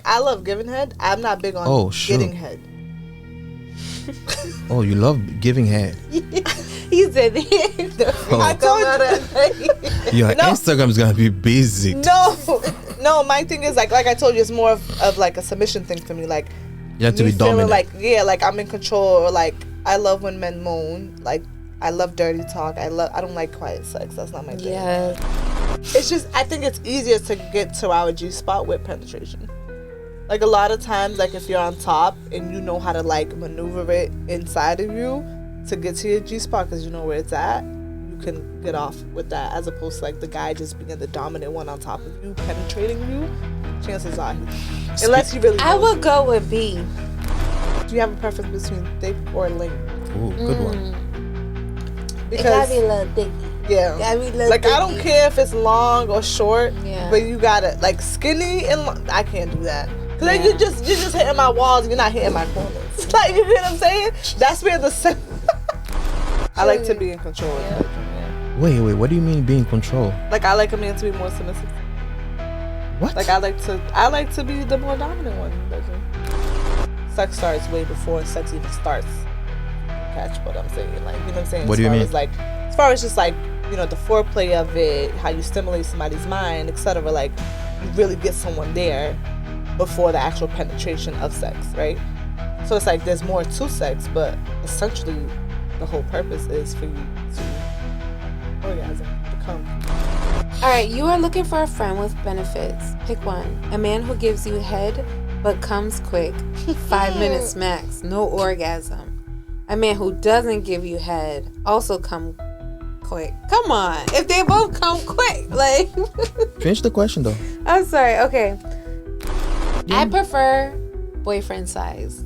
I love giving head. I'm not big on getting head. Oh, you love giving head. He said I told you. Your Instagram's gonna be basic. No, my thing is like I told you, it's more of like a submission thing for me. Like you have to be dominant. Like like I'm in control, or like I love when men moan. Like I love dirty talk. I don't like quiet sex. That's not my thing. Yeah. It's just I think it's easier to get to our G spot with penetration. Like a lot of times, like if you're on top and you know how to like maneuver it inside of you to get to your G spot because you know where it's at, you can get off with that, as opposed to like the guy just being the dominant one on top of you, penetrating you. Chances are, unless you really. I would go with B. Do you have a preference between thick or lean? Ooh, good one. Because it gotta be a little thicky. Yeah. Gotta be a little like thicky. I don't care if it's long or short. Yeah. But you gotta like skinny and I can't do that. Cause then you're just hitting my walls. You're not hitting my corners. Like, you know what I'm saying? That's where the. I like to be in control. Yeah. Wait. What do you mean be in control? Like I like a man to be more submissive. What? Like I like to be the more dominant one. Sex starts way before sex even starts. Catch what I'm saying? Like, you know what I'm saying? What do you mean? As far as just like, you know, the foreplay of it, how you stimulate somebody's mind, etc. Like, you really get someone there before the actual penetration of sex, right? So it's like there's more to sex, but essentially the whole purpose is for you to orgasm, to come. All right, you are looking for a friend with benefits. Pick one. A man who gives you head but comes quick, 5 minutes max, no orgasm. A man who doesn't give you head, also come quick. Come on, if they both come quick, like. Finish the question though. I'm sorry. Okay. I prefer boyfriend size.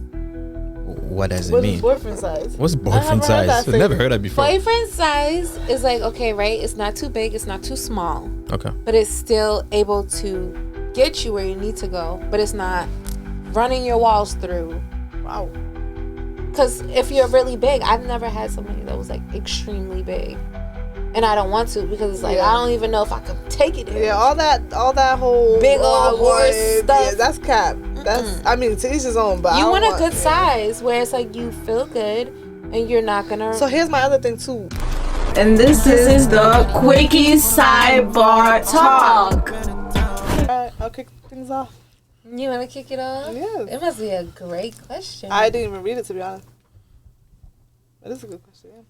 What does it mean? What's boyfriend size? What's boyfriend size? I've never heard that before. Boyfriend size is like, okay, right? It's not too big. It's not too small. Okay. But it's still able to get you where you need to go. But it's not running your walls through. Wow. Because if you're really big, I've never had somebody that was like extremely big. And I don't want to because it's like I don't even know if I could take it there. Yeah, all that whole big old horse stuff. Yeah, that's cap. That's I mean, to each his own. But you want a good size where it's like you feel good and you're not gonna. So here's my other thing too. And this is the Quickie Sidebar Talk. Alright, I'll kick things off. You want to kick it off? Yeah. It must be a great question. I didn't even read it, to be honest. But it's a good question. Yeah.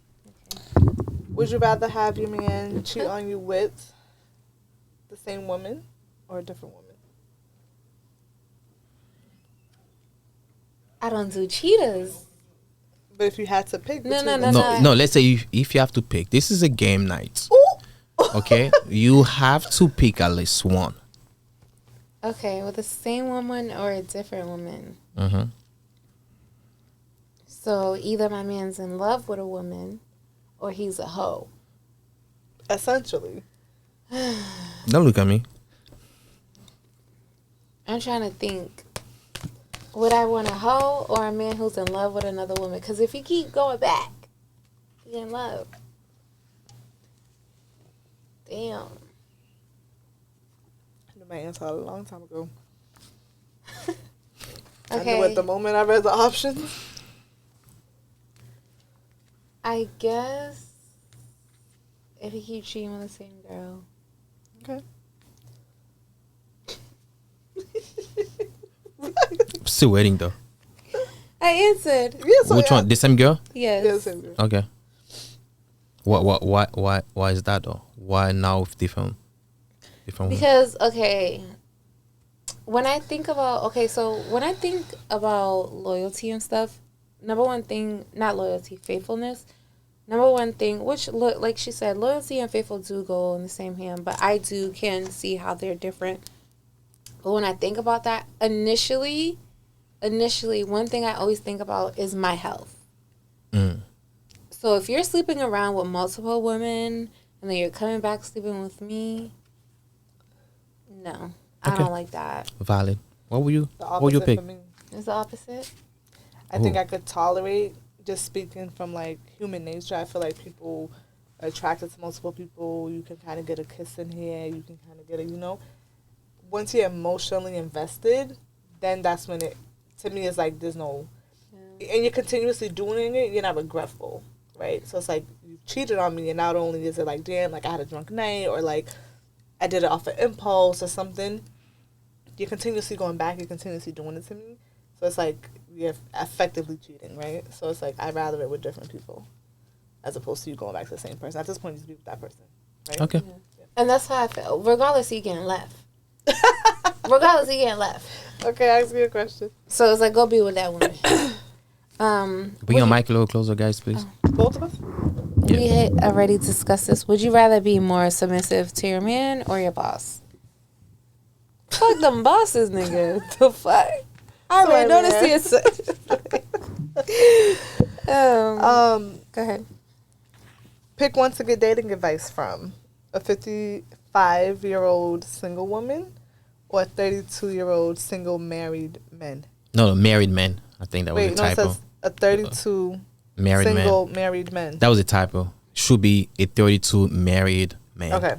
Would you rather have your man cheat on you with the same woman or a different woman? I don't do cheaters. But if you had to pick No, let's say if you have to pick. This is a game night. Okay? You have to pick at least one. Okay, with the same woman or a different woman? Mm-hmm. So either my man's in love with a woman or he's a hoe. Essentially. Don't look at me. I'm trying to think. Would I want a hoe or a man who's in love with another woman? Because if you keep going back, you're in love. Damn. I knew my answer a long time ago. Okay. I knew at the moment I read the options. I guess if he keeps cheating with the same girl. Okay. Still waiting though. I answered. Yeah, so Which one? The same girl? Yes. Yeah, the same girl. Okay. Why is that though? Why now with different Because when I think about loyalty and stuff, number one thing, not loyalty, faithfulness. Number one thing, which like she said, loyalty and faithful do go in the same hand, but I can see how they're different. But when I think about that, initially, one thing I always think about is my health. Mm. So if you're sleeping around with multiple women and then you're coming back sleeping with me, no, I don't like that. Valid. What will you? What would you pick? For me. It's the opposite. I think I could tolerate, just speaking from like human nature. I feel like people are attracted to multiple people. You can kind of get a kiss in here. You can kind of get a, once you're emotionally invested, then that's when it, to me, is like there's no, and you're continuously doing it, you're not regretful, right? So it's like you cheated on me, and not only is it like, damn, like I had a drunk night, or like I did it off of impulse or something. You're continuously going back, you're continuously doing it to me. So it's like you're effectively cheating, right? So it's like I'd rather it with different people as opposed to you going back to the same person. At this point, you just be with that person, right? Okay. Yeah. And that's how I feel. Regardless, you getting left. Regardless, you getting left. Okay, ask me a question. So it's like, go be with that woman. Bring your mic a little closer, guys, please. Both of us? We had already discussed this. Would you rather be more submissive to your man or your boss? Fuck them bosses, nigga. The fuck? I already noticed it. Go ahead. Pick one to get dating advice from. A 55-year-old single woman or a 32-year-old single married man? No, married men. I think that was a typo. It says a 32 married single man. married men. That was a typo. Should be a 32 married man. Okay.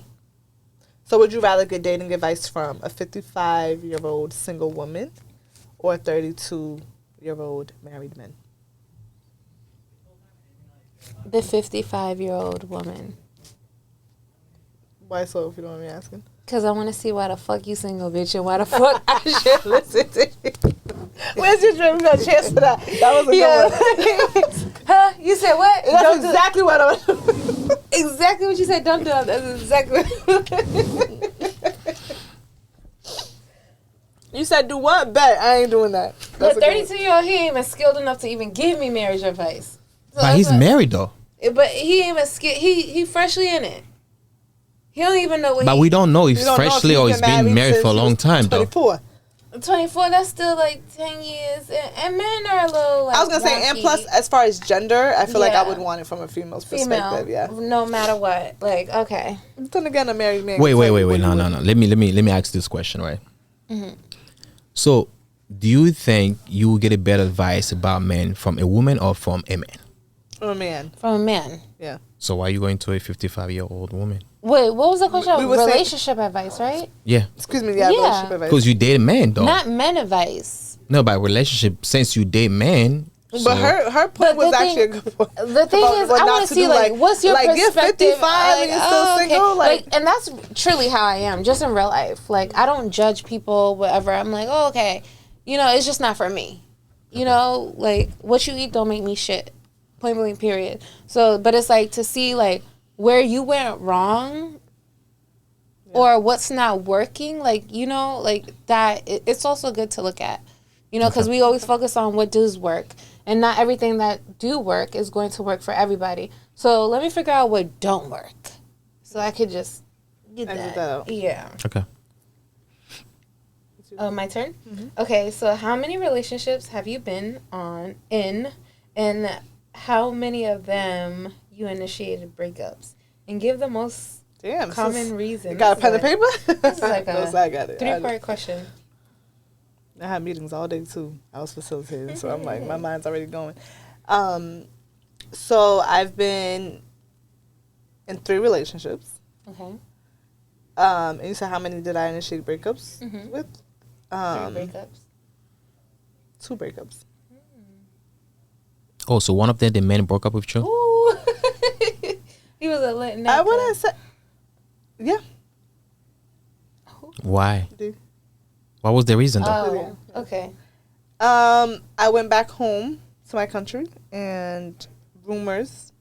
So would you rather get dating advice from a 55-year-old single woman or a 32-year-old married man? The 55-year-old woman. Why so, if you don't mind me asking? Because I want to see why the fuck you single, bitch, and why the fuck I should listen to you. Where's your dream? We got a chance for that. That was a good one. Huh? You said what? That's exactly what I was. Exactly what you said. Don't do it. That's exactly what You said do what? Bet. I ain't doing that. But 32-year-old, he ain't even skilled enough to even give me marriage advice. So But he's married, though. But he ain't even skilled. He freshly in it. He don't even know what. But we don't know if freshly or he's been married for a long time, though. 24. 24. That's still like 10 years, and men are a little. Like, I was gonna say, and plus, as far as gender, I feel like I would want it from a female's perspective. Yeah. No matter what, like okay. Then again, a married man. Wait. No. Let me ask this question, right? Mm-hmm. So, do you think you will get a better advice about men from a woman or from a man? From a man. From a man. Yeah. So why are you going to a 55-year-old woman? Wait, what was the question? We Relationship advice, right? Yeah. Excuse me. Yeah. Relationship advice. Because you date men, though. Not men advice. No, by relationship, since you date men. But her point was actually a good point. The thing is, I want to see like what's your perspective? You're 55 and you're still single. Like, and that's truly how I am, just in real life. Like, I don't judge people, whatever. I'm like, oh, okay, you know, it's just not for me. You know, like what you eat don't make me shit. Point blank, period. So, but it's like to see like where you went wrong. Or what's not working, like, you know, like that. It's also good to look at, you know, because we always focus on what does work. And not everything that do work is going to work for everybody. So let me figure out what don't work. So I could just get that out. Yeah. Okay. My turn? Mm-hmm. Okay, so how many relationships have you been in, and how many of them you initiated breakups? And give the most common reason. You got a pen and paper? This is like I got it. 3-part question. I had meetings all day too. I was facilitating, so I'm like, my mind's already going. So I've been in 3 relationships. Okay. And you said how many did I initiate breakups with? 3 breakups. 2 breakups. Oh, so one of them, the men broke up with you? Ooh. He was a lit nigga. I wouldn't say. Yeah. Why? What was the reason, though? Oh, okay. I went back home to my country, and rumors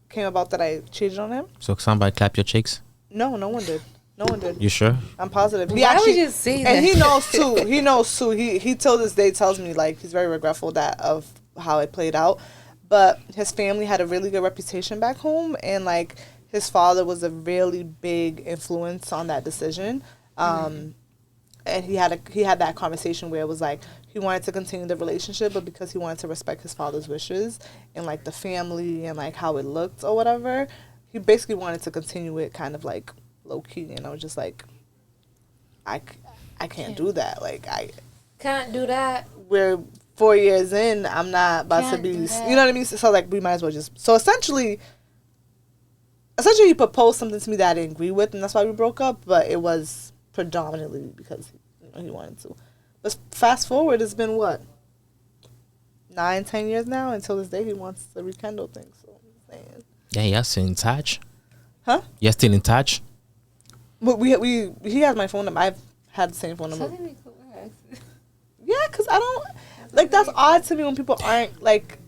came about that I cheated on him. So somebody clapped your cheeks? No one did. No one did. You sure? I'm positive. Why would you say that? And he knows too. He till this day tells me like he's very regretful of how it played out. But his family had a really good reputation back home, and like his father was a really big influence on that decision. And he had that conversation where it was like he wanted to continue the relationship, but because he wanted to respect his father's wishes and like the family and like how it looked or whatever, he basically wanted to continue it kind of like low key. And I was just like, I can't do that. Like I can't do that. We're 4 years in. I'm not about to be. You know what I mean? So like we might as well just. So essentially, he proposed something to me that I didn't agree with, and that's why we broke up. But it was predominantly because he wanted to. But fast forward, it's been what? 9-10 years now. Until this day, he wants to rekindle things. So I'm saying. Yeah, you're still in touch. Huh? You're still in touch. But he has my phone number. I've had the same phone number. Yeah, because I don't like. That's odd to me when people aren't like,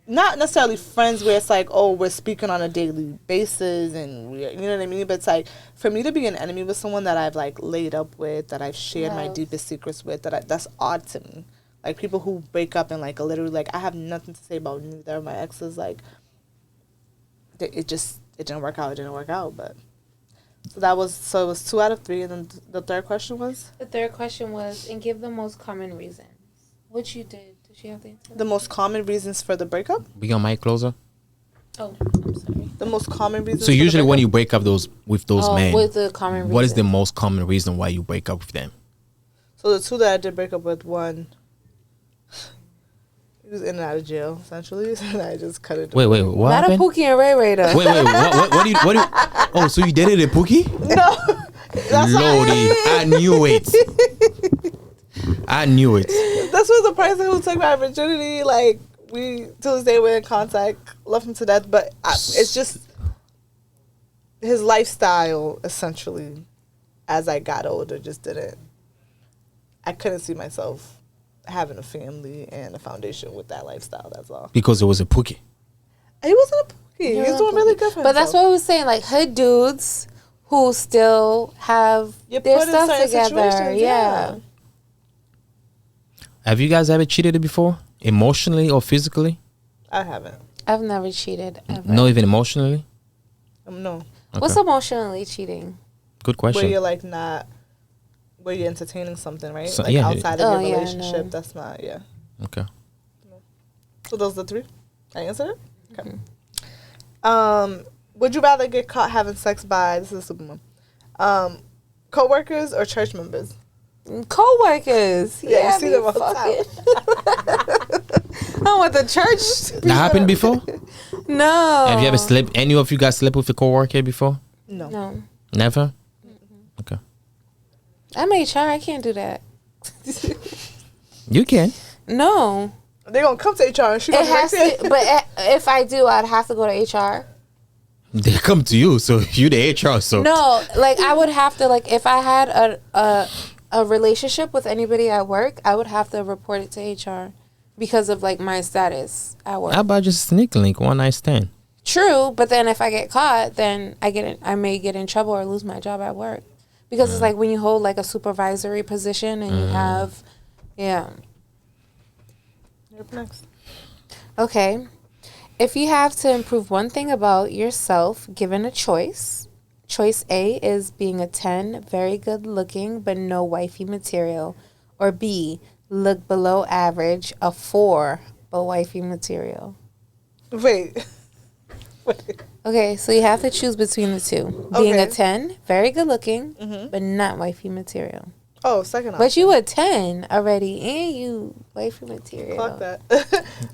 not necessarily friends where it's like, oh, we're speaking on a daily basis and you know what I mean. But it's like for me to be an enemy with someone that I've like laid up with, that I've shared my deepest secrets with, that's odd to me. Like people who break up and like literally like I have nothing to say about neither of my exes. Like it didn't work out. It didn't work out. But it was 2 out of 3, and then the third question was. The third question was, and give the most common reasons. What you did. Did she have the answer? The most common reasons for the breakup. Be your mic closer. Oh, I'm sorry. The most common reasons. So usually when you break up with those men, what's the common reason? what is the most common reason why you break up with them? So the 2 that I did break up with, one, he was in and out of jail essentially, and I just cut it. Wait, what Not happened? a Pookie and Ray Ray though. Wait, what do you? Oh, so you dated a Pookie? No, that's Lordy, I knew it. I knew it. This was the person who took my virginity. Like we to this day we're in contact. Love him to death, but it's just his lifestyle essentially. As I got older, just didn't. I couldn't see myself having a family and a foundation with that lifestyle. That's all. Because it was a Pookie. He wasn't a Pookie. He's doing really good for himself. But that's what I was saying. Like hood dudes who still have their stuff together. Yeah. Have you guys ever cheated before? Emotionally or physically? I haven't. I've never cheated ever. No, even emotionally? No. Okay. What's emotionally cheating? Good question. Where you're like not, where you're entertaining something, right? So, like yeah. outside of your Yeah, relationship. no. That's not, yeah. Okay. So those are the 3? I answered it? Okay. Would you rather get caught having sex by, this is a super one, co-workers or church members? Co-workers. Yeah, you see them all the time. I want the church. That happened before? No. Have you ever slept? Any of you guys slept with a coworker before? No. No. Never? Okay. I'm HR. I can't do that. You can. No. They're going to come to HR and she It going has to, but if I do, I'd have to go to HR. They come to you, so you the HR. So No, like I would have to, like if I had a relationship with anybody at work, I would have to report it to HR because of like my status at work. how about just sneak link one night stand? True, but then if I get caught, then I may get in trouble or lose my job at work because it's like when you hold like a supervisory position and you have, yeah. You're next. Okay. If you have to improve one thing about yourself, given a choice A is being a 10, very good looking, but no wifey material. Or B, look below average, a 4, but wifey material. Wait. Okay, so you have to choose between the 2. Being a Okay. 10, very good looking, but not wifey material. Oh, second option. But you a 10 already, and you wifey material. Fuck that.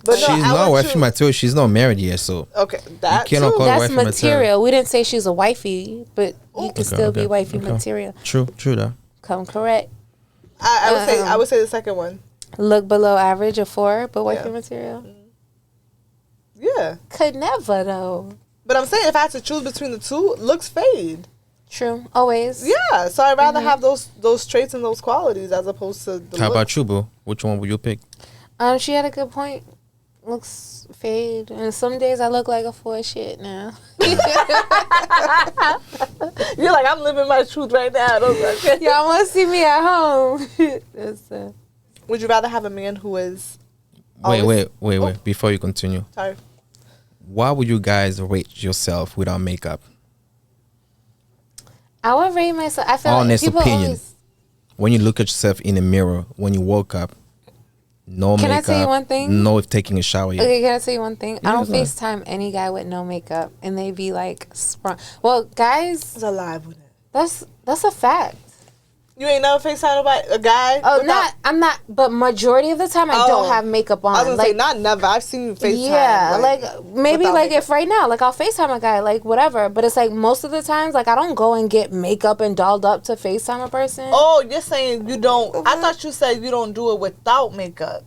But She's I not would wifey choose- material. She's not married yet, so Okay, that You cannot too. call- That's wifey material. material. We didn't say she's a wifey, but you can still be okay, wifey okay. material. True that. Come correct. I would say the second one. Look below average, a 4, but wifey Yeah. material. Yeah. Could never though. But I'm saying if I had to choose between the 2, looks fade. True. Always. Yeah. So I'd rather have those traits and those qualities as opposed to the How look. about you, boo? Which one would you pick? She had a good point. Looks fade, and some days I look like a 4 shit now. You're like, I'm living my truth right now. Like, Y'all want to see me at home? That's, would you rather have a man who is Wait. Oh. Before you continue, sorry? why would you guys rate yourself without makeup? I would rate myself. I feel Honest like people opinion. always. When you look at yourself in the mirror, when you woke up, no Can I makeup. tell you one thing? No taking a shower yet. Okay, can I tell you one thing? I don't go ahead. FaceTime any guy with no makeup, and they be like sprung. Well, guys, It's alive with it. that's a fact. You ain't never FaceTime a guy? Oh, I'm not, but majority of the time I don't have makeup on. I was gonna say, not never. I've seen you FaceTime. Yeah, like maybe like makeup. if right now, like I'll FaceTime a guy, like whatever. But it's like most of the times, like I don't go and get makeup and dolled up to FaceTime a person. Oh, you're saying you don't. I thought you said you don't do it without makeup.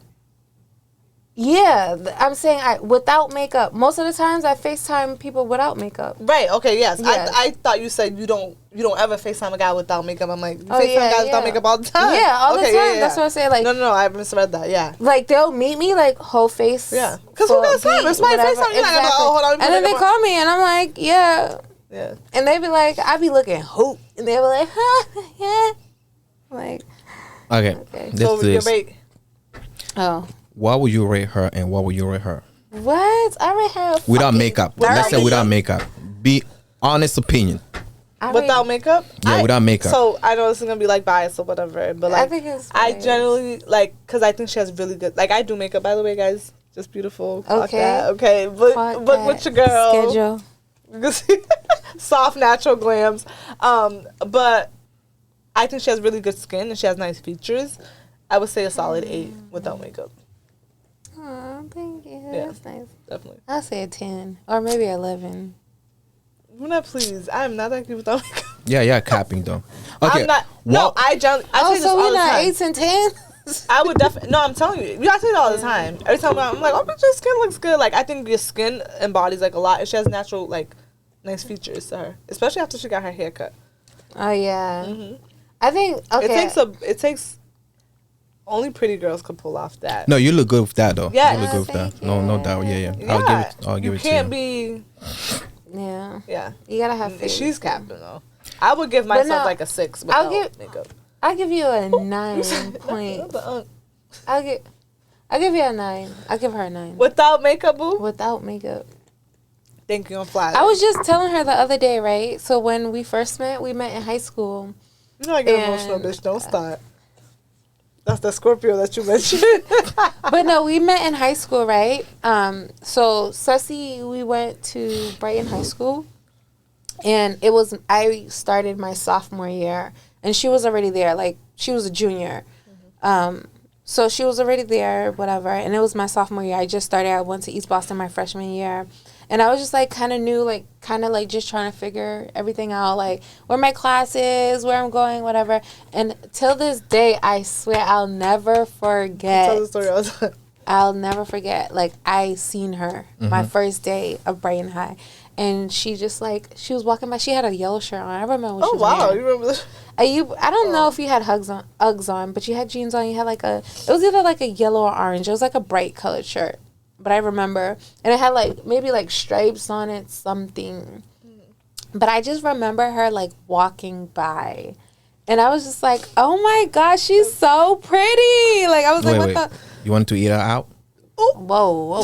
Yeah, I'm saying without makeup. Most of the times I FaceTime people without makeup. Right. Okay. Yes. Yes. I thought you said you don't ever FaceTime a guy without makeup. I'm like, you FaceTime guys without makeup all the time. Yeah, all the time. Yeah. That's what I say. Like, no, I misread that. Yeah. Like they'll meet me like whole face. Yeah. Because who got time? It's my FaceTime. You're not gonna hold on. And then they call me and I'm like, yeah. Yeah. And they be like, I be looking hoop, and they be like, huh, yeah. Like, Okay. So we can rate. Oh. What would you rate her and what would you rate her? What? I rate her Without makeup. Let's say without makeup. Be honest opinion. Without makeup? Yeah, without makeup. So I know this is gonna be like biased or whatever, but like I think it's I biased. generally like because I think she has really good. Like I do makeup, by the way, guys. Just beautiful. Clock Okay. that, okay. But with your girl. Schedule. Soft, natural glams. But I think she has really good skin and she has nice features. I would say a solid 8 without makeup. Oh, thank you. Yeah. That's nice. Definitely. I'll say a 10 or maybe 11. Luna, please. I am not that good without makeup. Yeah, capping though. Okay. I'm not. No, I generally. I say this so all we're the not time. 8s and 10s? I would definitely. No, I'm telling you. I say it all the time. Every time I'm like, oh, but your skin looks good. Like, I think your skin embodies like a lot. And she has natural, like, nice features to her, especially after she got her hair cut. Oh yeah. Mm-hmm. I think okay. It takes. Only pretty girls could pull off that. No, you look good with that though. Yeah. You look good with Thank that. No doubt. Yeah. I'll give it to you. You can't be. Yeah. Yeah. You gotta have faith. She's capping though. I would give myself like a 6 without makeup. I'll give you a 9 point. I'll give you a 9. I'll give her a 9. Without makeup, boo? Without makeup. Thank you, I'm flattered. I was just telling her the other day, right? So when we first met, we met in high school. You know I get emotional, bitch. Don't start. That's the Scorpio that you mentioned. But no, we met in high school, right? So Sussy, we went to Brighton High School. And I started my sophomore year. And she was already there. Like, she was a junior. Mm-hmm. So she was already there, whatever. And it was my sophomore year. I just started. I went to East Boston my freshman year. And I was just, like, kind of new, like, kind of, like, just trying to figure everything out, like, where my class is, where I'm going, whatever. And till this day, I swear I'll never forget. Tell the story all the time. I'll never forget. Like, I seen her my first day of Brighton High. And she just, like, she was walking by. She had a yellow shirt on. I remember what she was wearing. You remember this? I don't know if you had Uggs on, but you had jeans on. You had, like, it was either, like, a yellow or orange. It was, like, a bright colored shirt. But I remember. And it had, like, maybe, like, stripes on it, something. But I just remember her, like, walking by. And I was just like, oh, my gosh, she's so pretty. Like, I was like, what the? You want to eat her out? Whoa.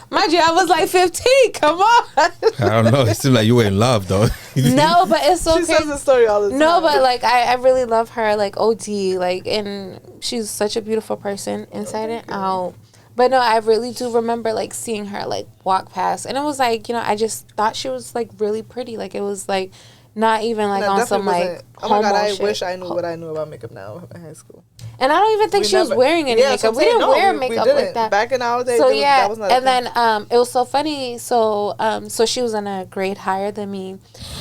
Mind you, I was like 15. Come on. I don't know. It seemed like you were in love, though. No, but it's so She crazy. says the story all the time. No, but like I really love her, like OD, like, and she's such a beautiful person inside and out. But no, I really do remember like seeing her like walk past, and it was like, you know, I just thought she was like really pretty. Like it was like not even like on some like. Oh my god! I shit. wish I knew what I knew about makeup now in high school. And I don't even think she was wearing any makeup. We didn't wear makeup like that. Back in our day. So that was not and then it was so funny. So so she was in a grade higher than me,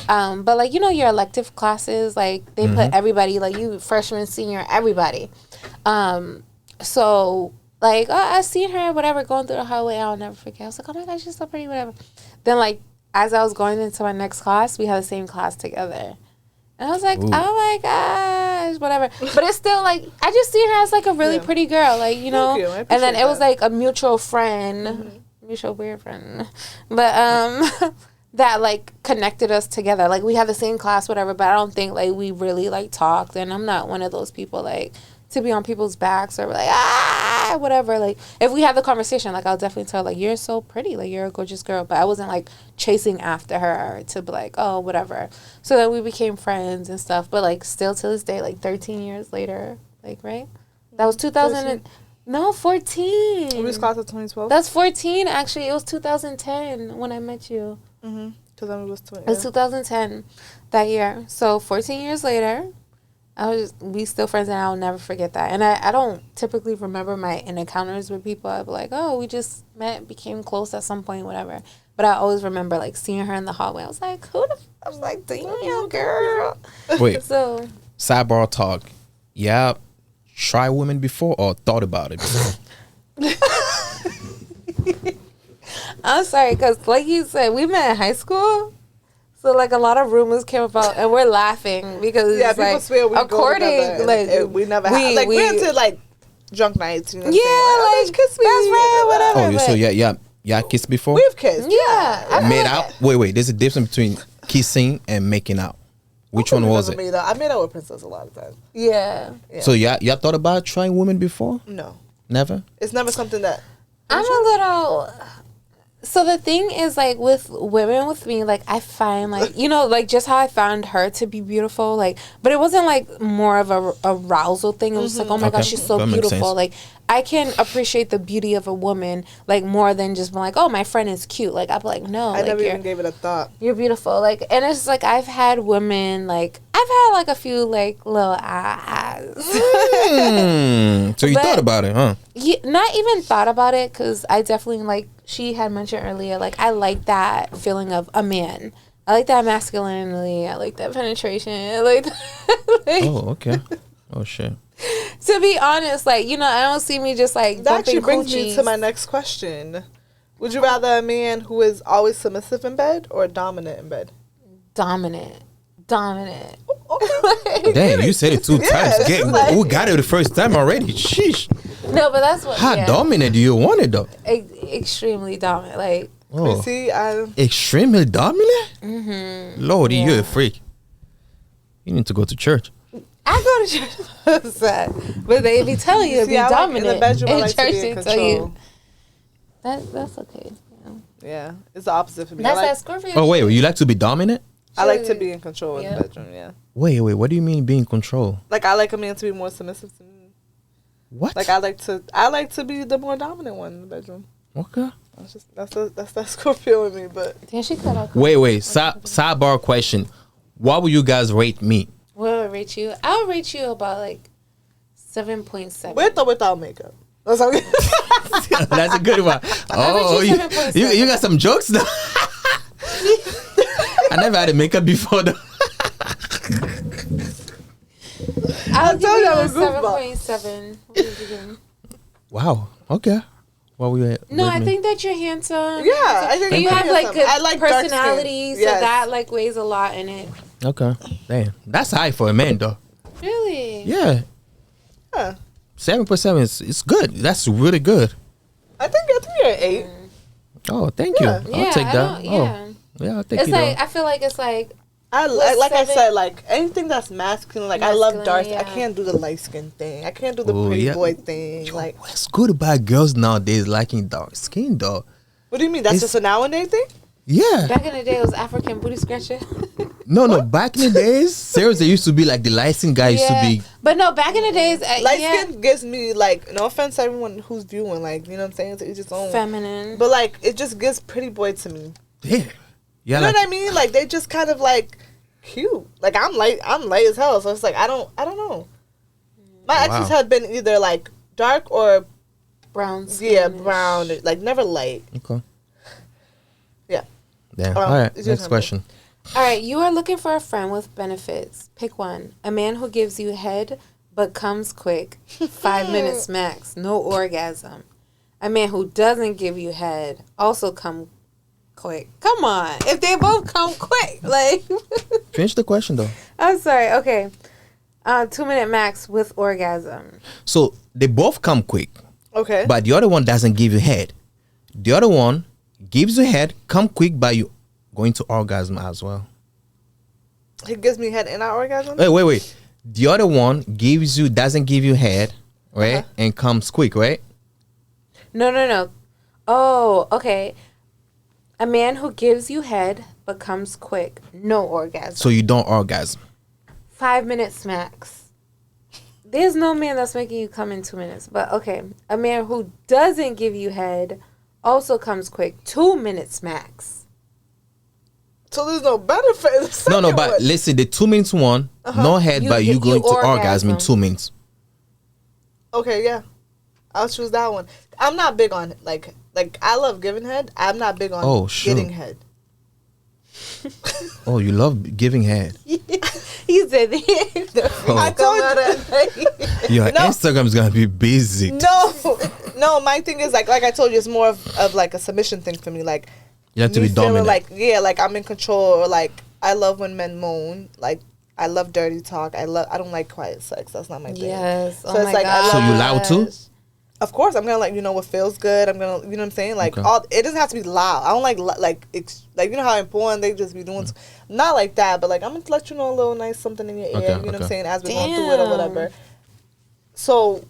but like, you know, your elective classes, like they put everybody, like you freshman, senior, everybody. So like I seen her whatever going through the hallway. I'll never forget. I was like, oh my gosh, she's so pretty, whatever. Then like as I was going into my next class, we had the same class together. And I was like, oh my gosh, whatever. But it's still like, I just see her as like a really pretty girl, like, you know. Thank you. And then it was like a mutual friend, mutual weird friend, but that like connected us together. Like we had the same class, whatever. But I don't think like we really like talked. And I'm not one of those people like to be on people's backs or like whatever. Like if we had the conversation, like I'll definitely tell like, you're so pretty, like you're a gorgeous girl. But I wasn't like chasing after her to be like, oh, whatever. So then we became friends and stuff. But like still to this day, like 13 years later, like, right? That was 2000 no, 14. We was class of 2012. That's 14 actually. It was 2010 when I met you. 2012. Because I was 20. It was 2010 that year. So 14 years later, we still friends, and I'll never forget that. And I don't typically remember my encounters with people. I'd be like, oh, we just met, became close at some point, whatever. But I always remember like seeing her in the hallway. I was like, I was like, damn, girl. Wait. So Sidebar talk. Yeah, try women before or thought about it before? I'm sorry, because like you said, we met in high school. So like a lot of rumors came about, and we're laughing because Yeah, it's people like, swear we according go together, like we never had, like we went to like drunk nights. You know what I'm saying? yeah, like kiss me, best friend, whatever. Oh, so but yeah, kissed before? We've kissed. yeah, I Made feel out? Wait, there's a difference between kissing and making out. Which one was it? I made out with Princess a lot of times. yeah. So y'all thought about trying women before? No, Never? it's never something that. I'm a little. So the thing is, like, with women with me, like, I find, like, you know, like, just how I found her to be beautiful, like, but it wasn't, like, more of a arousal thing. It was like, oh, my Okay. gosh, she's so That makes beautiful. sense. Like, I can appreciate the beauty of a woman, like, more than just being like, oh, my friend is cute. Like, I'd be like, no. I like, never even gave it a thought. you're beautiful. Like, and it's like, I've had women, like, I've had, like, a few, like, little eyes. So you But- thought about it, huh? Yeah, not even thought about it, because I definitely, like, she had mentioned earlier, like, I like that feeling of a man. I like that masculinity. I like that penetration. I like that. Like, Oh, okay. Oh, shit. to be honest, like, you know, I don't see me just, like, That actually bumping brings me coochies. to my next question. Would you rather a man who is always submissive in bed or dominant in bed? Dominant. Okay. Damn, you said it 2 Yeah, times. like- We got it the first time already. Sheesh. No, but that's what, How yeah, dominant do you want it, though? extremely dominant. Like, Oh, See, extremely dominant? mm-hmm. Lord, Yeah. you're a freak. You need to go to church. I go to church, sad, but they be telling you to be I like, dominant. in the bedroom, I like to church, be in they control. tell you that's okay. You know? Yeah, it's the opposite for me. That's I like, that Scorpio. Oh, wait, shit. you like to be dominant? I like to be in control Yeah. in the bedroom. Yeah, Wait, what do you mean be in control? like I like a man to be more submissive to me. What? Like I like to be the more dominant one in the bedroom. Okay. That's that Scorpio in me. But Damn, she cut out. Wait. Sidebar question. What would you guys rate me? What would I rate you? I'll rate you about like 7.7. with or without makeup. That's how That's a good one. Oh, you you 7.7. you got some jokes though. I never had a makeup before though. I'll give told you you a I'm a goofball. 7.7. What did you give me? Wow. Okay. What we at? No, rate I me? think that you're handsome. Yeah, I think And you I'm have like handsome. good I like dark skin. personality, so Yes. that like weighs a lot in it. Okay. Damn. That's high for a man though. Really? Yeah. Yeah. 7.7 is it's good. That's really good. I think you're an 8. Oh, thank you. Yeah. I'll take I that. don't- yeah. Oh, yeah, I'll take It's you like though. I feel like it's like I What's like I seven? said, like anything that's masculine. Like I love Masculine, dark. yeah. I can't do the light skin thing. I can't do the Oh, pretty yeah. boy thing. Yo, Like, what's good about girls nowadays liking dark skin though? what do you mean? That's It's- just a nowadays thing? Yeah. back in the day it was African booty scratcher. No. Back in the days, seriously, used to be like the light skin guy used to be. But no, back in the days, Light yeah, skin gives me like, no offense to everyone who's viewing, like, you know what I'm saying? It's just own. feminine. But like, it just gives pretty boy to me. Damn. Yeah. You know Like, what I mean? Like they just kind of like cute. Like I'm light as hell. So it's like I don't know. My Wow. exes have been either like dark or Brown skin. yeah brown, like never light. okay. Yeah. Damn. Oh, All right. it's your Next turn, question. All right, you are looking for a friend with benefits. Pick one. A man who gives you head but comes quick. 5 minutes max. No orgasm. A man who doesn't give you head. Also come quick. Come on. If they both come quick. Like, Finish the question though. I'm sorry. Okay. 2 minute max with orgasm. So they both come quick, Okay. but the other one doesn't give you head. The other one gives you head, come quick, but you going to orgasm as well. He gives me head and I orgasm. Wait. The other one doesn't give you head, right? And comes quick, right? No. Oh, okay. A man who gives you head but comes quick. No orgasm. So you don't orgasm. 5 minutes max. There's no man that's making you come in 2 minutes. But okay. A man who doesn't give you head also comes quick. 2 minutes max. So there's no benefit in the No, second no, but one. listen, the 2 minutes one, no head, but you going to orgasm in 2 minutes. Okay, yeah. I'll choose that one. I'm not big on like I love giving head. I'm not big on getting head. Oh, you love giving head. He said I told you. Your Instagram is gonna be busy. No. My thing is like I told you, it's more of like a submission thing for me. Like you have to be dominant. Like I'm in control. Or like I love when men moan. Like I love dirty talk. I don't like quiet sex. That's not my thing. Yes. So it's like God. So you loud too? Of course, I'm gonna let you know what feels good. I'm gonna, you know what I'm saying? Like it doesn't have to be loud. I don't like you know how in porn they just be doing not like that, but like I'm gonna let you know a little nice something in your ear. You know what I'm saying? As we're going through it or whatever. So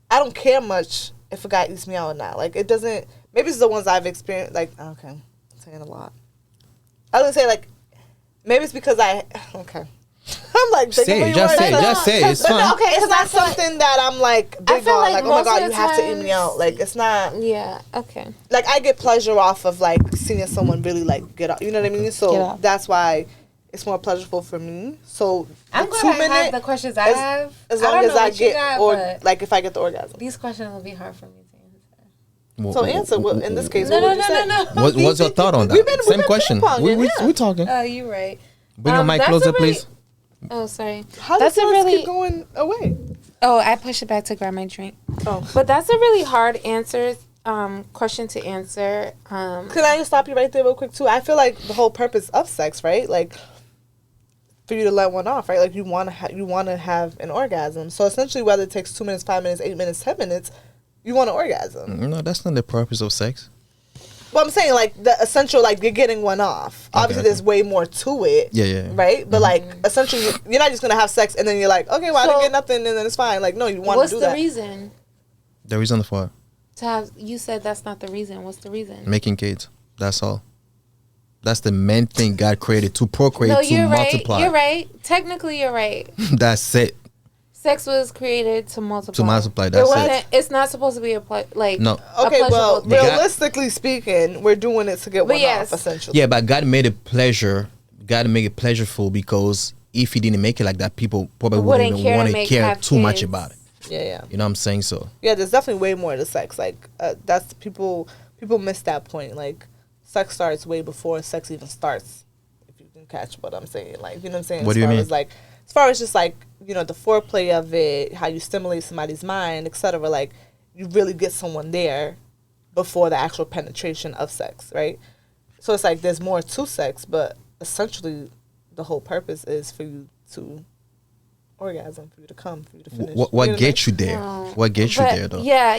I don't care much if a guy eats me out or not. Like it doesn't. Maybe it's the ones I've experienced. Like okay, I'm saying a lot. I was gonna say like maybe it's because okay. I'm like, just say it. It's fine. Okay, it's not something that I'm like big on. Like, oh my God, you have to eat me out. Like, it's not. Yeah. Okay. Like, I get pleasure off of like seeing someone really like get up. You know what I mean? So that's why it's more pleasurable for me. So I'm going to have the questions I have. As long as I get like if I get the orgasm. These questions will be hard for me to answer. So answer. In this case, no. What's your thought on that? Same question. We're talking. Oh, you're right. Bring your mic closer, please. Oh, sorry. How does it keep going away? Oh, I pushed it back to grab my drink. Oh. But that's a really hard question to answer. Can I just stop you right there real quick, too? I feel like the whole purpose of sex, right? Like, for you to let one off, right? Like, you want to have an orgasm. So, essentially, whether it takes 2 minutes, 5 minutes, 8 minutes, 10 minutes, you want an orgasm. No, that's not the purpose of sex. Well, I'm saying, like, the essential, like, you're getting one off. Obviously, there's way more to it. Yeah. Right? But, like, essentially, you're not just going to have sex and then you're like, okay, well, I didn't get nothing and then it's fine. Like, no, you want to do that. What's the reason? The reason for? You said that's not the reason. What's the reason? Making kids. That's all. That's the main thing God created, to procreate, to multiply. You're right. Technically, you're right. That's it. Sex was created to multiply. To multiply, that's it. It's not supposed to be no. Okay, well, realistically speaking, we're doing it to get one off, essentially. Yeah, but God made it pleasure. God made it pleasureful, because if He didn't make it like that, people probably wouldn't even want to care too much about it. Yeah. You know what I'm saying? So. Yeah, there's definitely way more to sex. Like that's people miss that point. Like sex starts way before sex even starts. If you can catch what I'm saying, like you know what I'm saying. What do you mean? As far as just like, you know, the foreplay of it, how you stimulate somebody's mind, etc. Like, you really get someone there before the actual penetration of sex, right? So it's like there's more to sex, but essentially the whole purpose is for you to orgasm, for you to come, for you to finish. What gets you there? What gets you there, though? Yeah.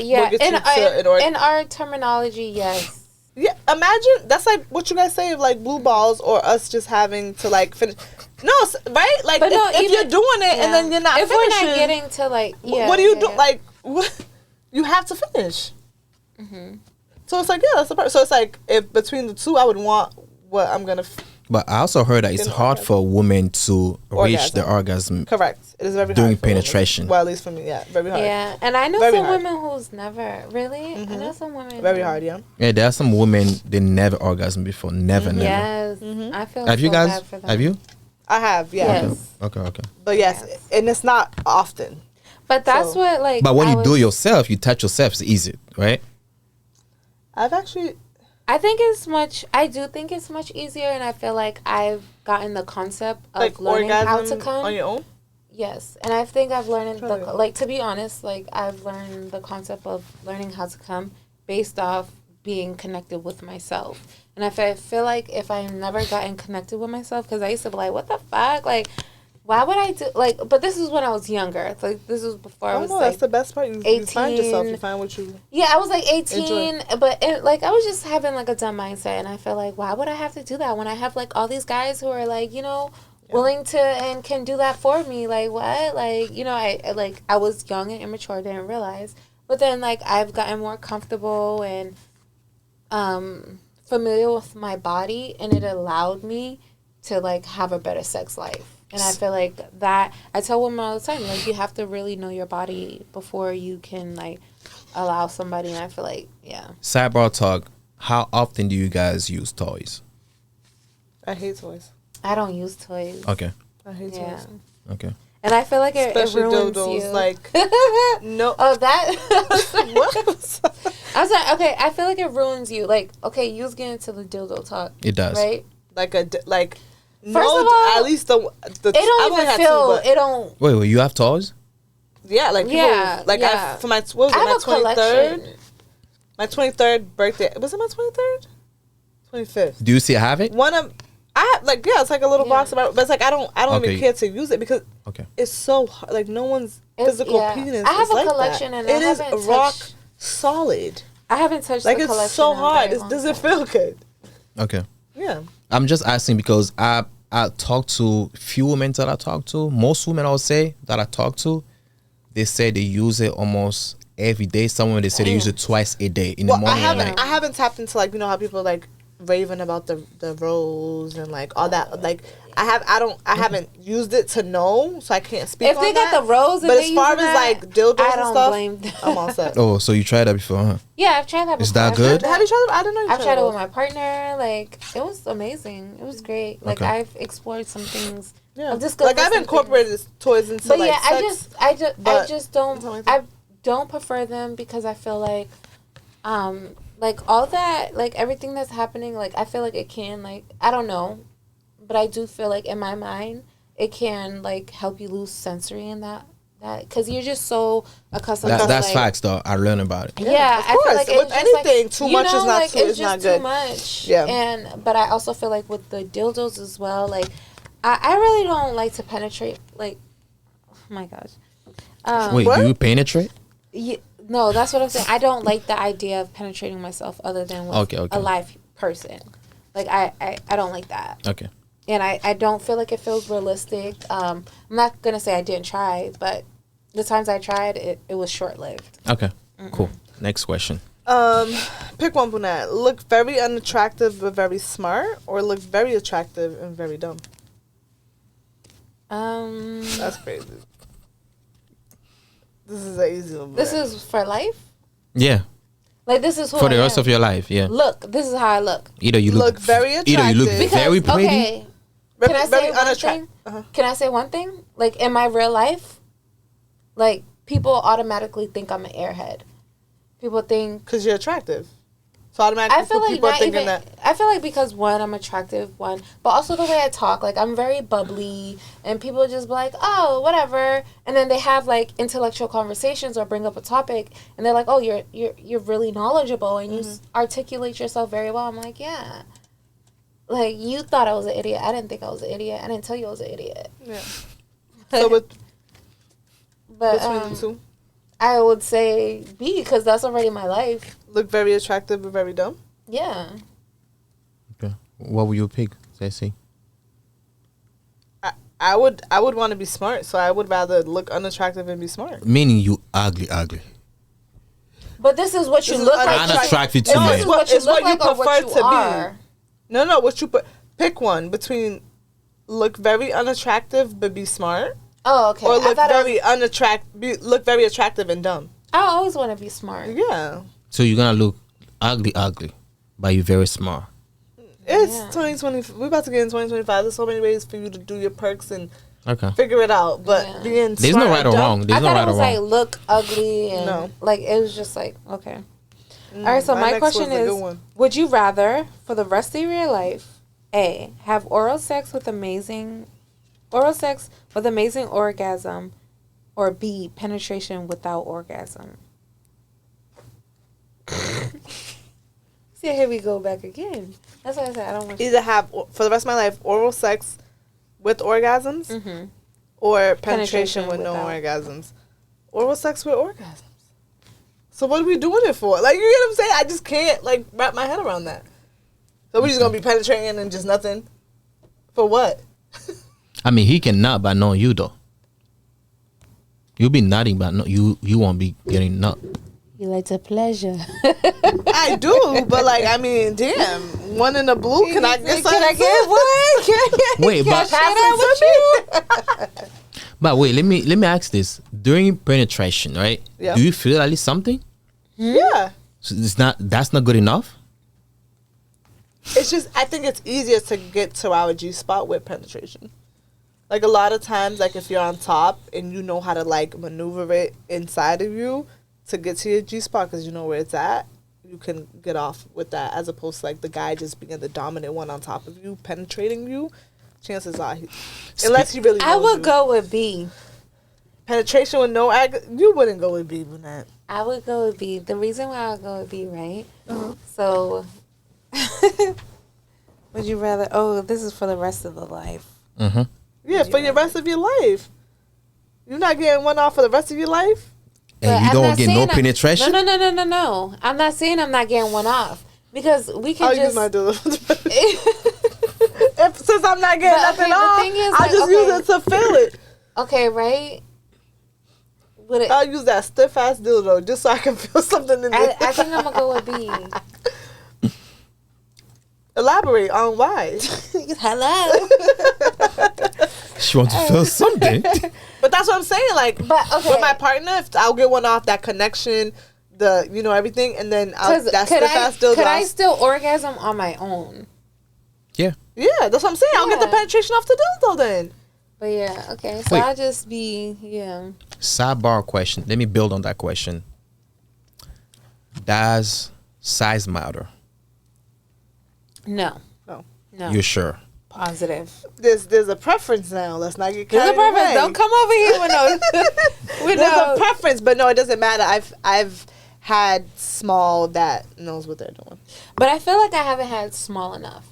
In our terminology, yes. Yeah, imagine that's like what you guys say of like blue balls or us just having to like finish. No, right? Like if you're doing it and then you're not finishing. If we're not getting to like, what do you do? Like, what? You have to finish. Mm-hmm. So it's like, that's the part. So it's like, if between the two, I would want what I'm gonna. But I also heard that it's hard for a woman to reach the orgasm. Correct. It is very hard during penetration. Well, at least for me, very hard. Yeah, and I know some women who's never really. Mm-hmm. I know some women very hard. Yeah. Yeah, there are some women they never orgasm before. Never. Yes, I feel. Have you guys? Bad for them. Have you? I have. Yeah. Yes. Okay. But yes, and it's not often. But that's what like. But when you do it yourself, you touch yourself. It's easy, right? I've actually. I do think it's much easier, and I feel like I've gotten the concept of like learning how to come on your own. Yes, and I think I've learned to be honest, like I've learned the concept of learning how to come based off being connected with myself. And if I feel like if I never gotten connected with myself, because I used to be like, what the fuck, like. Why would I do like? But this is when I was younger. It's like this was before I was like. That's the best part. You find yourself. You find what you. Yeah, I was like 18, but like I was just having like a dumb mindset, and I felt like, why would I have to do that when I have like all these guys who are like, you know, willing to and can do that for me? Like what? Like you know, I was young and immature, didn't realize. But then like I've gotten more comfortable and familiar with my body, and it allowed me to like have a better sex life. And I feel like that, I tell women all the time, like, you have to really know your body before you can, like, allow somebody. And I feel like, yeah. Sidebar talk. How often do you guys use toys? I hate toys. I don't use toys. Okay. I hate toys. Okay. And I feel like it ruins dildos, you. like no. Oh, that. What? I was like, okay. I feel like it ruins you. Like, okay, you was getting into the dildo talk. It does. Right. Like First of all, at least the it don't even feel. It don't. Wait, you have toys? Yeah, like people, for my what was it, my 23rd. My 23rd birthday. Was it my 23rd? 25th. Do you still have it? It's like a little box about, but it's like I don't even care to use it because it's so hard. Like no one's physical penis. I have a collection and it is rock solid. I haven't touched like the it's collection so hard. It doesn't feel good. Okay. Yeah. I'm just asking because I talk to few women that I talk to. Most women I would say that I talk to, they say they use it almost every day. Some women they say they use it twice a day in the morning. I haven't tapped into like how people like raving about the rose and like all that. Like I haven't used it to know, so I can't speak. If they got the rose, but as far as like dildos I and don't stuff, blame them. I'm all set. Oh, so you tried that before, huh? Yeah, I've tried that before. Is that good? Have you tried it? I don't know. I've tried it with my partner. Like it was amazing. It was great. Like I've explored some things. Yeah, like I've incorporated toys into but like sex. I just don't. I don't prefer them because I feel like all that, like everything that's happening, like I feel like it can, like I don't know, but I do feel like in my mind it can like help you lose sensory in that because you're just so accustomed. That's facts though. I learned about it. Yeah, I feel like with anything too much is not it's not just good. Too much. Yeah, but I also feel like with the dildos as well, like I really don't like to penetrate. Like, oh my gosh. Wait, do you penetrate? Yeah. No, that's what I'm saying. I don't like the idea of penetrating myself other than with a live person. Like, I don't like that. Okay. And I don't feel like it feels realistic. I'm not going to say I didn't try, but the times I tried, it was short-lived. Okay. Cool. Next question. Pick one, Brunette. Look very unattractive but very smart, or look very attractive and very dumb? That's crazy. This is an easy one. This is for life? Yeah. Like, this is who for the rest of your life, yeah. Look, this is how I look. Either you look very attractive. Either you look very pretty. Okay. Can I say one thing? Can I say one thing? Like, in my real life, like, people automatically think I'm an airhead. People think... Because you're attractive. So automatically people are thinking that. I feel like because, one, I'm attractive, one. But also the way I talk. Like, I'm very bubbly. And people just be like, oh, whatever. And then they have, like, intellectual conversations or bring up a topic. And they're like, oh, you're really knowledgeable. And you articulate yourself very well. I'm like, yeah. Like, you thought I was an idiot. I didn't think I was an idiot. I didn't tell you I was an idiot. Yeah. So between the two? I would say B, because that's already my life. Look very attractive but very dumb? Yeah. Okay. What would you pick, Ceci? I would want to be smart, so I would rather look unattractive and be smart. Meaning you ugly. But this is what you look like. Unattractive to me. It's what you prefer to be. No, pick one between look very unattractive but be smart. Oh, okay. Or look very attractive and dumb. I always want to be smart. Yeah. So you're gonna look ugly, but you're very smart. It's 2020. We're about to get in 2025. There's so many ways for you to do your perks and figure it out. But being there's smart no right or wrong. There's no right or wrong. I thought it was like look ugly and like it was just like okay. All right. So my question is: would you rather, for the rest of your life, A, have oral sex with amazing orgasm, or B, penetration without orgasm? See, here we go back again. That's why I said I don't want either have for the rest of my life oral sex with orgasms, or penetration with no orgasms. Oral sex with orgasms. So what are we doing it for? Like, you get what I'm saying? I just can't like wrap my head around that. So we just gonna be penetrating and just nothing for what? I mean, he can nut by knowing you though. You'll be nutting, but you won't be getting nut. You like to pleasure. I do, but like, I mean, damn, one in the blue. Can I get something? Wait, but wait, let me ask this. During penetration, right? Yeah. Do you feel at least something? Yeah. So that's not good enough? It's just, I think it's easier to get to our G spot with penetration. Like a lot of times, like if you're on top and you know how to like maneuver it inside of you to get to your G spot because you know where it's at, you can get off with that, as opposed to like the guy just being the dominant one on top of you, penetrating you. Chances are, unless you really, I would go with B. Penetration with no you wouldn't go with B, Brunette. I would go with B. The reason why I would go with B, right? So, would you rather? Oh, this is for the rest of the life. Mm-hmm. Yeah, for the rest of your life. You're not getting one off for the rest of your life? And you don't get no penetration? No. I'm not saying I'm not getting one off. Because we can I'll use my dildo. Since I'm not getting nothing off, I'll just use it to feel it. Okay, right? I'll use that stiff ass dildo just so I can feel something in there. I think I'm going to go with B. Elaborate on why. Hello. She wants to feel something. But that's what I'm saying. Like, with my partner, if I'll get one off, that connection, everything, and then that stiff ass dildo. Could I still orgasm on my own? Yeah. Yeah, that's what I'm saying. I'll get the penetration off the dildo then. But yeah, okay. So I'll just be, Sidebar question. Let me build on that question. Does size matter? No. You're sure? Positive. There's a preference now. Let's not get carried There's a preference. away. Don't come over here with There's a preference, but no, it doesn't matter. I've had small that knows what they're doing. But I feel like I haven't had small enough.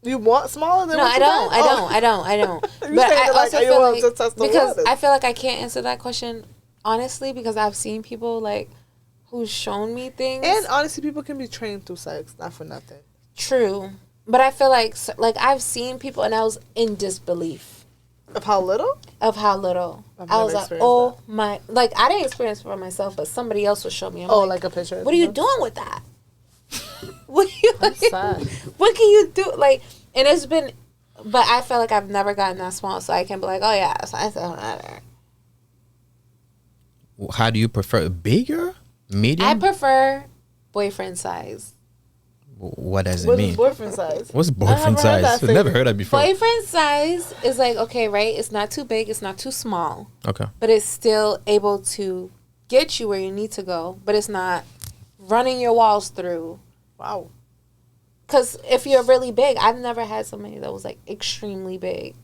You want smaller than No, what I you don't. got? I don't. But I also you feel want like to test the because waters. I feel like I can't answer that question honestly because I've seen people like who's shown me things. And honestly, people can be trained through sex, not for nothing. True, but I feel like I've seen people and I was in disbelief of how little. I was like, oh my! Like I didn't experience it for myself, but somebody else would show me. I'm like a picture. What are you doing with that? What can you do? Like, and it's been, but I feel like I've never gotten that small, so I can be like, oh yeah, I don't matter. How do you prefer? Bigger? Medium? I prefer boyfriend size. What does it What mean? is boyfriend size? What's boyfriend size? I've never heard that before. Boyfriend size is like, okay, right? It's not too big. It's not too small. Okay. But it's still able to get you where you need to go. But it's not running your walls through. Wow. Because if you're really big, I've never had somebody that was like extremely big.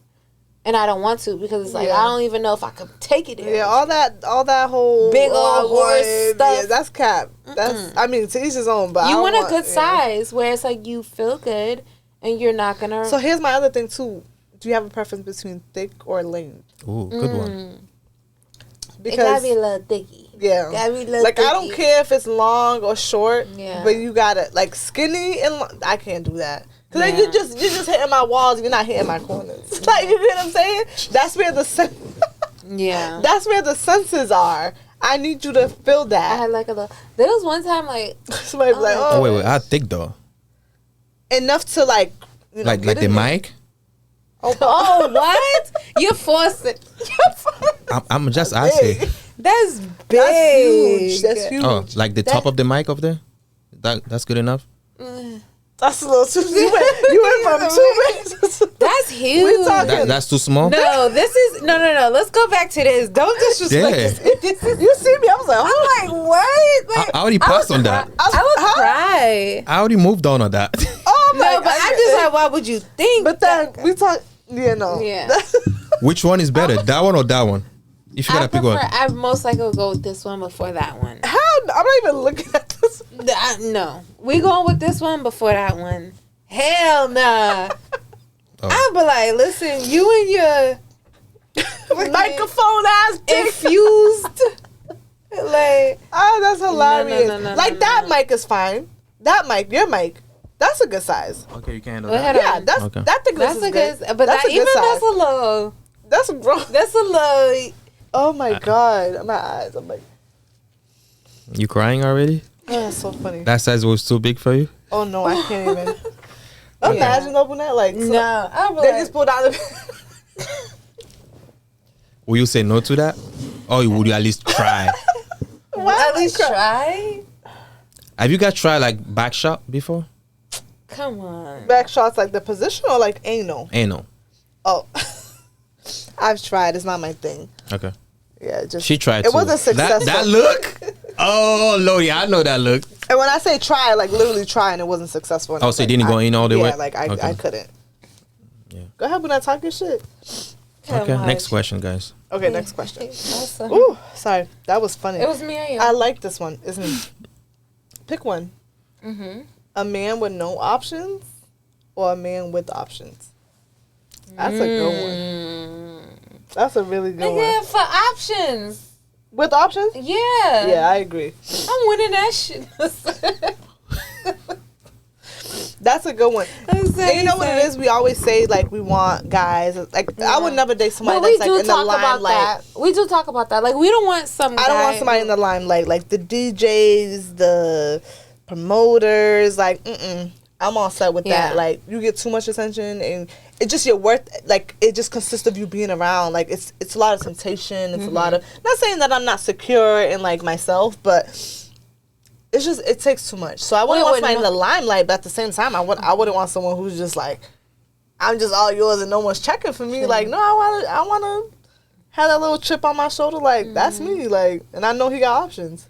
And I don't want to because it's like, I don't even know if I could take it there. Yeah, all that whole big old horse stuff. Yeah, that's cap. That's I mean, to each his own. But you want a good size where it's like you feel good and you're not gonna. So here's my other thing too. Do you have a preference between thick or lean? Ooh, good one. Because it gotta be a little thicky. Yeah, gotta be a little like thicky. I don't care if it's long or short. Yeah, but you gotta like skinny and I can't do that. Cause then you're just hitting my walls. You're not hitting my corners. Like you know what I'm saying? That's where the that's where the senses are. I need you to feel that. I had like a little. There was one time like somebody was like, "Oh wait, how thick though?" Enough to like, you know, like the mic. Oh what? You're forcing. I'm just asking. That's big. That's huge. That's huge. Oh, like the top of the mic over there. That's good enough. That's a little too. You went from 2 minutes. That's huge. That's too small. No, this is no. Let's go back to this. Don't disrespect this. You see me? I was like, I'm like, what? Like, I already passed on that. I would cry. I already moved on that. Oh my no, but I'm just like, why would you think? But then we talk. Yeah, no. Yeah. Which one is better, that one or that one? If you gotta pick one, I most likely will go with this one before that one. How? I'm not even looking at this. No, we going with this one before that one. Hell nah. I'll be like, listen, you and your microphone ass infused. Like, that's hilarious. No, like that mic is fine. That mic, your mic, that's a good size. Okay, you can handle that. Yeah, that's okay. That thickness is good. But that's that, even that's a little. That's gross. That's a little. Oh my god, my eyes. I'm like, you crying already? oh, that's so funny. That size was too big for you? Oh no, I can't even. Imagine opening that like no. They just pulled out the. Will you say no to that, or would you at least try? At least try. Have you guys tried like back shot before? Come on. Back shots like the position or like anal? Anal. Oh. I've tried. It's not my thing. Okay. Yeah, just She tried. It wasn't successful. That look. Oh Lordy, I know that look. And when I say try, like literally try, and it wasn't successful. And Oh, so you didn't go in all the way? Yeah, like I couldn't. Yeah. Go ahead when I talk your shit. Okay. Next question, guys. Okay, next question. Awesome. Ooh, sorry, that was funny. It was me or you? I like this one. Isn't it? Pick one. Mm-hmm. A man with no options, or a man with options. That's a good one. That's a really good Nigga, one. for options. With options? Yeah. Yeah, I agree. I'm winning that shit. That's a good one. And you know what it is? We always say like we want guys. Like I would never date somebody that's like in the limelight. We do talk about that. Like we don't want some. I don't want somebody in the limelight. Like the DJs, the promoters. Like I'm all set with that. Like you get too much attention and it just your worth. Like it just consists of you being around. Like it's a lot of temptation. It's a lot of, not saying that I'm not secure in like myself, but it's just, it takes too much. So I wouldn't want somebody in the limelight, but at the same time, I wouldn't want someone who's just like, I'm just all yours and no one's checking for me. Like, no, I want to have that little chip on my shoulder. Like, that's me. Like, and I know he got options.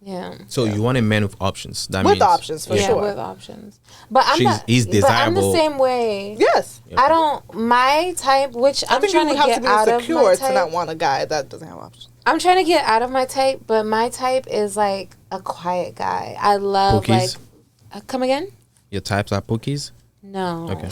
Yeah. So you want a man with options? That with means options for sure. With options. But he's desirable. But I'm the same way. Yes. I don't. My type, which I'm trying to get out of my type. To not want a guy that doesn't have options. I'm trying to get out of my type, but my type is like a quiet guy. I love Pookies? like. Come again? Your types are pookies? No. Okay.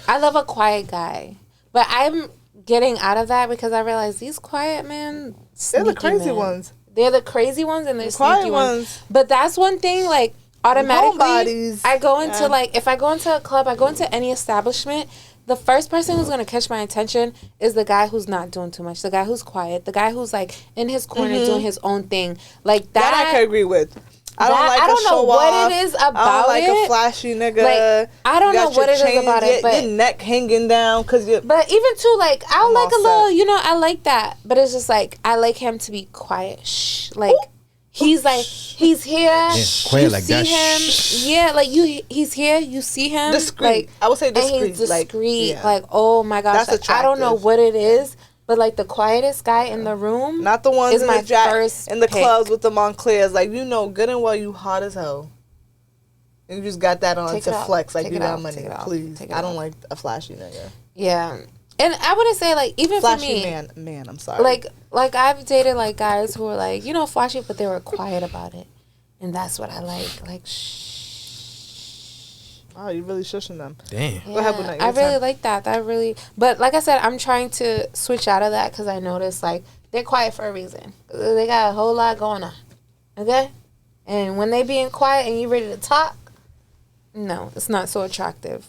I love a quiet guy, but I'm getting out of that because I realize these quiet men. They're the crazy ones. They're the crazy ones and they're the quiet sneaky ones. But that's one thing, like, automatically, I go into, like, if I go into a club, I go into any establishment, the first person who's going to catch my attention is the guy who's not doing too much, the guy who's quiet, the guy who's, like, in his corner doing his own thing. Like, that I can agree with. I don't know what it is about it. I don't like a flashy nigga. Like, I don't know what it is about it, but your neck hanging down but even too, like, I like a little, you know, I like that, but it's just like I like him to be quiet. Shh, like he's like he's here. Yeah, quiet you like see that. him. Shh. Yeah, like he's here. You see him. Discreet. Like, I would say discreet. And he's discreet. Like, like, oh my gosh, that's like, I don't know what it is. But like the quietest guy in the room, not the ones in the first in the pick. clubs with the Monclers. Like, you know good and well you hot as hell, and you just got that on to flex. Like, you got money, please. I don't like a flashy nigga. Yeah, and I wouldn't say like even flashy for me, man. I'm sorry. Like I've dated like guys who were like, you know, flashy, but they were quiet about it, and that's what I like. Like, shh. Oh, you really shushing them. Damn. Yeah, I really like that. But like I said, I'm trying to switch out of that because I noticed like they're quiet for a reason. They got a whole lot going on. Okay? And when they being quiet and you ready to talk, no, it's not so attractive.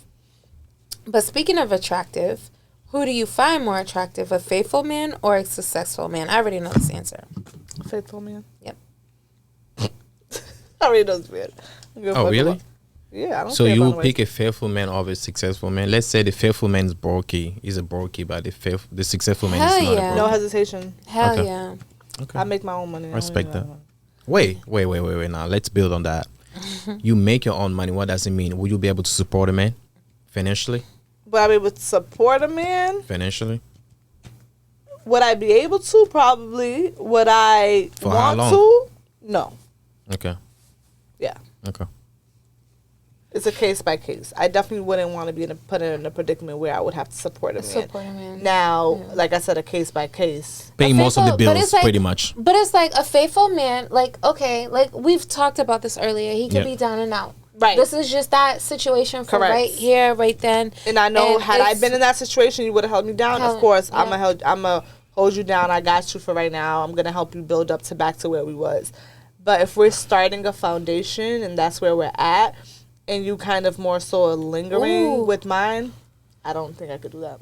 But speaking of attractive, who do you find more attractive, a faithful man or a successful man? I already know this answer. Faithful man. Yep. I already know this man. Oh, really? Yeah, I don't so you pick a faithful man over a successful man. Let's say the faithful man is brokey. He's a brokey, but the successful man is not a brokey. No hesitation. Hell yeah. Okay. I make my own money. Respect that. Wait. Now let's build on that. You make your own money. What does it mean? Will you be able to support a man financially? Would I be able to support a man financially? Would I be able to? Probably. Would I For want how long? to? No. Okay. Yeah. Okay. It's a case by case. I definitely wouldn't want to be put in a predicament where I would have to support a man. Now, like I said, a case by case. Paying most of the bills, like, pretty much. But it's like a faithful man, like, okay, like we've talked about this earlier. He could be down and out. Right. This is just that situation for right here, right then. And I know, had I been in that situation, you would have held me down. Of course, I'm gonna hold you down. I got you for right now. I'm gonna help you build up back to where we was. But if we're starting a foundation and that's where we're at, and you kind of more so lingering with mine, I don't think I could do that.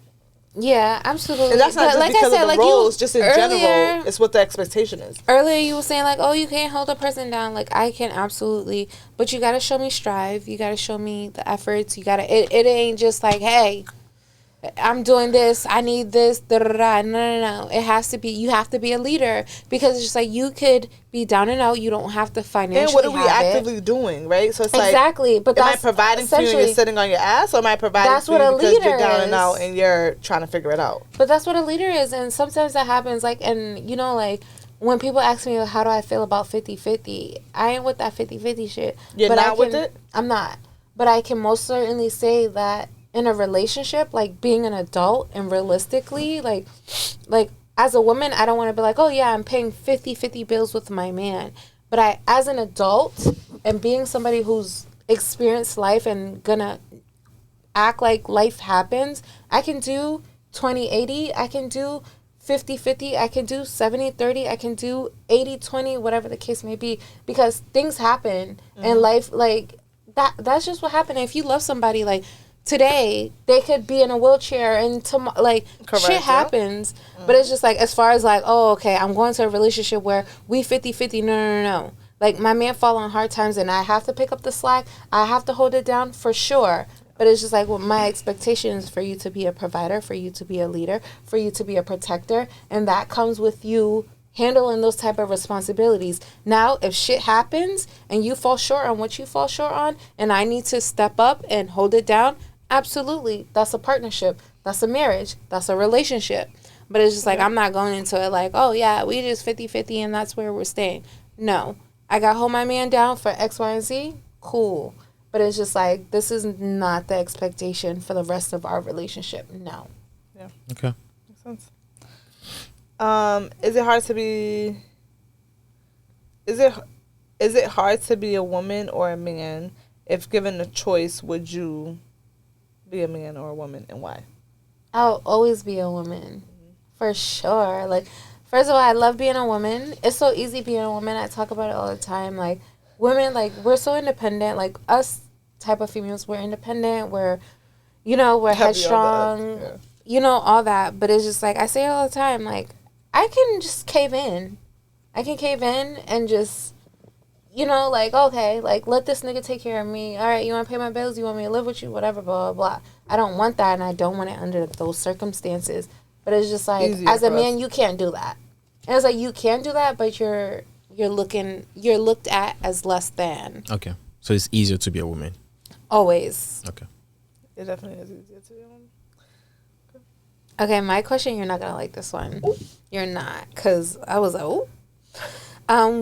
Yeah, absolutely. And that's not just like because I said, of the roles, just in general, it's what the expectation is. Earlier you were saying like, oh, you can't hold a person down. Like, I can absolutely, but you got to show me strive. You got to show me the efforts. You got to, it ain't just like, hey, I'm doing this, I need this, da da da. No. It has to be, you have to be a leader, because it's just like, you could be down and out, you don't have to financially. And what are we actively doing, right? So it's exactly. like, but am I that's providing for you and you're sitting on your ass, or am I providing that's for you what a because leader you're down and out is. and you're trying to figure it out? But that's what a leader is, and sometimes that happens. Like, and you know, like, when people ask me, how do I feel about 50-50, I ain't with that 50-50 shit. You're but not with it? I'm not. But I can most certainly say that in a relationship, like, being an adult and realistically, like as a woman, I don't want to be like, oh yeah, I'm paying 50-50 bills with my man. But as an adult and being somebody who's experienced life and gonna act like life happens, I can do 20-80, I can do 50-50, I can do 70-30, I can do 80-20, whatever the case may be, because things happen in life. Like, that's just what happened. If you love somebody, like, today they could be in a wheelchair and tomorrow, like, correct, shit happens. But it's just like, as far as like, oh, okay, I'm going to a relationship where we 50-50, no. Like, my man fall on hard times and I have to pick up the slack, I have to hold it down for sure. But it's just like, well, my expectation is for you to be a provider, for you to be a leader, for you to be a protector, and that comes with you handling those type of responsibilities. Now, if shit happens and you fall short on what you fall short on, and I need to step up and hold it down, absolutely, that's a partnership, that's a marriage, that's a relationship. But it's just like, I'm not going into it like, oh yeah, we just 50-50 and that's where we're staying. No, I got to hold my man down for X, Y, and Z, cool. But it's just like, this is not the expectation for the rest of our relationship. No. Yeah. Okay. Makes sense. Is it hard to be? Is it hard to be a woman or a man? If given a choice, would you be a man or a woman, and why? I'll always be a woman, for sure. Like, first of all, I love being a woman. It's so easy being a woman. I talk about it all the time. Like, women, like, we're so independent. Like, us type of females, we're independent. We're, you know, we're headstrong. Yeah. You know, all that. But it's just like, I say it all the time. Like, I can just cave in. I can cave in and just, you know, like, okay, like, let this nigga take care of me. All right, you want to pay my bills? You want me to live with you? Whatever, blah, blah, blah. I don't want that, and I don't want it under those circumstances. But it's just like, Easier as a for man, us. you can't do that. And it's like, you can do that, but you're looked at as less than. Okay. So it's easier to be a woman. Always. Okay. It definitely is easier to be a woman. Okay, my question, you're not going to like this one. Ooh. You're not, because I was like, ooh.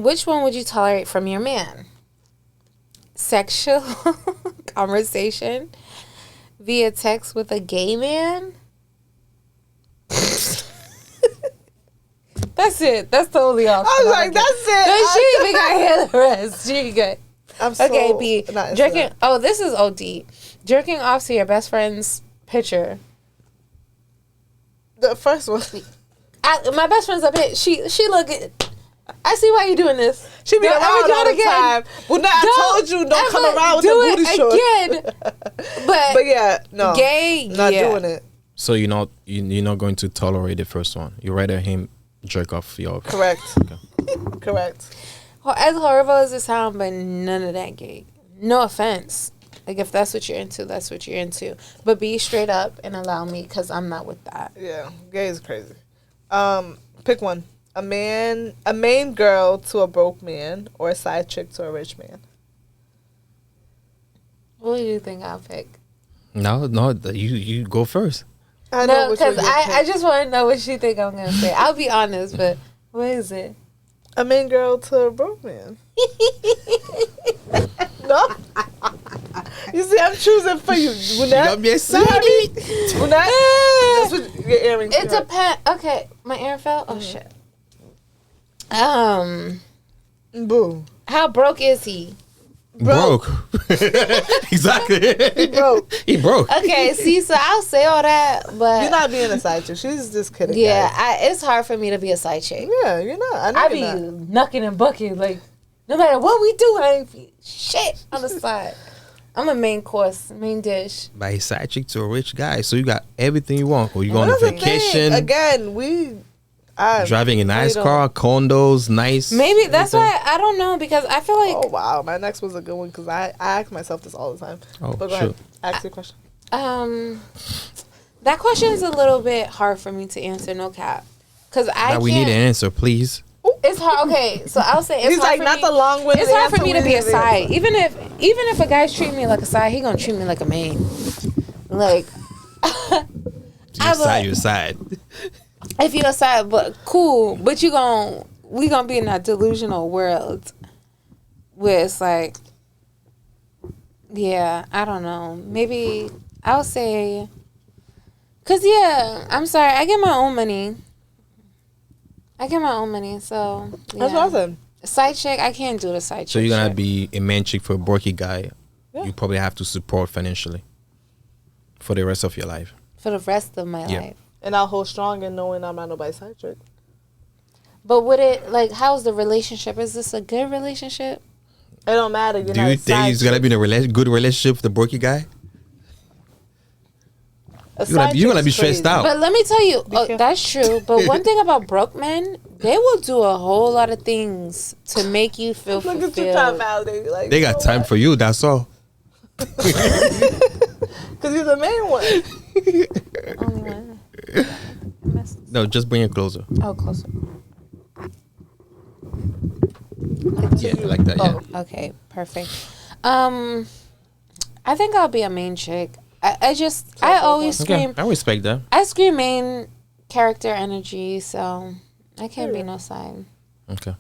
Which one would you tolerate from your man? Sexual conversation via text with a gay man? That's it. That's totally off. I was like, that's it. She even got to hear the rest. She good. I'm so Okay, B. not into Jerking. that. Oh, this is OD. Jerking off to your best friend's picture. The first one. My best friend's up here. She look good. I see why you doing this. She be Don't around ever do all it the again. time. Well, now I told you, don't come ever around with do the booty it shorts. again. But yeah, no. gay, Not yeah. doing it. So you're not going to tolerate the first one. You rather him jerk off your. Correct. Okay. Correct. Well, as horrible as it sounds, but none of that gay. No offense. Like, if that's what you're into, that's what you're into. But be straight up and allow me, because I'm not with that. Yeah, gay is crazy. Pick one. A main girl to a broke man, or a side chick to a rich man. What do you think I'll pick? No, you go first. I know No, which one because you'll I pick. just want to know what you think I'm going to say. I'll be honest, but what is it? A main girl to a broke man. No. You see, I'm choosing for you. You got me excited. That's what your earrings. It depends. Okay, my ear fell. Oh shit. Boo. How broke is he? Broke. Exactly. He broke. He broke. Okay, see, so I'll say all that, but You're not being a side chick. She's just kidding. yeah, guys. it's hard for me to be a side chick. Yeah, you're not. I know I you're be not. knucking and bucking, like, no matter what we do, I ain't shit on the side. I'm a main course, main dish. By a side chick to a rich guy, so you got everything you want. Or you go on a That's the thing. vacation, Again, driving a nice don't- car, condos, nice. Maybe that's everything. why I don't know, because I feel like Oh wow, my next was a good one because I ask myself this all the time. Oh, But go shoot. ahead, ask your question. That question is a little bit hard for me to answer. No cap, because we need an answer, please. It's hard. Okay, so I'll say it's He's hard like, for not me. the long-winded It's hard for answer me to we be a need to side. answer. Even if a guy's treating me like a side, he gonna treat me like a main. Like, Your side. if you're a side, but cool. But we gonna be in that delusional world where it's like, yeah, I don't know. Maybe I'll say, cause yeah, I'm sorry, I get my own money. So yeah. That's awesome. Side chick, I can't do the side chick. So you're gonna shit. be a man chick for a Borky guy. Yeah. You probably have to support financially for the rest of your life. for the rest of my Yeah. life. And I'll hold strong in knowing I'm not nobody's side chick. But would it, like, how's the relationship? Is this a good relationship? It don't matter. You're Do not you a think side he's gonna chick. be in a good relationship with the Borky guy? A You're gonna side be chick's stressed crazy. out. But let me tell you, careful. that's true. But one thing about broke men, they will do a whole lot of things to make you feel Look at you fulfilled. trying to validate. Like, They you got know time what? for you. That's all. Because you're the main one. Only one. No, just bring it closer. Oh, closer. Yeah, like that. Yeah. Oh. Okay, perfect. I think I'll be a main chick. I always scream. I respect that. I scream main character energy, so I can't be no side. Okay.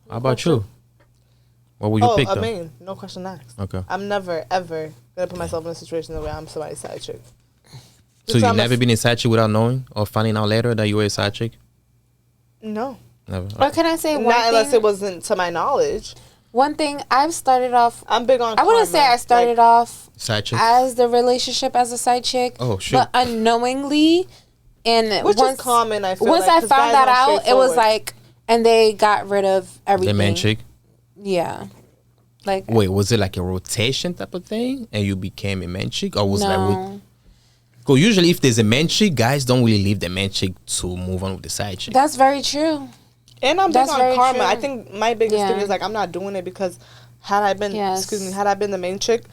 How about you? What will you pick? I Though? mean, no question asked. Okay. I'm never, ever going to put myself in a situation where I'm somebody's side chick. So Just you I'm a never been a side chick without knowing or finding out later that you were a side chick? No. Never. Or can I say one Not unless thing? it wasn't to my knowledge. One thing I've started off. I'm big on I wouldn't say karma. I started Like, off Side chick. as the relationship as a side chick. Oh, shit. But unknowingly, and Which once is common, I feel once like, I 'cause found guys that aren't out, it was straightforward. like, and they got rid of The everything. man chick. Yeah. Like Wait, was it like a rotation type of thing, and you became a man chick, or was it like? no. Because usually, if there's a man chick, guys don't really leave the man chick to move on with the side chick. That's very true. And I'm big That's on very karma. true. I think my biggest Yeah. thing is like I'm not doing it because had I been the main chick,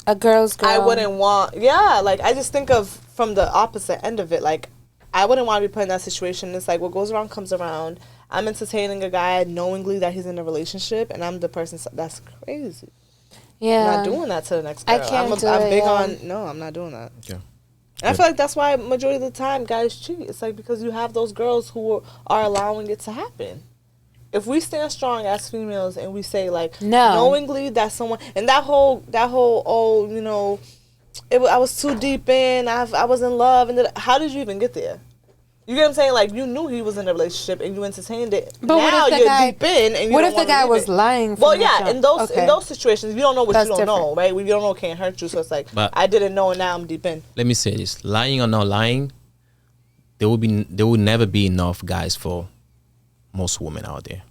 A girl's girl. I wouldn't want. Yeah, like I just think of from the opposite end of it. Like I wouldn't want to be put in that situation. It's like what goes around comes around. I'm entertaining a guy knowingly that he's in a relationship, and I'm the person that's crazy. Yeah. I'm not doing that to the next girl. I can't do I'm it, big yeah. on. No, I'm not doing that. Yeah. And I feel like that's why majority of the time guys cheat. It's like because you have those girls who are allowing it to happen. If we stand strong as females and we say like No. knowingly that someone and that whole oh you know I was too deep in I was in love and how did you even get there? You get what I'm saying? Like you knew he was in a relationship and you entertained it. But what now if the you're guy- deep in and you What don't if the wanna guy leave was it. lying? From Well, the yeah, jump? in those Okay. situations, you don't know what That's you don't know, different. right? You don't know can't hurt you, so it's like But- I didn't know and now I'm deep in. Let me say this: lying or not lying, there will never be enough guys for most women out there.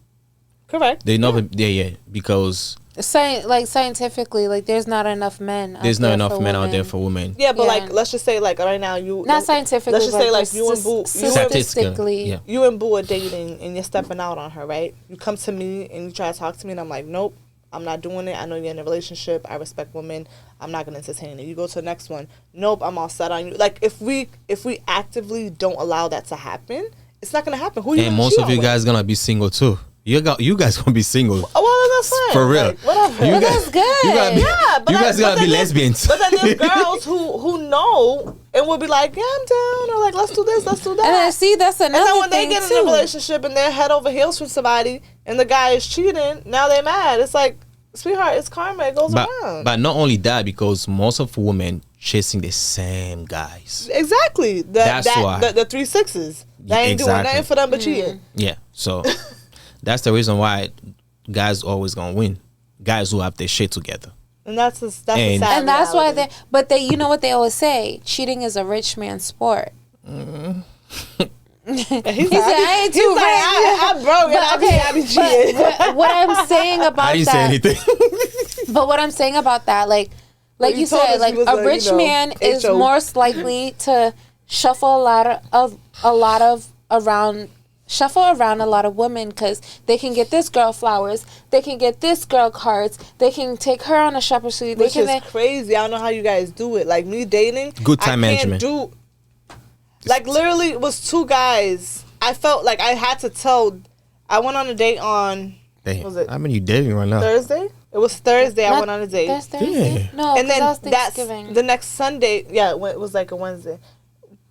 Correct. They never, yeah, because Scientifically, like there's not enough men. out there's not there enough for men out there women. for women. Yeah, but Yeah. like let's just say like right now you Not scientifically. Let's just say but like you and Boo, statistically. Yeah. you and Boo are dating and you're stepping out on her, right? You come to me and you try to talk to me and I'm like, nope, I'm not doing it. I know you're in a relationship. I respect women. I'm not gonna entertain it. You go to the next one. Nope, I'm all set on you. Like if we actively don't allow that to happen, it's not gonna happen. Who you And gonna most cheat of on you with? guys gonna be single too. You guys gonna be single. Oh, well, that's fine. For real. Like, whatever. You guys, that's good. You gotta be, Yeah, but you guys but gotta be then there's- lesbians. But then there's girls who know and will be like, yeah, I'm down, or like, let's do this, let's do that. And then see, that's And another then when they thing get in too. a relationship and they're head over heels for somebody and the guy is cheating, now they're mad. It's like, sweetheart, it's karma. It goes around. But not only that, because most of women chasing the same guys. Exactly. That's why. The 3 6s. They ain't doing Exactly. nothing for them but cheating. Yeah. So that's the reason why guys always gonna win. Guys who have their shit together. And that's a sad And that's why reality. you know what they always say, cheating is a rich man's sport. He's He said, I ain't too rich. I'm broke and I be cheating. But what I'm saying about I didn't say that, anything. but what I'm saying about that, like you you told said, us like he was a a, rich you know, man is HO. more likely to shuffle a lot of around shuffle around a lot of women because they can get this girl flowers, they can get this girl cards, they can take her on a shopping spree. Which is crazy. I don't know how you guys do it. Like me dating, Good time management. Like literally, it was 2 guys. I felt like I had to tell. I went on a date on. Damn. Was it How many you dating right now? Thursday? It was Thursday. I went on a date. Thursday? Yeah. No, And then that was that's Thanksgiving. the next Sunday. Yeah, it was like a Wednesday.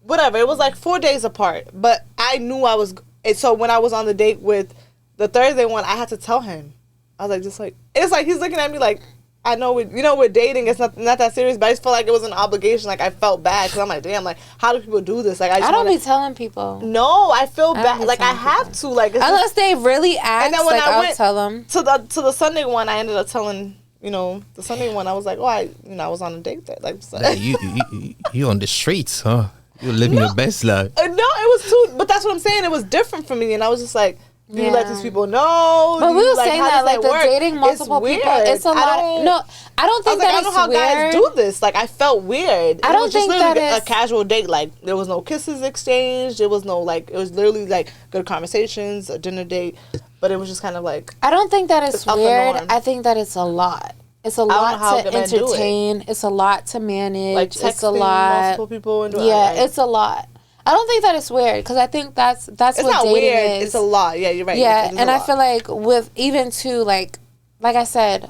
Whatever. It was like 4 days apart. But I knew I was. And so when I was on the date with the Thursday one, I had to tell him. I was like, it's like he's looking at me like, I know we're dating. It's not that serious, but I just felt like it was an obligation. Like I felt bad because I'm like, damn, like how do people do this? Like I don't be telling people. No, I feel bad. Like I have to. Like unless they really ask. And then when like, I I'll went tell them to the Sunday one, I ended up telling. The Sunday one, I was like, I was on a date there. Like, so. Like, you on the streets, huh? You're living your best life. No, it was too. But that's what I'm saying. It was different for me, and I was just like, do you let these people know? But we were saying how that like the work? dating multiple people, it's a lot. No, I don't think that I don't know how guys do this. Like I felt weird. I don't think that is is a casual date. Like there was no kisses exchanged. There was no like. It was literally like good conversations, a dinner date. But it was just kind of like. I don't think that it's weird. norm. I think that it's a lot. It's a lot to entertain. It's a lot to manage. Like texting it's a lot. Multiple people and it's a lot. I don't think that it's weird because I think that's it's what not dating weird. is. It's a lot. Yeah, you're right. Yeah, and I feel like with even too like I said,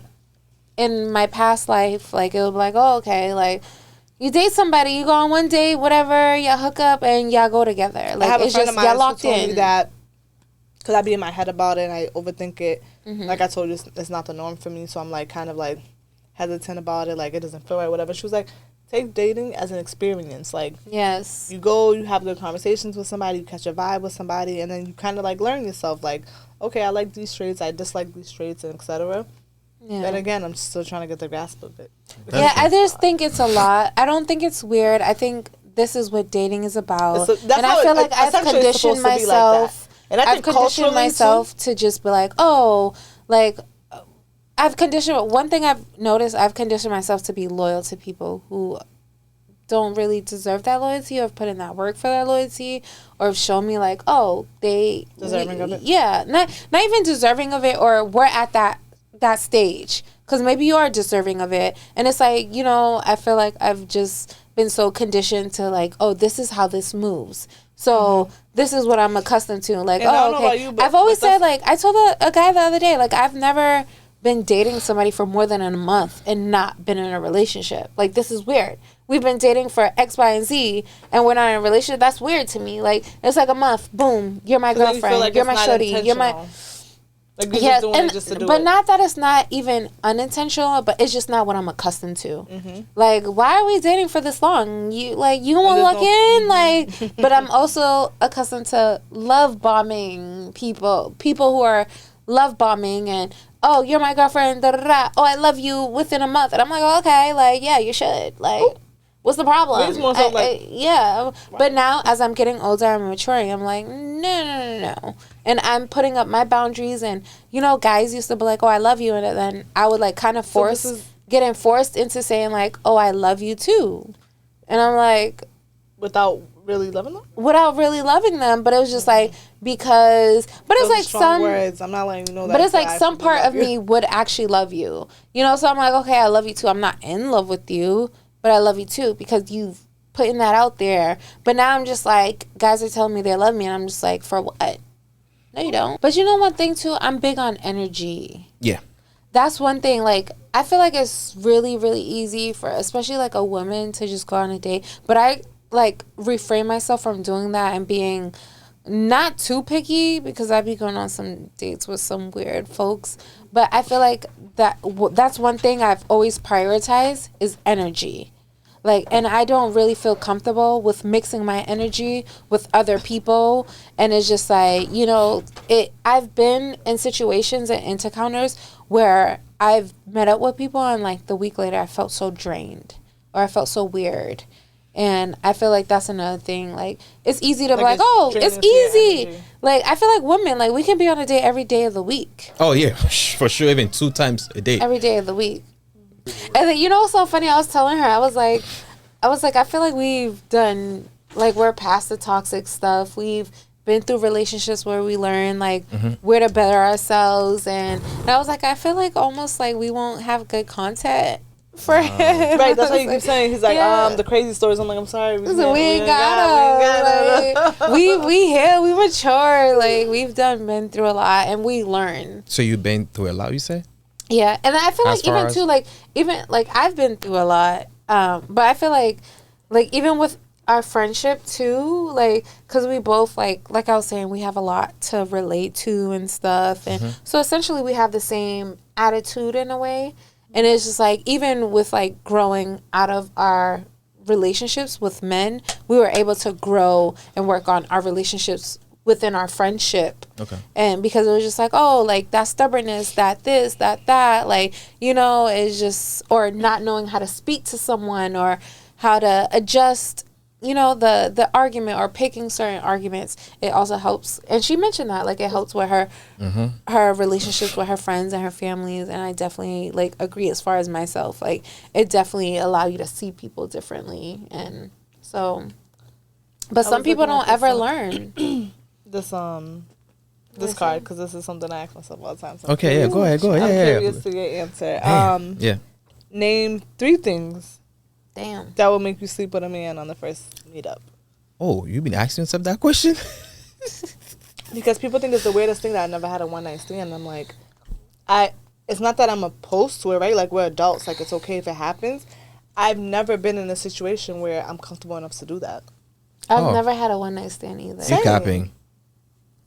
in my past life, like it would be like, oh okay, like you date somebody, you go on one date, whatever, you hook up and y'all go together. Like I have it's a friend just of mine y'all locked who told in. me that because I be in my head about it and I overthink it. Mm-hmm. Like I told you, it's not the norm for me, so I'm like kind of like hesitant about it. Like it doesn't feel right, whatever. She was like, take dating as an experience. Like yes, you go, you have good conversations with somebody, you catch a vibe with somebody, and then you kind of like learn yourself. Like okay, I like these traits, I dislike these traits, and etc. yeah. And again, I'm still trying to get the grasp of it. Yeah, I just think it's a lot. I don't think it's weird. I think this is what dating is about. And I feel like I've conditioned myself. And I think conditioned myself to just be like, oh, like I've conditioned. One thing I've noticed, I've conditioned myself to be loyal to people who don't really deserve that loyalty or have put in that work for that loyalty or have shown me like, oh, they deserving of it. Yeah, not even deserving of it, or we're at that stage because maybe you are deserving of it, and it's like, I feel like I've just been so conditioned to like, oh, this is how this moves, so this is what I'm accustomed to, like, and oh, okay. I've always said, like, I told a guy the other day, like, I've never been dating somebody for more than a month and not been in a relationship. Like, this is weird. We've been dating for X, Y, and Z, and we're not in a relationship. That's weird to me. Like, it's like a month. Boom. You're my girlfriend. Like you're my shorty. You're my... Like you're just doing it just to do but it. not that it's not even unintentional, but it's just not what I'm accustomed to. Mm-hmm. Like, why are we dating for this long? You want to lock in? Like, but I'm also accustomed to love bombing people who are love bombing and, oh, you're my girlfriend, da da da. Oh, I love you within a month. And I'm like, oh, okay, like, yeah, you should. Like, what's the problem? Yeah. But now, as I'm getting older, I'm maturing. I'm like, no. And I'm putting up my boundaries. And, guys used to be like, oh, I love you. And then I would, like, kind of getting forced into saying, like, oh, I love you too. And I'm like... Without really loving them? Without really loving them. But it was just like, because... But it's like some... words. I'm not letting you know that. But it's like some part of me would actually love you. So I'm like, okay, I love you too. I'm not in love with you, but I love you too because you've putting that out there. But now I'm just like, guys are telling me they love me, and I'm just like, for what? No, you don't. But one thing too, I'm big on energy. Yeah. That's one thing. Like, I feel like it's really, really easy for, especially like a woman, to just go on a date. But I like refrain myself from doing that and being not too picky because I be going on some dates with some weird folks. But I feel like that's one thing I've always prioritized is energy. Like, and I don't really feel comfortable with mixing my energy with other people. And it's just like, I've been in situations and encounters where I've met up with people and like the week later I felt so drained or I felt so weird. And I feel like that's another thing. Like, it's easy to be like, oh, it's easy. Like, I feel like women, like, we can be on a date every day of the week. Oh, yeah, for sure. Even 2 times a day. Every day of the week. And then, what's so funny? I was telling her, I was like, I feel like we've done, like, we're past the toxic stuff. We've been through relationships where we learn like where to better ourselves, and I was like, I feel like almost like we won't have good content for him. Right, that's what you keep saying. He's like, the crazy stories. I'm like, I'm sorry. We ain't got them. We here, we mature. Like, we've been through a lot, and we learn. So you've been through a lot, you say? Yeah, and I feel As like even too, like, even, like, I've been through a lot. But I feel like even with our friendship too, like, because we both, like I was saying, we have a lot to relate to and stuff. And so essentially we have the same attitude in a way. And it's just like, even with like growing out of our relationships with men, we were able to grow and work on our relationships within our friendship. Okay. And because it was just like, oh, like that stubbornness, that this, that, like, you know, it's just, or not knowing how to speak to someone or how to adjust, you know, the argument or picking certain arguments. It also helps. And she mentioned that, like, it helps with her her relationships with her friends and her families. And I definitely, like, agree as far as myself. Like, it definitely allows you to see people differently. And so, but some people don't ever learn. This card, because this is something I ask myself all the time. So Okay, yeah, go ahead. I'm Yeah, curious to your answer. yeah. Name 3 things Damn. that will make you sleep with a man on the first meetup. Oh, you've been asking yourself that question? Because people think it's the weirdest thing that I never had a one night stand. I'm like, it's not that I'm opposed to it, right? Like, we're adults, like, it's okay if it happens. I've never been in a situation where I'm comfortable enough to do that. I've never had a one night stand either. You capping.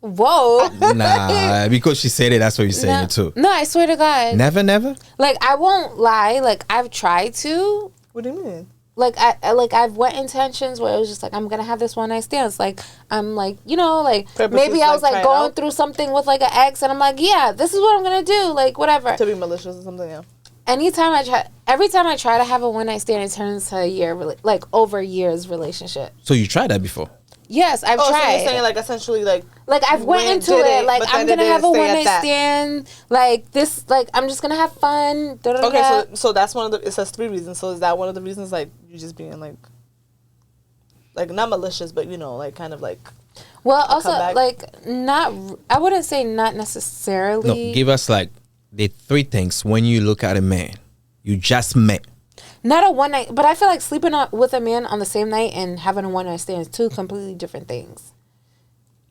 Whoa. Nah, because she said it, that's what you're saying it too. No, I swear to God. Never? Like, I won't lie. Like, I've tried to. What do you mean? Like, I've went intentions where it was just like, I'm gonna have this one night stand. It's like, I'm like, you know, like, Purpose maybe is, I was like, like try it going out? through something with like an ex, and I'm like, yeah, this is what I'm gonna do. Like, whatever. To be malicious or something, yeah. Every time I try to have a one night stand, it turns to a year, like over years relationship. So you tried that before? Yes, I've So tried. you're saying, like, essentially, like I've went into did it, like, but I'm then gonna it have a didn't one stay night at that. stand, like this, like, I'm just gonna have fun. Okay, so that's one of the. It says 3 reasons. So is that one of the reasons? Like, you just being like not malicious, but, you know, like, kind of like. Well, also, comeback? like, not. I wouldn't say not necessarily. No, give us like the 3 things when you look at a man you just met. Not a one night, but I feel like sleeping with a man on the same night and having a one night stand is 2 completely different things.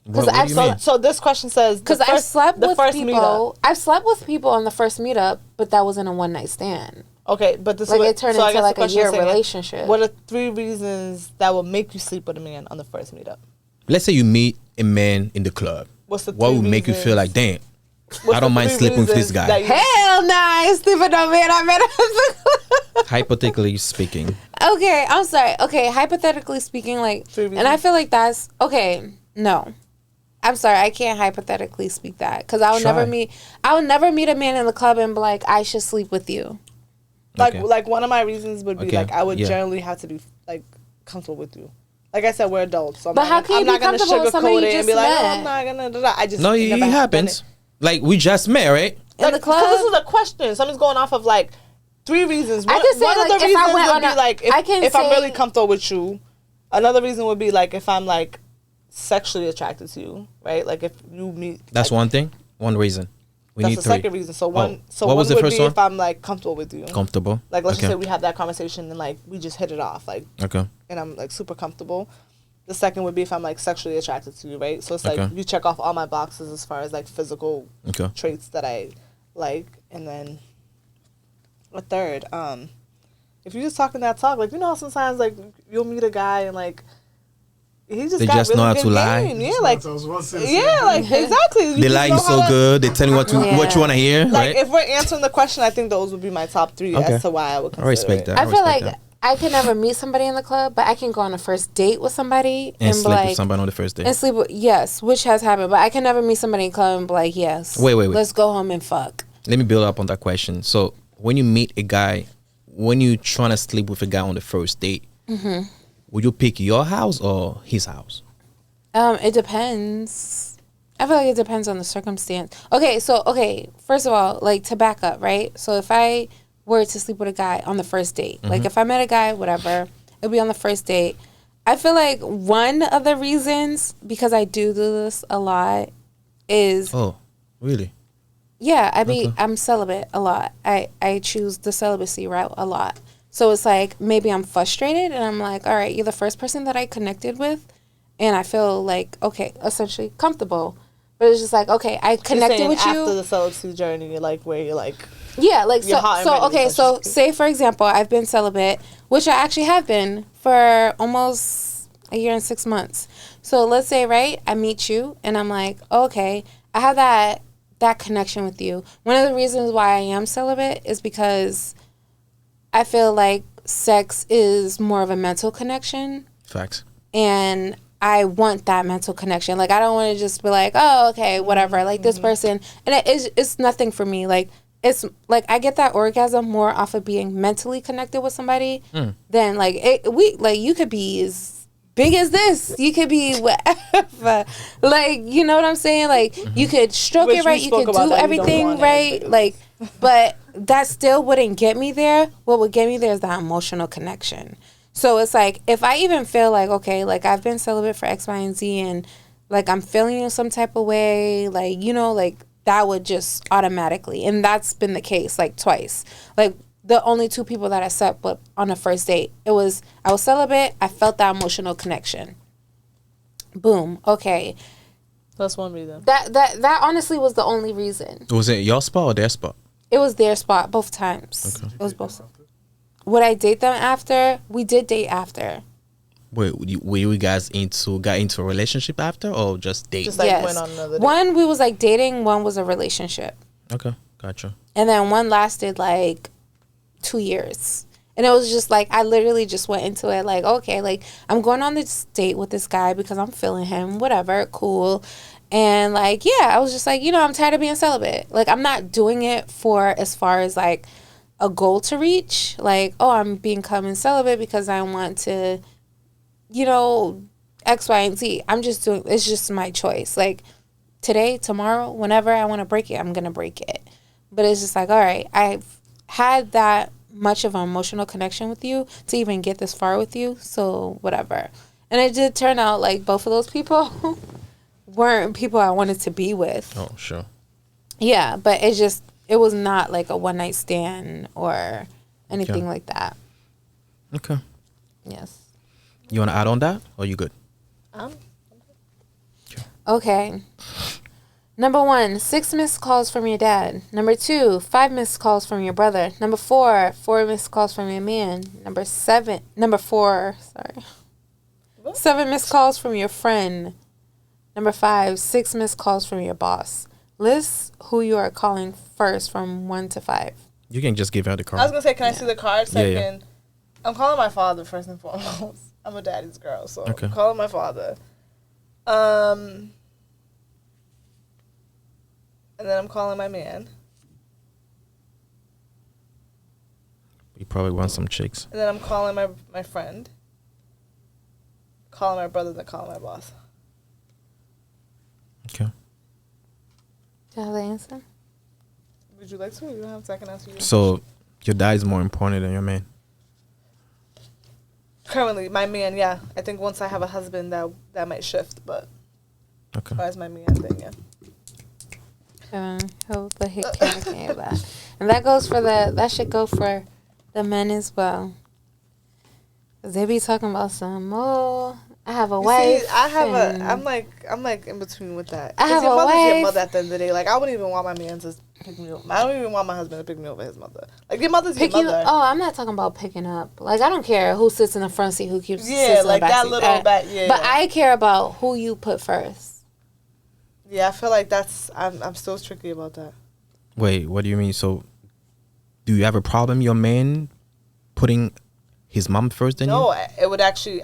What I've do you mean? So this question says Because I've slept with people. meetup. I've slept with people on the first meetup, but that wasn't a one night stand. Okay, but this Like, is what, it turned so I into guess like the a question year is saying, relationship. What are 3 reasons that will make you sleep with a man on the first meetup? Let's say you meet a man in the club. What's the What 3 would make you feel reasons? like, damn, What's I don't the mind 3 sleeping with this reasons guy? that you- Hell nah, I ain't sleeping with no man I met at the club. Hypothetically speaking. Okay, I'm sorry. Okay, hypothetically speaking, like, 3 and I feel like that's okay. No, I'm sorry, I can't hypothetically speak that because I would Try. never meet a man in the club and be like, I should sleep with you. Okay. Like one of my reasons would be Okay, like I would yeah. generally have to be like comfortable with you. Like I said, we're adults. So But how can you I'm be not gonna comfortable with somebody sugarcoat you it and just be like, met? oh, I'm not gonna. Da, da. I just No, never it have done happens. Like, we just met, right? In the club? Because this is a question. Something's going off of like 3 reasons. I could say, one like, of the if I reasons went would on be a- like I can if I'm say- really comfortable with you. Another reason would be like if I'm like sexually attracted to you, right? Like if you meet. That's like, one thing. One reason. We That's need the 3. second reason. So one. So what one was the would first be one? if I'm like comfortable with you. Comfortable. Like let's okay. just say we have that conversation and like we just hit it off, like, Okay. and I'm like super comfortable. The second would be if I'm like sexually attracted to you, right? So it's like Okay. you check off all my boxes as far as like physical Okay. traits that I like, and then a third, if you're just talking that talk, like, you know how sometimes like you'll meet a guy and like he just They got just really know how good to lie. game. Yeah, like Yeah, like exactly. You They just lie know you so how to- good. They tell you what Yeah. you want to hear, Like right? if we're answering the question, I think those would be my top 3 Okay. as to why I would I consider respect it. that. I feel respect like that. I can never meet somebody in the club, but I can go on a first date with somebody And be sleep like, with somebody on the first day. and sleep with, yes, which has happened, but I can never meet somebody in the club and be like, yes, Wait. let's go home and fuck. Let me build up on that question. So when you meet a guy, when you trying to sleep with a guy on the first date, would you pick your house or his house? It depends. I feel like it depends on the circumstance. Okay, first of all, like, to back up, right? So if I were to sleep with a guy on the first date, like if I met a guy, whatever, it'll be on the first date. I feel like one of the reasons, because I do this a lot, is Oh, really? yeah, I'm celibate a lot. I choose the celibacy route a lot. So it's like maybe I'm frustrated and I'm like, all right, you're the first person that I connected with, and I feel like okay, essentially comfortable. But it's just like okay, I connected with you after the celibacy journey, like where you're like yeah, like you're hot and so ready, okay, so essentially. say for example, I've been celibate, which I actually have been for almost a year and 6 months. So let's say right, I meet you and I'm like, okay, I have that connection with you. One of the reasons why I am celibate is because I feel like sex is more of a mental connection. Facts. And I want that mental connection. Like, I don't want to just be like, oh, okay, whatever. Like, this person. And it's nothing for me. Like, it's like I get that orgasm more off of being mentally connected with somebody than like you could be as big as this. You could be whatever. Like, you know what I'm saying? Like, you could stroke Which it right. You could do everything right. Like, but that still wouldn't get me there. What would get me there is that emotional connection. So it's like, if I even feel like, okay, like I've been celibate for X, Y, and Z and like I'm feeling in some type of way, like, you know, like that would just automatically. And that's been the case like twice. Like the only two people that I slept with on a first date, I was celibate. I felt that emotional connection. Boom. Okay. that's one reason. That honestly was the only reason. Was it your spot or their spot? It was their spot both times. Okay. It was both. Would I date them after? We did date after. Wait, were you guys got into a relationship after or just date? Just like Yes. went on another date. One we was like dating, one was a relationship. Okay, gotcha. And then one lasted like 2 years. And it was just like I literally just went into it like, okay, like I'm going on this date with this guy because I'm feeling him, whatever, cool. And like, yeah, I was just like, you know, I'm tired of being celibate. Like I'm not doing it for as far as like a goal to reach. Like, oh, I'm becoming celibate because I want to, you know, X, Y, and Z. I'm just doing, it's just my choice. Like today, tomorrow, whenever I want to break it, I'm going to break it. But it's just like, all right, I've had that much of an emotional connection with you to even get this far with you. So whatever. And it did turn out like both of those people weren't people I wanted to be with. Oh, sure. Yeah, but it was not like a one night stand or anything like that. Okay. Yes. You want to add on that or you good? Okay. Number 1, 6 missed calls from your dad. Number 2, 5 missed calls from your brother. Number 4, 4 missed calls from your man. Number 7 missed calls from your friend. Number 5, 6 missed calls from your boss. List who you are calling first from 1 to 5. You can just give out the card. I was gonna say, can I see the card second? Yeah. I'm calling my father first and foremost. I'm a daddy's girl, so Okay. I'm calling my father. And then I'm calling my man. You probably want some chicks. And then I'm calling my friend. Calling my brother, then calling my boss. Okay. Do you have the answer? Would you like to? You don't have a second answer. So your dad is more important than your man. Currently, my man, yeah. I think once I have a husband, that might shift, but Okay. as far as my man thing, yeah. Hope the hit can't hear that. And that should go for the men as well. 'Cause they be talking about some, oh, I have a You wife. see, and I'm like in between with that. I have your a mother's wife. your mother at the end of the day. Like I wouldn't even want my man to pick me up. I don't even want my husband to pick me over his mother. Like your mother's pick your you. mother. Oh, I'm not talking about picking up. Like I don't care who sits in the front seat, who keeps Yeah, sits in like the back that seat. little back. Yeah. But I care about who you put first. Yeah, I feel like I'm still tricky about that. Wait, what do you mean? So do you have a problem your man putting his mom first than you? No, it would actually.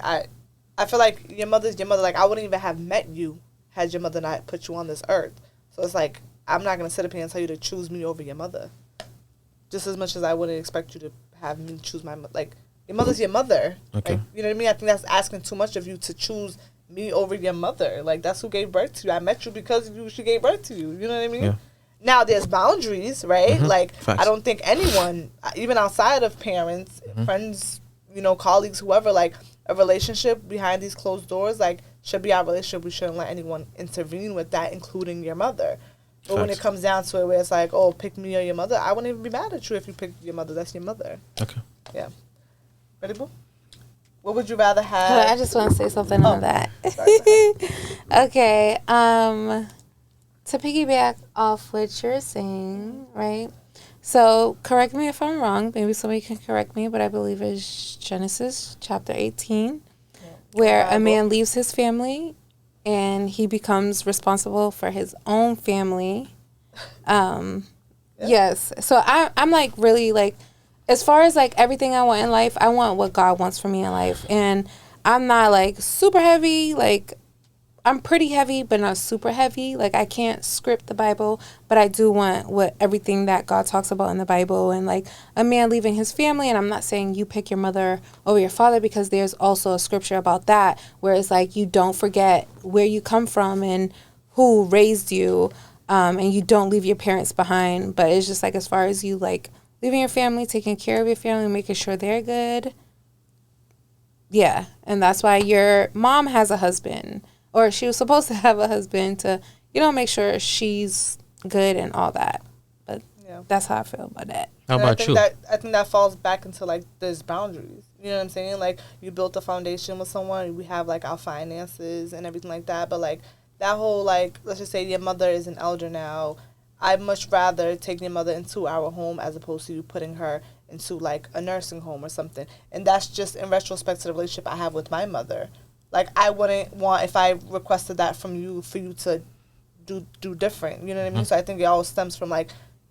I feel like your mother's your mother. Like I wouldn't even have met you had your mother not put you on this earth. So it's like I'm not gonna sit up here and tell you to choose me over your mother. Just as much as I wouldn't expect you to have me choose my mother. Like your mother's your mother. Okay. Like, you know what I mean? I think that's asking too much of you to choose me over your mother. Like that's who gave birth to you. I met you because she gave birth to you. You know what I mean? Yeah. Now there's boundaries, right? Like Facts. I don't think anyone, even outside of parents, friends, you know, colleagues, whoever, like a relationship behind these closed doors, like, should be our relationship. We shouldn't let anyone intervene with that, including your mother. But when it comes down to it, where it's like, oh, pick me or your mother, I wouldn't even be mad at you if you picked your mother. That's your mother. Okay. Yeah. Ready, boo? What would you rather have? I just want to say something on that. Okay. To piggyback off what you're saying, right? So, correct me if I'm wrong. Maybe somebody can correct me, but I believe it's Genesis chapter 18, where a man leaves his family and he becomes responsible for his own family. Yes. So I'm like really like, as far as like everything I want in life, I want what God wants for me in life. And I'm not like super heavy, like I'm pretty heavy, but not super heavy. Like I can't script the Bible, but I do want what everything that God talks about in the Bible, and like a man leaving his family. And I'm not saying you pick your mother over your father, because there's also a scripture about that where it's like you don't forget where you come from and who raised you, and you don't leave your parents behind. But it's just like, as far as you like leaving your family, taking care of your family, making sure they're good. Yeah. And that's why your mom has a husband, or she was supposed to have a husband, to, make sure she's good and all that. But that's how I feel about that. How about you? I think that falls back into, like, there's boundaries. You know what I'm saying? Like, you built a foundation with someone. We have, like, our finances and everything like that. But, like, that whole, like, let's just say your mother is an elder now. I'd much rather take your mother into our home as opposed to you putting her into, like, a nursing home or something. And that's just in retrospect to the relationship I have with my mother. Like, I wouldn't want, if I requested that from you, for you to do different. You know what I mean? So I think it all stems from, like,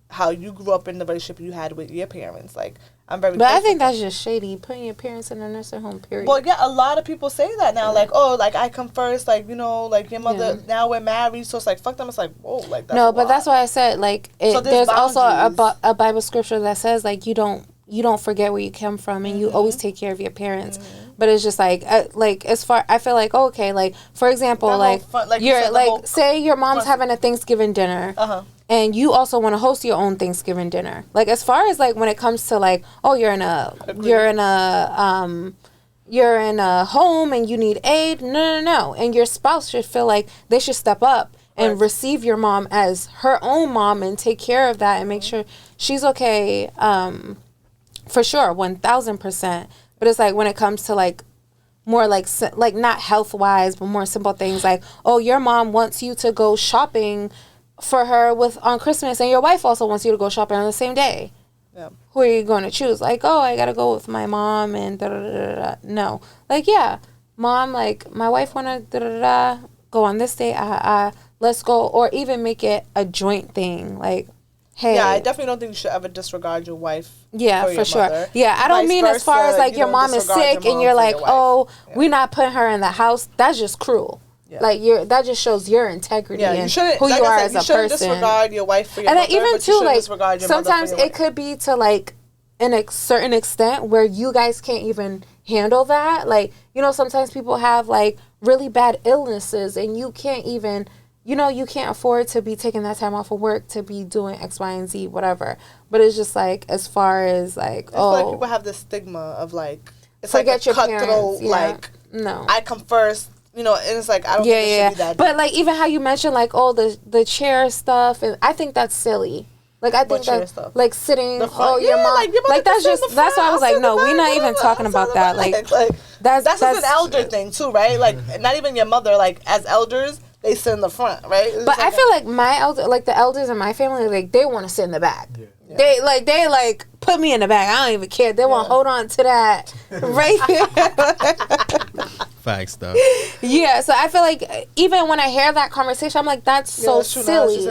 how you grew up in the relationship you had with your parents. Like, I'm very... But I think that's just shady, putting your parents in a nursing home, period. Well, yeah, a lot of people say that now. Like, oh, like, I come first. Like, like, your mother, now we're married. So it's like, fuck them. It's like, whoa, like, that's no, but that's why I said, like, there's also a Bible scripture that says, like, you don't forget where you come from, and you always take care of your parents. But it's just like as far, I feel like, okay, like, for example, you're like, say your mom's having a Thanksgiving dinner, and you also want to host your own Thanksgiving dinner. Like, as far as like when it comes to like, oh, you're in a home and you need aid. No, and your spouse should feel like they should step up and receive your mom as her own mom and take care of that and make sure she's okay. For sure, 1,000%. But it's like when it comes to like more like not health wise, but more simple things like, oh, your mom wants you to go shopping for her on Christmas, and your wife also wants you to go shopping on the same day. Yeah. Who are you going to choose? Like, oh, I gotta go with my mom and da da da da. No, like, yeah, mom, like, my wife wanna da da da go on this day. Let's go, or even make it a joint thing, like. Hey. Yeah, I definitely don't think you should ever disregard your wife. Yeah, for sure. Mother. Yeah, I don't mean as far as like your mom is sick and you're like, oh, we're not putting her in the house. That's just cruel. Yeah. Like that just shows your integrity and who you are as a person. You shouldn't disregard your wife for your mother, even but too, like, sometimes it could be to like a certain extent where you guys can't even handle that. Like, sometimes people have like really bad illnesses and you can't even. You can't afford to be taking that time off of work to be doing X, Y, and Z, whatever. But it's just like, as far as like, I feel like people have this stigma of like, it's forget like a your cutthroat, parents. Yeah. Like, no, I come first, and it's like, I don't think it should be that. But like, even how you mentioned like, oh, the chair stuff, and I think that's silly. Like, I think that, like, sitting, your mom, like, that's why I was like, no, we're not even talking about that. Like, that's just an elder thing too, right? Like, not even your mother, like, as elders, they sit in the front, right? But I feel like the elders in my family, like, they want to sit in the back. Yeah. They put me in the back. I don't even care. They want to hold on to that right there. Facts, though. Yeah, so I feel like even when I hear that conversation, I'm like, that's so silly.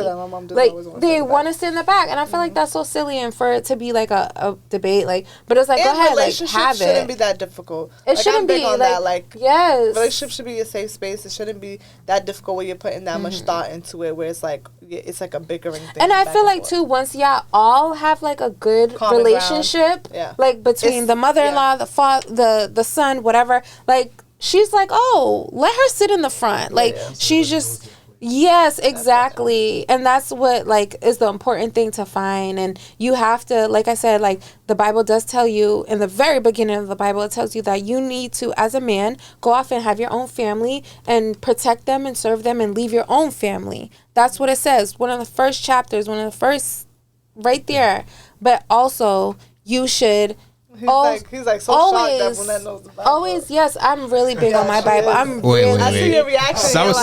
Like, they want to sit in the back, and I feel like that's so silly, and for it to be like a debate, like, but it's like, go ahead, like, have it. Shouldn't be that difficult. It shouldn't be on that. Like, yes, relationship should be a safe space. It shouldn't be that difficult where you're putting that much thought into it, where it's like a bickering thing. And I feel like too, once y'all all have like a good relationship, like between the mother-in-law, the father, the son, whatever, like. She's like, oh, let her sit in the front. Like, she's just, Yes, exactly. And that's what like is the important thing to find. And you have to, like I said, like the Bible does tell you in the very beginning of the Bible, it tells you that you need to, as a man, go off and have your own family and protect them and serve them and leave your own family. That's what it says. One of the first chapters, one of the first right there. But also you should He's like so shocked that when that knows the Bible. Always, yes, I'm really big on my Bible. I'm really. I see your reaction.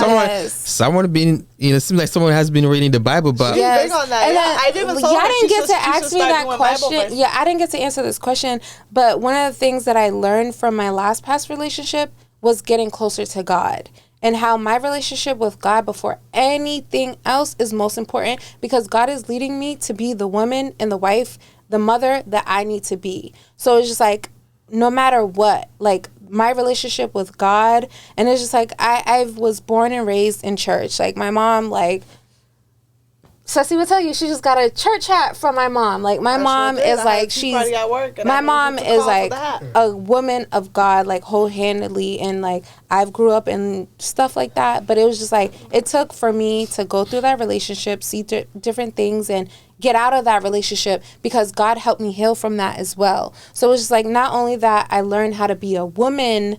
Someone been, it seems like someone has been reading the Bible, but She's big on that. And yeah, I didn't get to ask me that question. Yeah, I didn't get to answer this question. But one of the things that I learned from my last past relationship was getting closer to God. And how my relationship with God before anything else is most important, because God is leading me to be the woman and the wife, the mother that I need to be. So it's just like, no matter what, like my relationship with God, and it's just like, I was born and raised in church. Like my mom, like, Ceci will tell you, she just got a church hat from my mom. Like my mom is like, my mom is like a woman of God, like wholeheartedly, and like I've grew up in stuff like that. But it was just like, it took for me to go through that relationship, see different things, and get out of that relationship, because God helped me heal from that as well. So it was just like, not only that I learned how to be a woman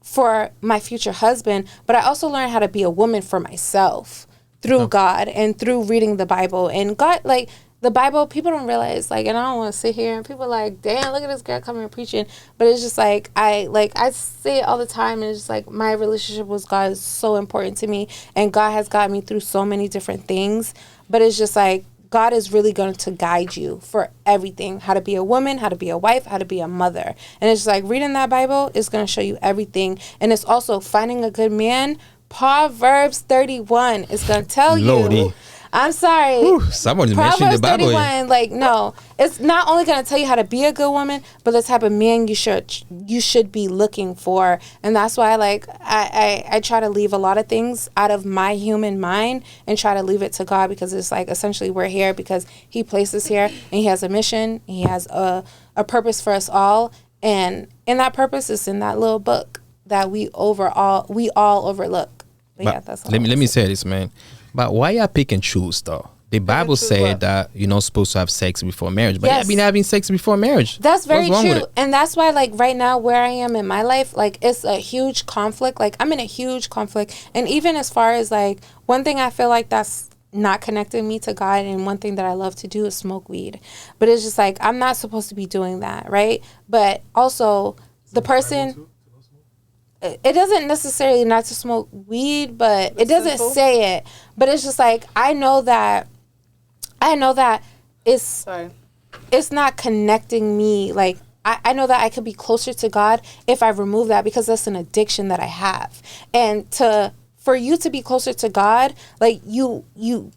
for my future husband, but I also learned how to be a woman for myself through God and through reading the Bible. And God, like the Bible, people don't realize, like, and I don't want to sit here and people are like, damn, look at this girl coming and preaching. But it's just like, I say it all the time, and it's just like, my relationship with God is so important to me, and God has got me through so many different things. But it's just like, God is really going to guide you for everything, how to be a woman, how to be a wife, how to be a mother. And it's just like, reading that Bible is going to show you everything. And it's also finding a good man. Proverbs 31 is going to tell you. I'm sorry. Someone mentioned the Bible. 31, like, no, it's not only going to tell you how to be a good woman, but the type of man you should be looking for. And that's why, like, I try to leave a lot of things out of my human mind and try to leave it to God, because it's like, essentially, we're here because He placed us here, and He has a mission. He has a purpose for us all. And in that purpose is in that little book that we all overlook. But yeah, that's all. Let me say this, man. But why y'all pick and choose, though? The Bible said that you're not supposed to have sex before marriage, but I've been having sex before marriage. That's very true. And that's why, like, right now where I am in my life, like, it's a huge conflict. Like, I'm in a huge conflict. And even as far as, like, one thing I feel like that's not connecting me to God, and one thing that I love to do is smoke weed. But it's just like, I'm not supposed to be doing that, right? But also, the person... It doesn't necessarily not to smoke weed, but it doesn't say it. But it's just like, I know that it's not connecting me. Like, I know that I could be closer to God if I remove that, because that's an addiction that I have. And for you to be closer to God, like, you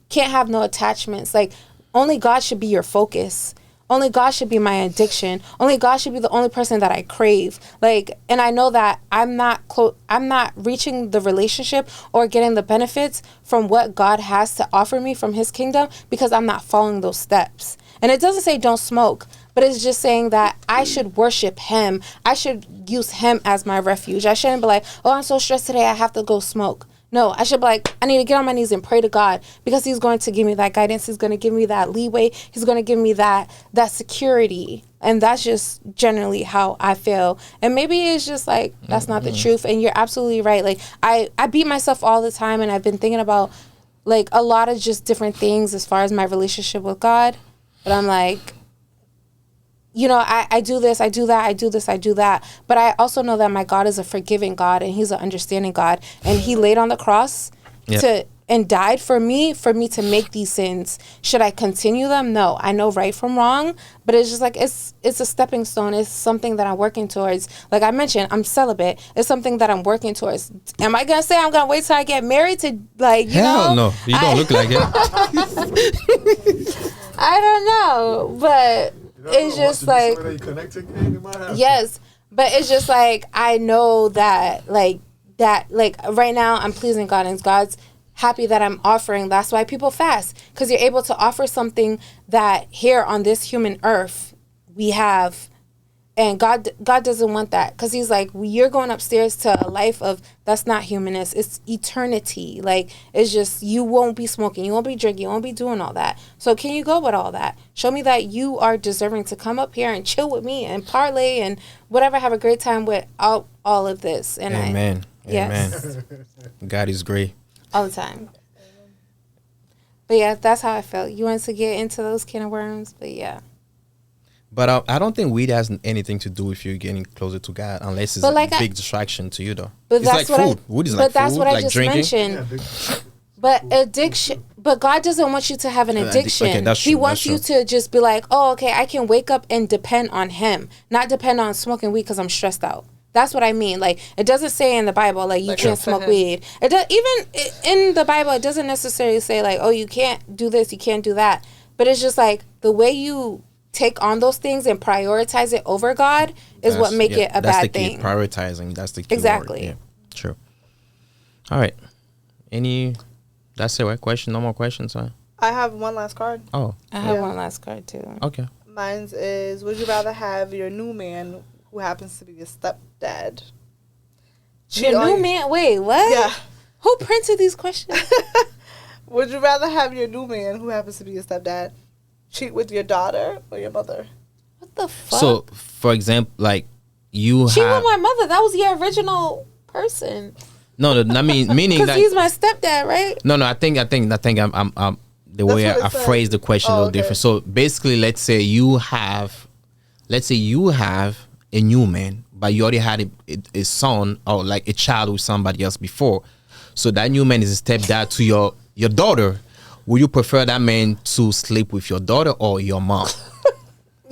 can't have no attachments. Like, only God should be your focus. Only God should be my addiction. Only God should be the only person that I crave. Like, and I know that I'm not reaching the relationship or getting the benefits from what God has to offer me from His kingdom, because I'm not following those steps. And it doesn't say don't smoke, but it's just saying that I should worship Him. I should use Him as my refuge. I shouldn't be like, oh, I'm so stressed today, I have to go smoke. No, I should be like, I need to get on my knees and pray to God, because He's going to give me that guidance. He's going to give me that leeway. He's going to give me that security. And that's just generally how I feel. And maybe it's just like, that's not the truth. And you're absolutely right. Like, I beat myself all the time, and I've been thinking about, like, a lot of just different things as far as my relationship with God. But I'm like, you know, I do this, I do that, I do this, I do that. But I also know that my God is a forgiving God, and He's an understanding God. And He laid on the cross and died for me to make these sins. Should I continue them? No. I know right from wrong, but it's just like, it's a stepping stone. It's something that I'm working towards. Like I mentioned, I'm celibate. It's something that I'm working towards. Am I going to say I'm going to wait till I get married to, like, you Hell know? no. You don't look like it. I don't know, but it's just like, yes, but it's just like, I know that right now I'm pleasing God, and God's happy that I'm offering. That's why people fast, because you're able to offer something that here on this human earth we have, And God doesn't want that, because he's like, you're going upstairs to a life of, that's not humanness. It's eternity. Like, it's just, you won't be smoking, you won't be drinking, you won't be doing all that. So can you go with all that? Show me that you are deserving to come up here and chill with me and parlay and whatever, have a great time with all of this. And Amen. Yes. Amen. God is great. All the time. But yeah, that's how I felt. You wanted to get into those can of worms, but yeah. But I don't think weed has anything to do with you getting closer to God, unless it's a big distraction to you, though. But it's that's like what food. Weed is like food, that's what I like just drinking. mentioned. But addiction. But God doesn't want you to have an addiction. Okay, that's true. He wants you to just be like, oh, okay, I can wake up and depend on Him, not depend on smoking weed because I'm stressed out. That's what I mean. Like, it doesn't say in the Bible, like, you can't smoke weed. It does, even in the Bible, it doesn't necessarily say, like, oh, you can't do this, you can't do that. But it's just like the way you take on those things and prioritize it over God is what make it a bad thing. Prioritizing, that's the key exactly. word. Yeah, true. All right. That's it, right? Question? No more questions, huh? I have one last card. Oh. I have one last card, too. Okay. Mine's is, would you rather have your new man, who happens to be your stepdad, Your new man? Wait, what? Yeah. Who printed these questions? Would you rather have your new man, who happens to be your stepdad, cheat with your daughter or your mother? What the fuck? So, for example, like, you cheat have... with my mother. That was your original person. No, I mean, meaning because that... he's my stepdad, right? No, I think I'm the way I phrased the question a little different. So, basically, let's say you have a new man, but you already had a son or like a child with somebody else before. So that new man is a stepdad to your daughter. Would you prefer that man to sleep with your daughter or your mom?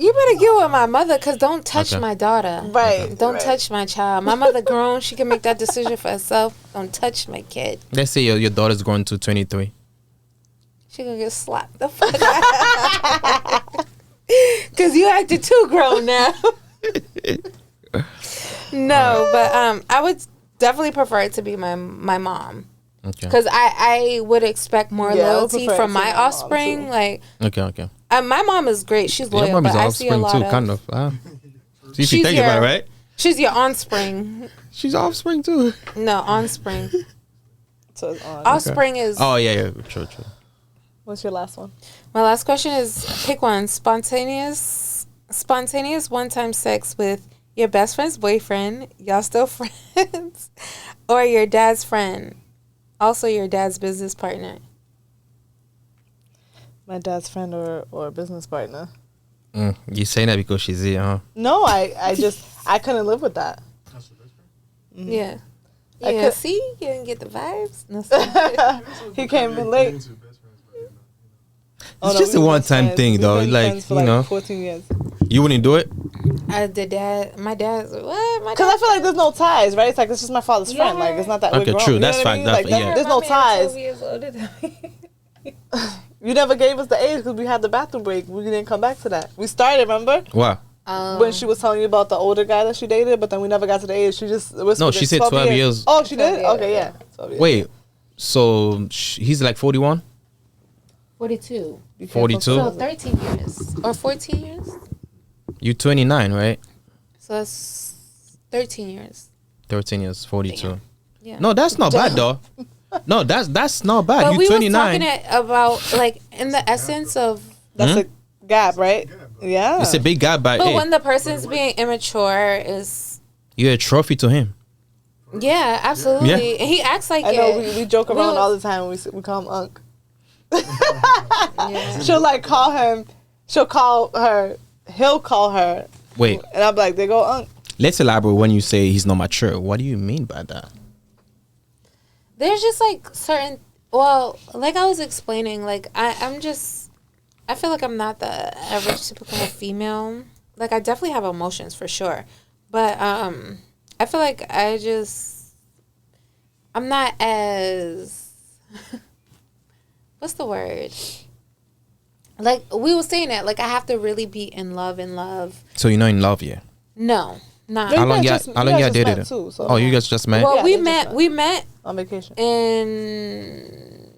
You better get with my mother, because don't touch my daughter. Right. Don't touch my child. My mother grown. She can make that decision for herself. Don't touch my kid. Let's say your daughter's grown to 23. She gonna get slapped the fuck out. Because you acted too grown now. No, but I would definitely prefer it to be my mom. Okay. Because I would expect more loyalty from my offspring. Like, okay. My mom is great. She's loyal. Your mom is but I see a offspring lot too, of, kind of. See if you think about it, right? She's your offspring. She's offspring too. No, offspring. So it's on. Offspring is. Oh yeah, true. What's your last one? My last question is, pick one. Spontaneous one-time sex with your best friend's boyfriend, y'all still friends, or your dad's friend, also your dad's business partner. My dad's friend or business partner. You saying that because she's here, huh? No, I couldn't live with that. That's your best friend? Mm-hmm. Yeah. I Yeah, could- see? You didn't get the vibes? No, He came in late. It's just a one-time thing, though. Like, for you know, 14 years. you wouldn't do it. my dad's, what? My Because I feel like there's no ties, right? It's like, it's just my father's friend. Like, it's not that we're Okay, grown. true. You know That's what I mean? fact. Like, Yeah. there's no ties. Years older than me. You never gave us the age because we had the bathroom break. We didn't come back to that. We started, remember? Wow. When she was telling you about the older guy that she dated, but then we never got to the age. She just whispered. No, she said 12 years. Oh, she did? 12 years. Okay, yeah. 12 years. Wait, so he's like 41? 42. 42? So 13 years. Or 14 years? You're 29, right? So that's 13 years. 13 years, 42. Yeah. No, that's not bad, though. No, that's not bad. But You're we 29. were talking about, like, in the essence of... That's a gap, right? Yeah. It's a big guy, but But hey, when the person's being immature is... you're a trophy to him. Yeah, absolutely. Yeah. And he acts like I know it. we joke around will- all the time when we call him Unc. Yeah. She'll like call him. She'll call her. He'll call her. Wait, And I'm like, they go Unc. let's elaborate when you say he's not mature. What do you mean by that? There's just, like, certain... Well, like I was explaining, like, I feel like I'm not the average typical female. Like, I definitely have emotions for sure. But I feel like I'm not as... What's the word? Like, we were saying that, like, I have to really be in love. So you're not in love yet? No, not. How long guys y'all just dated? met too, so- Oh, you guys just met? Well, Yeah, we they just met on vacation. in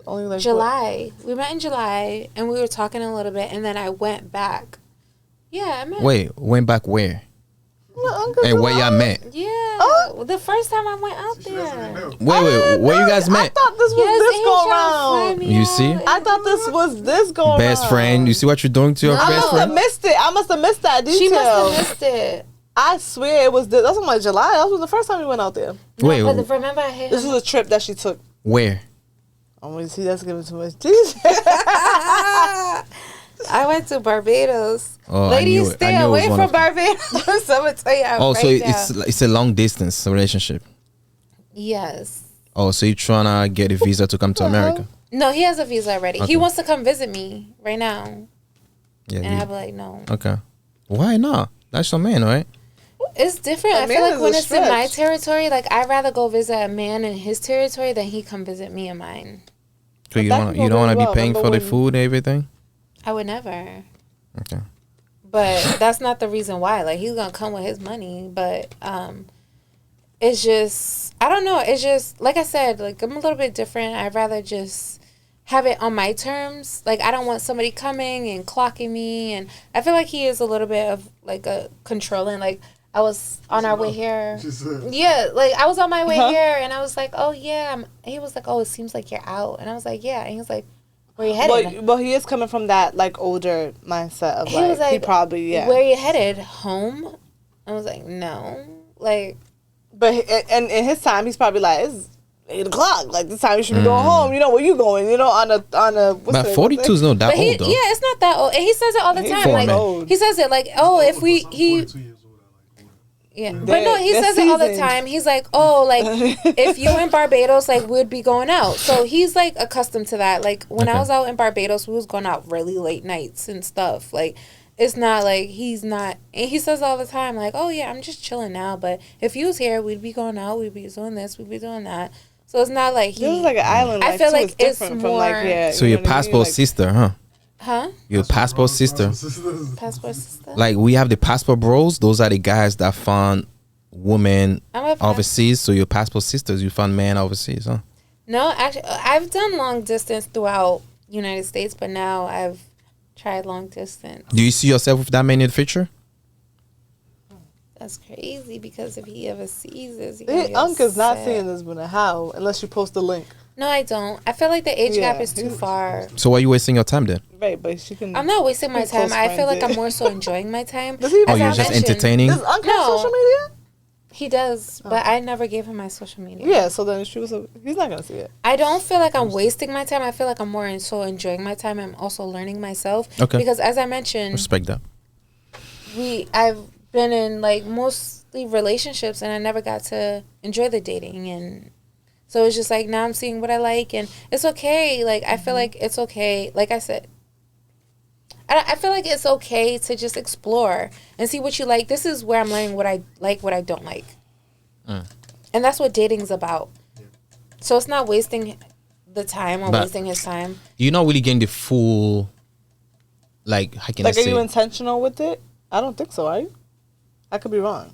Only like July. We met in July, and we were talking a little bit, and then I went back Yeah, I met. Wait, went back where? Uncle And where y'all met? Yeah, the first time I went out there. Wait, where you guys I met? thought this was Yes, this and go he tried to fly around. me You out. see? I thought this was this go around. Best friend. You see what you're doing to your No. I best must have friend? missed it. I must have missed that detail. She must have missed it. I swear it was this. That was like July. That was the first time we went out there. Wait, No, but remember I hit This him. was a trip that she took. where? Oh, you see, that's giving too much detail. I went to Barbados. Oh, I Ladies, knew it. stay I knew it was away one from of them. Barbados. I'm gonna tell you Oh, right so now. it's a long distance relationship. Yes. Oh, so you're trying to get a visa to come to America? No, he has a visa already. Okay. He wants to come visit me right now, Yeah. and I'm like, no. Okay. Why not? That's your man, right? It's different. A I feel man like is when a it's in my stretch. territory, like I'd rather go visit a man in his territory than he come visit me in mine. So you that don't can you go don't want to very be well. paying for Remember the when- food and everything? I would never. Okay. But that's not the reason why. Like he's gonna come with his money, but it's just I don't know. It's just like I said, like I'm a little bit different. I'd rather just have it on my terms. Like I don't want somebody coming and clocking me, and I feel like he is a little bit of like a controlling. Like I was on our way here. Yeah, like I was on my way here, and I was like, oh yeah. He was like, oh, it seems like you're out, and I was like, yeah. And he was like, where you headed? Well, he is coming from that like older mindset of He like, was like, he probably Where you headed? Home? I was like, no. Like, But and in his time, he's probably like, it's 8:00. Like this time you should be going home. You know where you going? You know on a what's But the- 42 is not that but he, old though. yeah, it's not that old. And he says it all the He's time. four, Like, man. he says it like, oh, if he, yeah. But no, he they're says it all the seasoned. time. He's like, oh, like, if you in Barbados, like, we'd be going out. So he's, like, accustomed to that. Like, when I Okay. was out in Barbados, we was going out really late nights and stuff. Like, it's not like he's not, and he says all the time, like, oh, yeah, I'm just chilling now. But if you was here, we'd be going out. We'd be doing this. We'd be doing that. So it's not like he, This is like an island. I life, feel too. like it's different from like more- yeah. So you your know what I mean? passport Like, sister, huh? huh? Your passport sister. Passport sister? Like we have the passport bros. Those are the guys that found women I'm a overseas. So your passport sisters, you found men overseas, huh? No, actually, I've done long distance throughout United States, but now I've tried long distance. Do you see yourself with that man in the future? That's crazy because if he ever sees this, Hey, Uncle's not seeing this, but how? Unless you post the link. No, I don't. I feel like the age gap Yeah. is too far. So why are you wasting your time then? Right, but she can. I'm not wasting my Close time. I feel friends, like yeah. I'm more so enjoying my time. Does he even Oh, As you're I just mentioned, entertaining? Does Uncle have No. social media? He does, but I never gave him my social media. Yeah, so then she was. He's not gonna see it. I don't feel like I'm wasting my time. I feel like I'm more so enjoying my time. I'm also learning myself. Okay. Because as I mentioned, Respect that. I've been in like mostly relationships and I never got to enjoy the dating, and so it's just like now I'm seeing what I like, and it's okay. Like I feel like it's okay. Like I said, I feel like it's okay to just explore and see what you like. This is where I'm learning what I like, what I don't like, and that's what dating's about. So it's not wasting the time or But- wasting his time. You're not really getting the full, like, how can Like, I are say? you intentional with it? I don't think so. Are you? I could be wrong.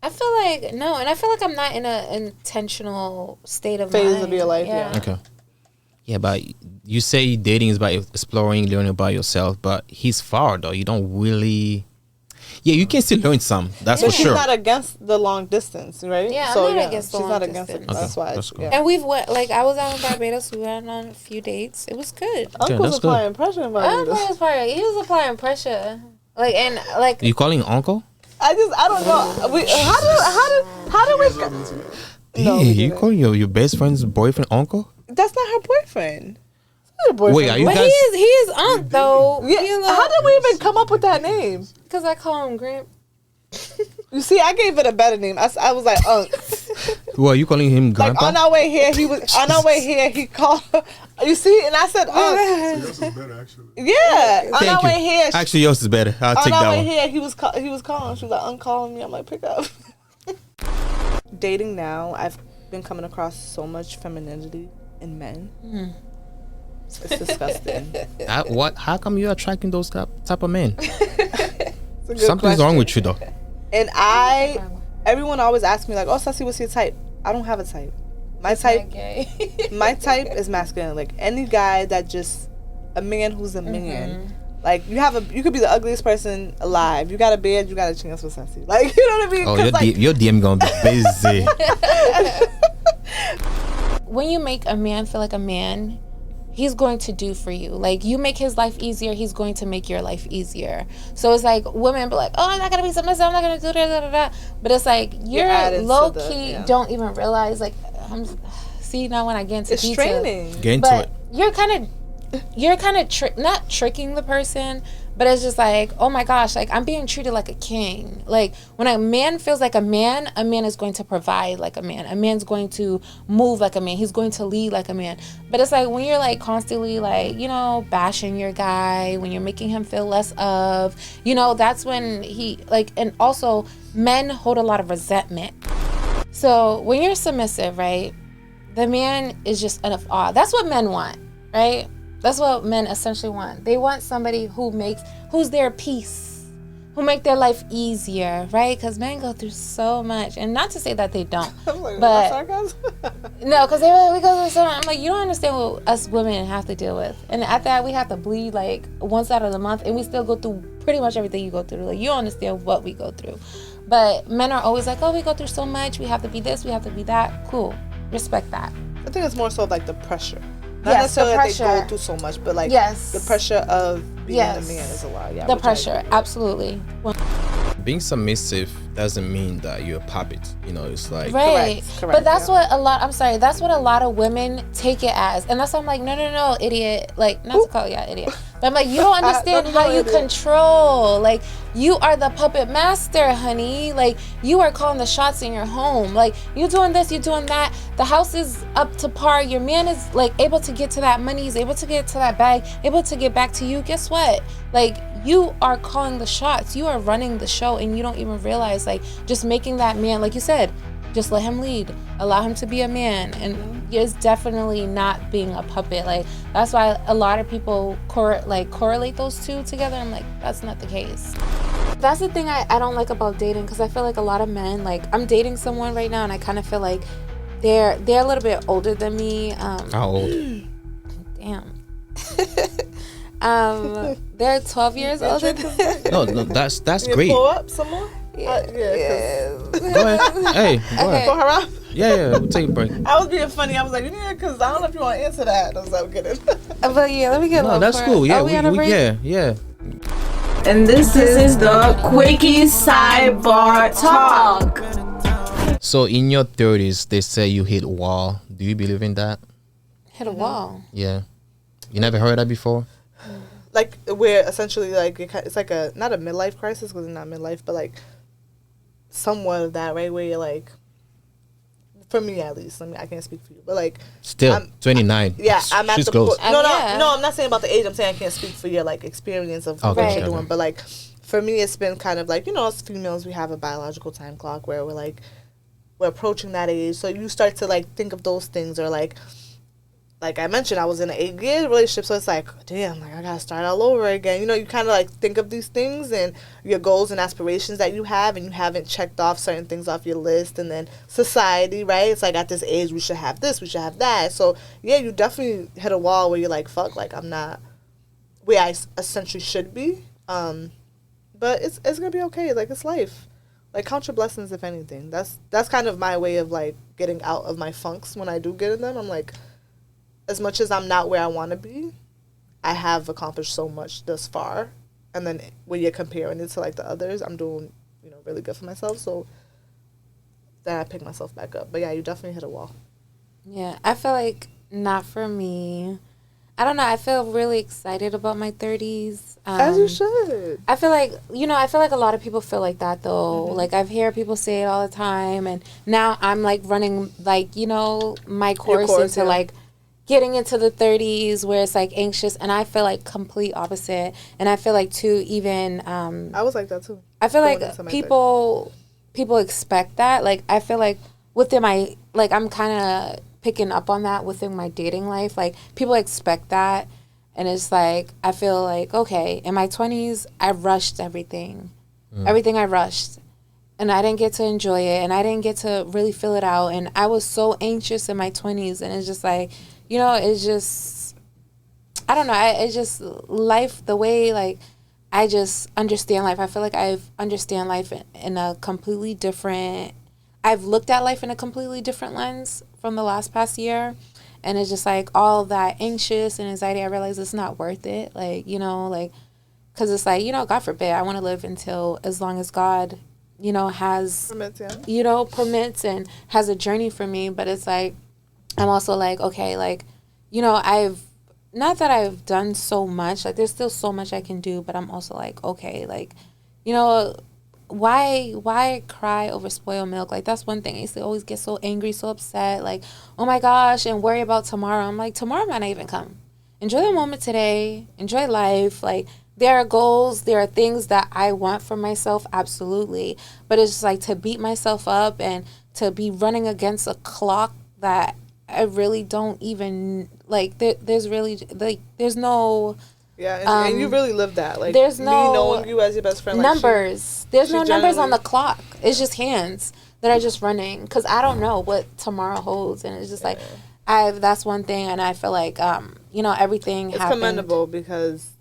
I feel like no, and I feel like I'm not in a intentional state of Phase mind. of your life, yeah. Okay. Yeah, but you say dating is about exploring, learning about yourself, but he's far though. You don't really. Yeah, you can still learn some. That's But for she's sure. not against the long distance, right? Yeah, I'm so, not against the she's long not against it. distance. That's Okay, why. that's cool. Yeah. And we've went like I was out in Barbados. We went on a few dates. It was good. Uncle's that's good. applying pressure in I don't Barbados. think it was part. He was applying pressure. Like and like You calling uncle? I don't know. We how do we? No, Hey, we you didn't. calling your best friend's boyfriend uncle? That's not her boyfriend. It's not her boyfriend. Wait, are you but guys? he is Unc though. Yeah. How did we even come up with that name? Because I call him Gramp. You see, I gave it a better name. I was like, Well, you calling him like grandpa? on our way here, he called. You see, and I said, yeah. On Thank our you. way here, Actually, yours is better. I'll on take our that way one. here, he was calling. She was like, uncalling me. I'm like, pick up. Dating now, I've been coming across so much femininity in men. It's disgusting. How come you're attracting those type of men? It's a good Something's wrong question. with you though. And everyone always asks me like, "Oh, Sassy, what's your type?" I don't have a type. My type is masculine. Like any guy that just a man who's a man. Like you could be the ugliest person alive. You got a bed, you got a chance with Sassy. Like, you know what I mean? Oh, your DM gonna be busy. When you make a man feel like a man, he's going to do for you. Like, you make his life easier, he's going to make your life easier. So it's like women be like, oh, I'm not gonna be submissive, I'm not gonna do that. But it's like you're low key don't even realize, like, see, now when I get into it's detail, training. Get into but it. you're kind of not tricking the person, but it's just like, oh my gosh, like, I'm being treated like a king. Like, when a man feels like a man is going to provide like a man. A man's going to move like a man. He's going to lead like a man. But it's like when you're like constantly like, you know, bashing your guy, when you're making him feel less of, you know, that's when he like, and also men hold a lot of resentment. So when you're submissive, right, the man is just an awe. That's what men want, right? That's what men essentially want. They want somebody who's their peace, who make their life easier, right? Because men go through so much, and not to say that they don't, I'm like, but no, because we go through so much. I'm like, you don't understand what us women have to deal with, and at that we have to bleed like once out of the month, and we still go through pretty much everything you go through. Like, you don't understand what we go through, but men are always like, oh, we go through so much. We have to be this. We have to be that. Cool, respect that. I think it's more so like the pressure. Not Yes, the necessarily pressure. that they go through so much, but like Yes. the pressure of being a man is a lot. Yeah, The which I pressure, agree with. absolutely. Being submissive doesn't mean that you're a puppet. You know, it's like Right. Correct, But that's yeah. that's what a lot of women take it as. And that's why I'm like, no, idiot. Like, not to call you an idiot. But I'm like, you don't understand how you control. Like, you are the puppet master, honey. Like, you are calling the shots in your home. Like, you doing this, you doing that. The house is up to par. Your man is, like, able to get to that money. He's able to get to that bag. Able to get back to you. Guess what? Like, you are calling the shots. You are running the show, and you don't even realize, like, just making that man, like you said, just let him lead, allow him to be a man, and it's definitely not being a puppet. Like, that's why a lot of people correlate those two together. I'm like, that's not the case. That's the thing I don't like about dating, because I feel like a lot of men, like, I'm dating someone right now, and I kind of feel like they're a little bit older than me. how old? Damn. They're 12 years older than me. No, that's You great. pull up some more? Yeah. Go ahead. Hey, go ahead. Pull her up? Yeah, we'll take a break. I was being funny. I was like, yeah, because I don't know if you want to answer that. I was like, I'm kidding. But yeah, let me get a No, little that's for cool. it. Yeah, Are we on a break? yeah. And this is the Quickie Sidebar Talk. So in your 30s, they say you hit a wall. Do you believe in that? Hit a wall. Yeah. You never heard that before? Like, where essentially, like, it's like not a midlife crisis, because it's not midlife, but like somewhat of that, right? Where you're like, for me at least, I can't speak for you, but like, Still, I'm 29. yeah, I'm at She's the close. point. No, Yeah. I'm not saying about the age. I'm saying I can't speak for your like experience of Okay, what Right. you're doing. okay. But like, for me, it's been kind of like, you know, as females, we have a biological time clock where we're approaching that age. So you start to like think of those things, or like I mentioned, I was in an 8-year relationship, so it's like, damn, like I gotta start all over again. You know, you kind of like think of these things and your goals and aspirations that you have, and you haven't checked off certain things off your list. And then society, right? It's like, at this age, we should have this, we should have that. So yeah, you definitely hit a wall where you're like, fuck, like I'm not where I essentially should be. But it's gonna be okay. Like, it's life. Like, count your blessings, if anything. That's kind of my way of like getting out of my funks when I do get in them. I'm like, as much as I'm not where I want to be, I have accomplished so much thus far. And then when you're comparing it to like the others, I'm doing, you know, really good for myself. So then I pick myself back up. But yeah, you definitely hit a wall. Yeah, I feel like not for me. I don't know. I feel really excited about my 30s. As you should. I feel like, a lot of people feel like that, though. Like, I've heard people say it all the time. And now I'm, like, running, like, you know, my course into, yeah. like, getting into the 30s where it's, like, anxious. And I feel like complete opposite. And I feel like, too, even... I was like that, too. I feel Going like into my people expect that. Like, I feel like within my... Like, I'm kind of picking up on that within my dating life. Like, people expect that. And it's like, I feel like, okay, in my 20s, I rushed everything. Everything I rushed. And I didn't get to enjoy it. And I didn't get to really feel it out. And I was so anxious in my 20s. And it's just like, you know, it's just, I don't know. It's just life, the way, like, I just understand life. I feel like I've understand life in a completely different, I've looked at life in a completely different lens from the past year. And it's just like all that anxious and anxiety, I realize it's not worth it. Like, you know, like, because it's like, you know, God forbid, I want to live until as long as God, you know, has, Permits, yeah. you know, permits and has a journey for me. But it's like, I'm also like, okay, like, you know, not that I've done so much, like, there's still so much I can do, but I'm also like, okay, like, you know, why cry over spoiled milk? Like, that's one thing. I used to always get so angry, so upset, like, oh my gosh, and worry about tomorrow. I'm like, tomorrow might not even come. Enjoy the moment today. Enjoy life. Like, there are goals, there are things that I want for myself, absolutely. But it's just like to beat myself up and to be running against a clock that I really don't even, like, there's really, like, there's no... Yeah, and you really live that. Like, there's me no knowing you as your best friend. Like, numbers. There's no numbers on the clock. It's just hands that are just running. Because I don't know what tomorrow holds. And it's just like, that's one thing. And I feel like, you know, everything it's happened. commendable because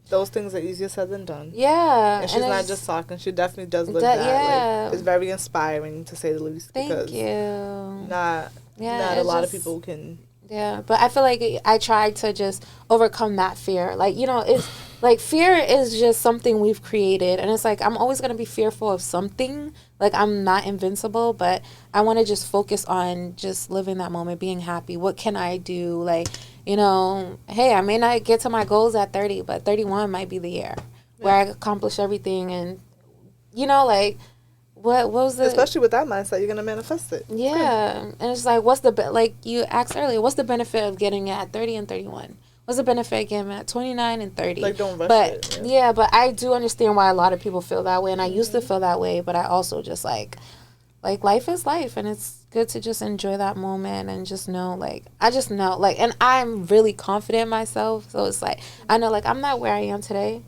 those things are easier said than done. Yeah. And she's not just talking. She definitely does live that. Yeah. Like, it's very inspiring, to say the least. Thank you. Not a lot of people can... Yeah, but I feel like I tried to just overcome that fear. Like, you know, it's like fear is just something we've created. And it's like, I'm always going to be fearful of something. Like, I'm not invincible, but I want to just focus on just living that moment, being happy. What can I do? Like, you know, hey, I may not get to my goals at 30, but 31 might be the year where I accomplish everything. And, you know, like, what was the... Especially with that mindset, you're going to manifest it. Yeah. And it's like, what's the... like you asked earlier, what's the benefit of getting it at 30 and 31? What's the benefit of getting it at 29 and 30? Like, don't rush but, it. Yeah, but I do understand why a lot of people feel that way. And I used to feel that way. But I also just, like, life is life. And it's good to just enjoy that moment and just know, like... I just know, like... And I'm really confident in myself. So it's like, I know, like, I'm not where I am today.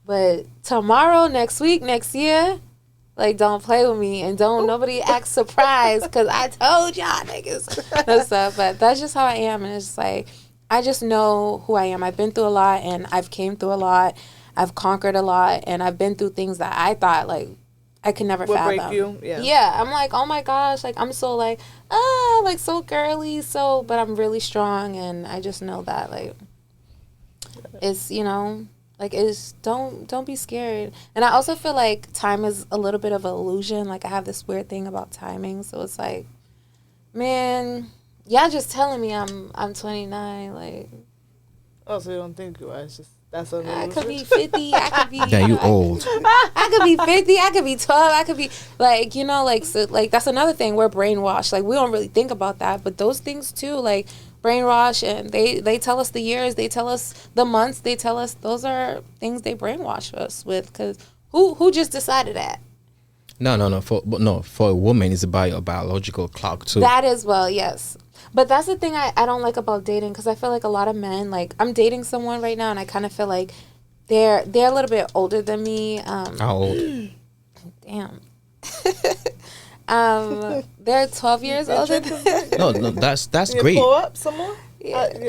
But tomorrow, next week, next year... Like, don't play with me and don't nobody act surprised because I told y'all niggas and stuff. But that's just how I am. And it's just like, I just know who I am. I've been through a lot and I've came through a lot. I've conquered a lot and I've been through things that I thought, like, I could never fathom. Break you? Yeah. I'm like, oh my gosh. Like, I'm so, like, like, so girly. But I'm really strong. And I just know that, like, it's, you know... Like, don't be scared. And I also feel like time is a little bit of an illusion. Like, I have this weird thing about timing. So it's like, man, y'all just telling me I'm 29. Like, oh, so you don't think you are? It's just that's an illusion. I could be 50. I could be. Yeah, you old. I could be 50. I could be 12. I could be like, you know, like, so, like, that's another thing. We're brainwashed. Like, we don't really think about that, but those things too, like. Brainwash, and they tell us the years, they tell us the months, they tell us those are things they brainwash us with. Because who just decided that? No. For a woman, it's about your biological clock too. That as well, yes. But that's the thing I don't like about dating, because I feel like a lot of men, like, I'm dating someone right now, and I kind of feel like they're a little bit older than me. How old? Damn. They're 12 years older than No, that's you great. Pull up some more? Yeah. Go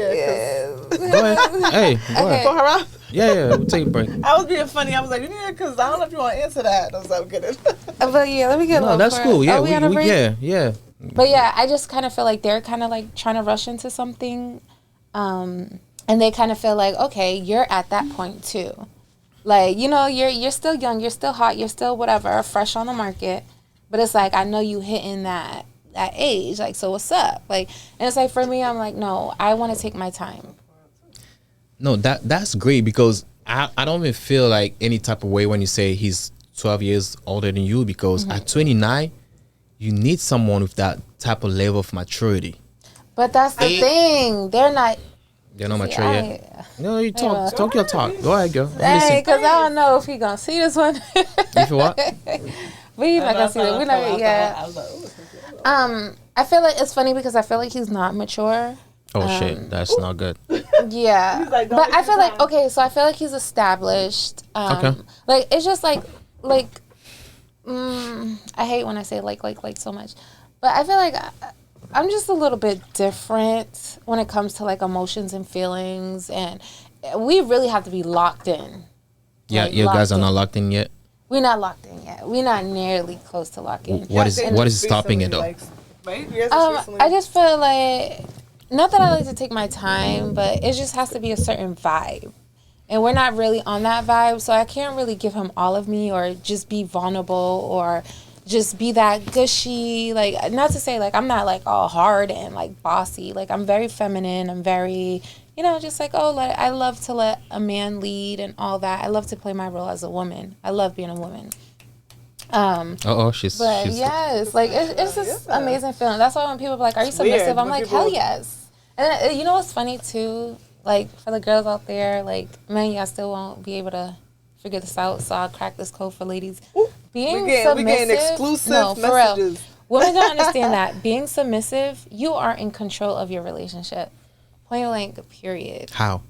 ahead. Hey, go ahead. Pull her up? Yeah, we'll take a break. I was being funny. I was like, yeah, because I don't know if you want to answer that. I was like, I'm kidding. But yeah, let me get a No, little that's for cool. it. Yeah, Are we on a break? yeah. But yeah, I just kind of feel like they're kind of like trying to rush into something. And they kind of feel like, okay, you're at that point too. Like, you know, you're still young, you're still hot, you're still whatever, fresh on the market. But it's like, I know you hitting that age. Like, so what's up? Like, and it's like, for me, I'm like, no, I want to take my time. No, that's great, because I don't even feel like any type of way when you say he's 12 years older than you, because at 29, you need someone with that type of level of maturity. But that's the thing. They're not mature yet. No, you talk your talk. Go ahead, girl. Hey, because I don't know if he gonna see this one. You feel what? We not gonna see that. We not. Yeah. I feel like it's funny because I feel like he's not mature. Oh shit, that's not good. Yeah, like, but I feel like so I feel like he's established. Okay. Like, it's just like I hate when I say like so much, but I feel like I'm just a little bit different when it comes to like emotions and feelings, and we really have to be locked in. Yeah, Like, you guys are locked not in. locked in yet. We're not locked in yet. We're not nearly close to locking. What is stopping it though? Right? You guys just recently- I just feel like, not that I like to take my time, but it just has to be a certain vibe. And we're not really on that vibe, so I can't really give him all of me or just be vulnerable or just be that gushy. Like, not to say, like, I'm not, like, all hard and, like, bossy. Like, I'm very feminine. I'm very, you know, just like, I love to let a man lead and all that. I love to play my role as a woman. I love being a woman. She's Yes, like, it's just amazing feeling. That's why when people are like, are you submissive? weird I'm when like, people- hell yes. And you know what's funny, too? Like, for the girls out there, like, man, y'all still won't be able to figure this out, so I'll crack this code for ladies. Being submissive, we getting exclusive no, for messages. real. Women don't understand that. Being submissive, you are in control of your relationship. Point blank, period. How?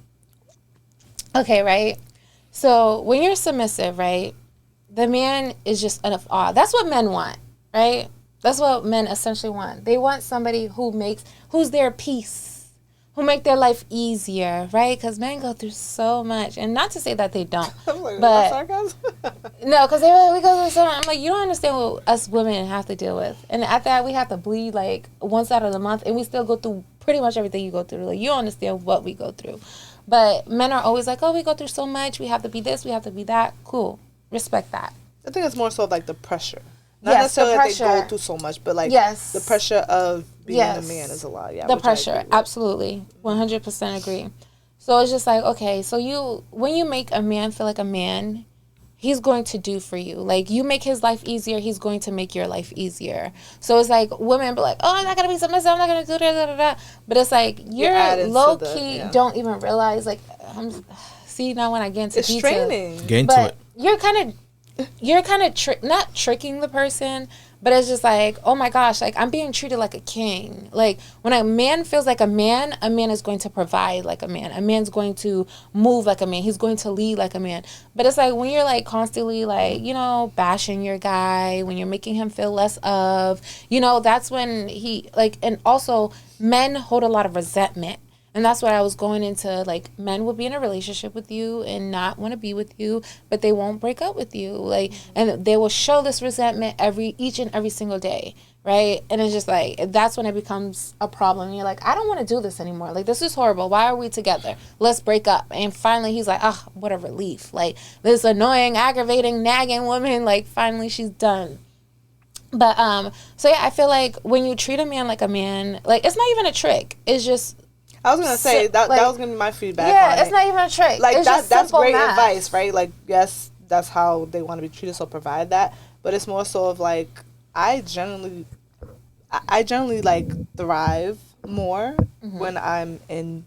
Okay, right? So, when you're submissive, right, the man is just an awe. That's what men want, right? That's what men essentially want. They want somebody who's their peace, who make their life easier, right? Because men go through so much. And not to say that they don't. I'm like, but sarcasm? no, because we go through so much. I'm like, you don't understand what us women have to deal with. And at that, we have to bleed like once out of the month. And we still go through pretty much everything you go through. Like, you don't understand what we go through. But men are always like, oh, we go through so much. We have to be this. We have to be that. Cool. Respect that. I think it's more so of like the pressure. Not Yes, necessarily the that they pressure. go through so much, but like Yes. the pressure of being Yes. a man is a lot. Yeah, The which I agree pressure, with. absolutely, 100% agree. So it's just like, okay, so when you make a man feel like a man, he's going to do for you. Like, you make his life easier, he's going to make your life easier. So it's like, women be like, oh, I'm not going to be submissive, I'm not going to do that. But it's like, you're adding to low the- key, yeah. don't even realize, like, see, now when I get into It's detail. training. Get into But it. you're kind of not tricking the person, but it's just like, oh my gosh, like, I'm being treated like a king. Like, when a man feels like a man is going to provide like a man. A man's going to move like a man. He's going to lead like a man. But it's like, when you're like constantly like, you know, bashing your guy, when you're making him feel less of, you know, that's when he like, and also men hold a lot of resentment. And that's what I was going into, like, men will be in a relationship with you and not want to be with you, but they won't break up with you. Like, and they will show this resentment each and every single day, right? And it's just like, that's when it becomes a problem. And you're like, I don't want to do this anymore. Like, this is horrible. Why are we together? Let's break up. And finally he's like, ah, what a relief. Like, this annoying, aggravating, nagging woman, like, finally she's done. But, so yeah, I feel like when you treat a man like a man, like, it's not even a trick. It's just... I was gonna say that like, was gonna be my feedback. Yeah, on it's it. not even a trick. Like it's just that's simple great math. advice, right? Like, yes, that's how they want to be treated, so provide that. But it's more so of like, I generally like thrive more when I'm in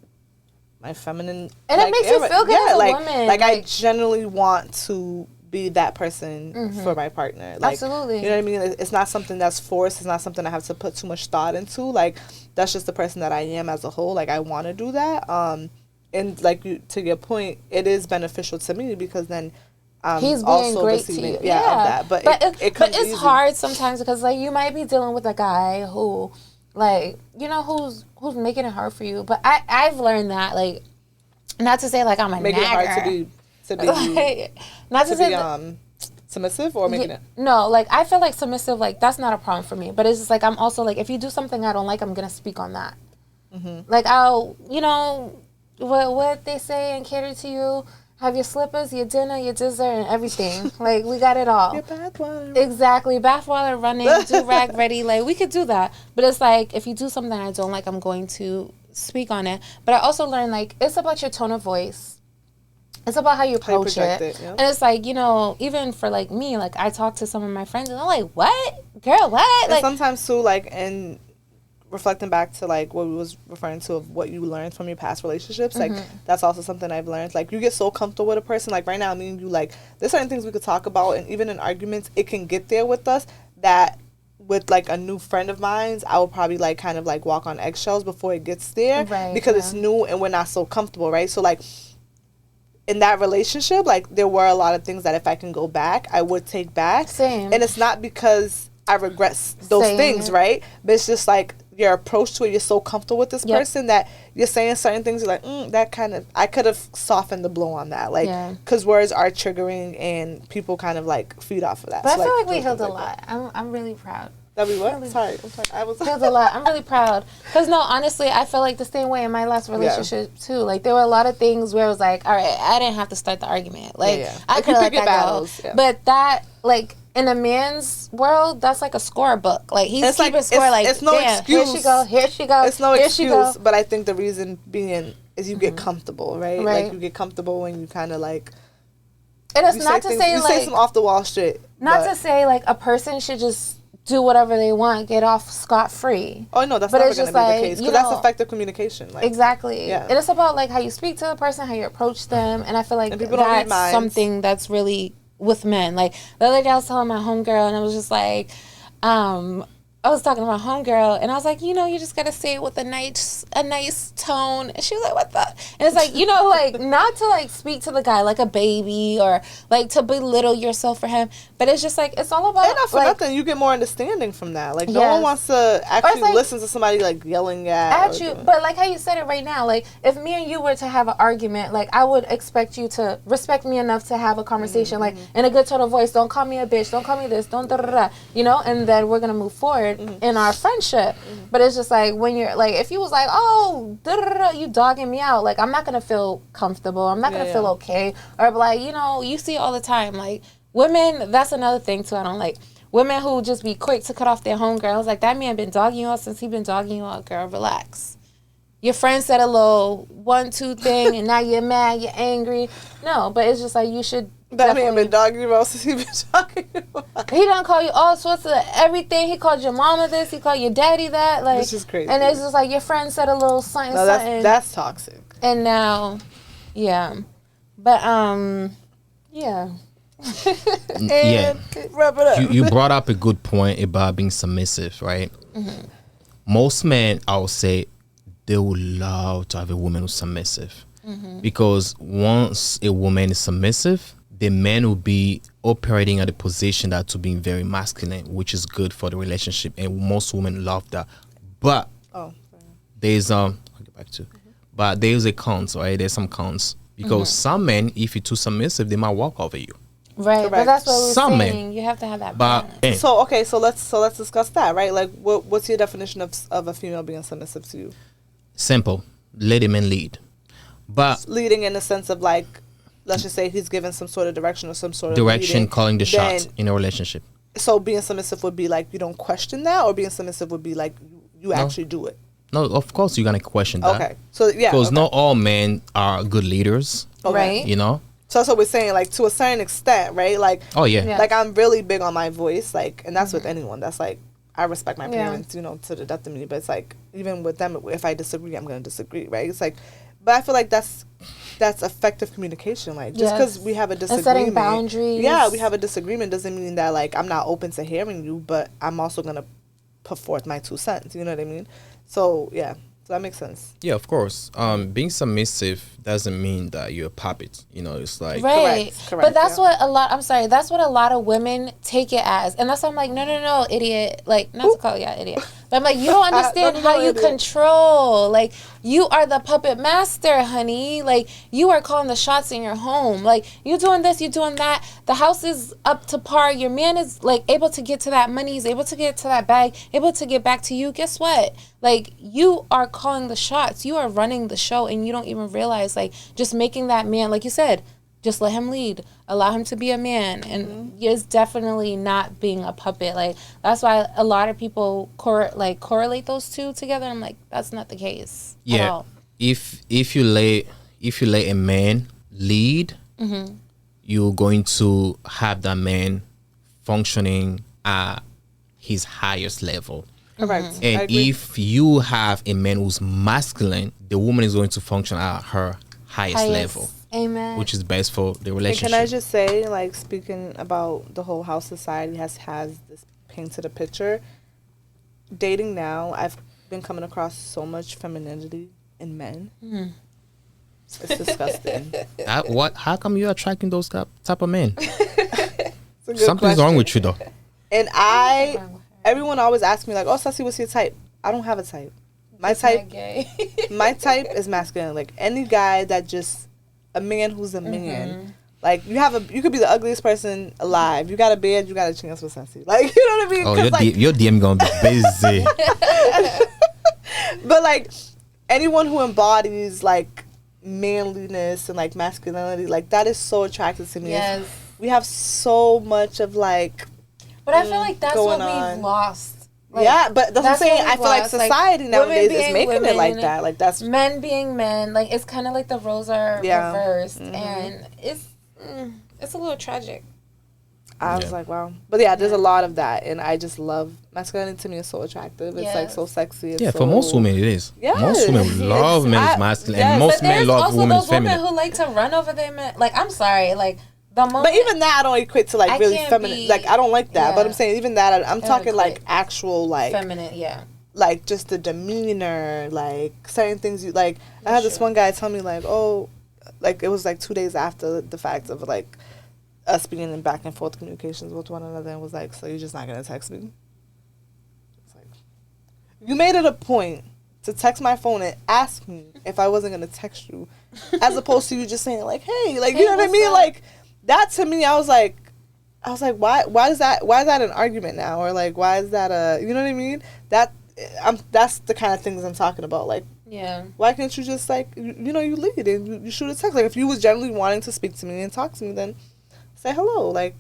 my feminine. And like, it makes you era. feel good Yeah, as a like, woman. Like, I generally want to be that person for my partner. Like, Absolutely. You know what I mean? It's not something that's forced. It's not something I have to put too much thought into. Like, that's just the person that I am as a whole. Like, I want to do that. And like, to your point, it is beneficial to me because then He's being also great to receiving, you. Of that. But it but comes it's easy. hard sometimes because like you might be dealing with a guy who, like, you know, who's making it hard for you. But I've learned that, like, not to say like I'm a Make it nagger. hard to be Like, not to say submissive or making it. No, like, I feel like submissive, like, that's not a problem for me. But it's just like, I'm also like, if you do something I don't like, I'm gonna speak on that. Like, I'll, you know, what they say and cater to you. Have your slippers, your dinner, your dessert, and everything. Like, we got it all. Your bathwater. Exactly. Bathwater running, do-rag ready. Like, we could do that. But it's like, if you do something I don't like, I'm going to speak on it. But I also learned, like, it's about your tone of voice. It's about how you approach it. Yeah. And it's like, you know, even for, like, me, like, I talk to some of my friends, and I'm like, what? Girl, what? And Like, sometimes, too, like, and reflecting back to, like, what we was referring to of what you learned from your past relationships, like, that's also something I've learned. Like, you get so comfortable with a person. Like, right now, me and you, like, there's certain things we could talk about, and even in arguments, it can get there with us that with, like, a new friend of mine's, I will probably, like, kind of, like, walk on eggshells before it gets there. Right, because yeah. it's new and we're not so comfortable, right? So, like, in that relationship, like, there were a lot of things that if I can go back, I would take back. Same. And it's not because I regret those Same. things, right? But it's just like your approach to it, you're so comfortable with this person that you're saying certain things. You're like, that kind of, I could have softened the blow on that, like, because words are triggering and people kind of like feed off of that. But so I feel like like we healed a lot. I'm really proud. That we what? I'm sorry. I was healed a lot. I'm really proud. Because no, honestly, I feel like the same way in my last relationship too. Like there were a lot of things where it was like, all right, I didn't have to start the argument. Like I could let that battles, go. But that, like, in a man's world, that's like a scorebook. Like he's keeping like, score. Like it's no damn, excuse. Here she go. Here she go. It's no here excuse. She go. But I think the reason being is you get comfortable, right? Like you get comfortable when you kind of like. And it's not to say you like say some off the wall shit. Not to say like a person should just do whatever they want, get off scot-free. Oh no, that's never going to be the case, because that's effective communication. Like, exactly. Yeah. And it's about like how you speak to the person, how you approach them, and I feel like that's something that's really with men. Like the other day I was telling my homegirl, and I was just like, I was talking to my homegirl, and I was like, you just gotta say it with a nice tone. And she was like, what the? And it's like, like not to like speak to the guy like a baby or like to belittle yourself for him, but it's just like it's all about. And not for nothing, you get more understanding from that. Like no one wants to actually like, listen to somebody like yelling at you. But like how you said it right now, like if me and you were to have an argument, like I would expect you to respect me enough to have a conversation, like in a good tone of voice. Don't call me a bitch. Don't call me this. Don't da da da. And then we're gonna move forward. In our friendship, but it's just like when you're like, if you was like, oh, you dogging me out, like I'm not gonna feel comfortable. I'm not gonna feel okay, or like you see all the time, like women. That's another thing too. I don't like women who just be quick to cut off their homegirls. Like that man been dogging you out since he been dogging you out, girl. Relax. Your friend said a little 1-2 thing, and now you're mad, you're angry. No, but it's just like you should. That man been dogging you out since he been talking about. He done call you all sorts of everything. He called your mama this. He called your daddy that. Like, this is crazy. And it's just like your friend said a little something. No, that's toxic. And now, but yeah. Wrap it up. You brought up a good point about being submissive, right? Most men, I would say, they would love to have a woman who's submissive, because once a woman is submissive, the man will be operating at a position that to being very masculine, which is good for the relationship, and most women love that. But there's I'll get back to, but there's a cons, right? There's some cons, because some men, if you're too submissive, they might walk over you. Right, correct. But that's what we're some saying. Men, you have to have that. But so let's discuss that, right? Like, what's your definition of a female being submissive to you? Simple, let a man lead, but leading in the sense of like, let's just say he's given some sort of direction or some sort of direction, leading, calling the shots in a relationship. So being submissive would be like you don't question that, or being submissive would be like you actually do it. No, of course you're gonna question that. Okay, so because not all men are good leaders, right? So that's what we're saying, like to a certain extent, right? Like like I'm really big on my voice, like, and that's with anyone. That's like I respect my parents, to the death of me, but it's like even with them, if I disagree, I'm gonna disagree, right? It's like, but I feel like that's effective communication. Like just because we have a disagreement, and setting boundaries. Yeah, we have a disagreement doesn't mean that like I'm not open to hearing you, but I'm also gonna put forth my 2 cents. You know what I mean? So yeah, so that makes sense. Yeah, of course. Being submissive doesn't mean that you're a puppet. It's like correct. But that's what a lot. I'm sorry. That's what a lot of women take it as, and that's why I'm like, no, idiot. Like not to call you an idiot, but I'm like, you don't understand how you control. Like you are the puppet master, honey. Like you are calling the shots in your home. Like you doing this, you doing that. The house is up to par. Your man is like able to get to that money. He's able to get to that bag. Able to get back to you. Guess what? Like you are calling the shots. You are running the show, and you don't even realize. Like just making that man, like you said, just let him lead, allow him to be a man, and it's definitely not being a puppet. Like that's why a lot of people correlate those two together. I'm like, that's not the case. Yeah, at all. if you let a man lead, you're going to have that man functioning at his highest level. Correct. And if you have a man who's masculine, the woman is going to function at her highest level. Amen. Which is best for the relationship. And can I just say, like, speaking about the whole how society has this painted a picture, dating now, I've been coming across so much femininity in men. It's disgusting. How come you're attracting those type of men? Something's wrong with you, though. And everyone always asks me, like, oh, Sassy, what's your type? I don't have a type. My It's not type, gay. my type is masculine. Like any guy that just a man who's a man. Like you could be the ugliest person alive. You got a beard, you got a chance for sexy. Like you know what I mean? Oh, 'Cause, your DM gonna be busy. but like anyone who embodies like manliness and like masculinity, like that is so attractive to me. Yes. We have so much of like. But I feel like that's what going on. we've lost. Like, Yeah, but that's what I'm saying. what I we've feel like lost. society women nowadays is being making it like women, that. Like that's men being men. Like it's kind of like the roles are Yeah. reversed, and it's a little tragic. I was like, wow. But yeah, there's a lot of that, and I just love masculinity. To me is so attractive. It's like Yes. so sexy. It's Yeah, so, for most women it is. Yes. Most women love men I- is masculine, yes. and most But men there's love also women those is feminine. women who like to run over their men. Like I'm sorry, like the moment. But even that, I don't equate to like I really can't feminine. be- Like I don't like that. But yeah. I'm saying even that, I'm talking like equate. actual like feminine, yeah. like just the demeanor, like certain things you like. I had this one guy tell me like, oh, like it was like 2 days after the fact of like us being in back and forth communications with one another, and was like, so you're just not gonna text me? It's like, you made it a point to text my phone and ask me if I wasn't gonna text you, as opposed to you just saying like, hey, like you know what I what's mean? up? Like that to me, I was like, why is that an argument now, or like why is that a, you know what I mean? That's the kind of things I'm talking about. Like, Yeah. why can't you just like you lead and you shoot a text? Like if you was genuinely wanting to speak to me and talk to me, then say hello. Like,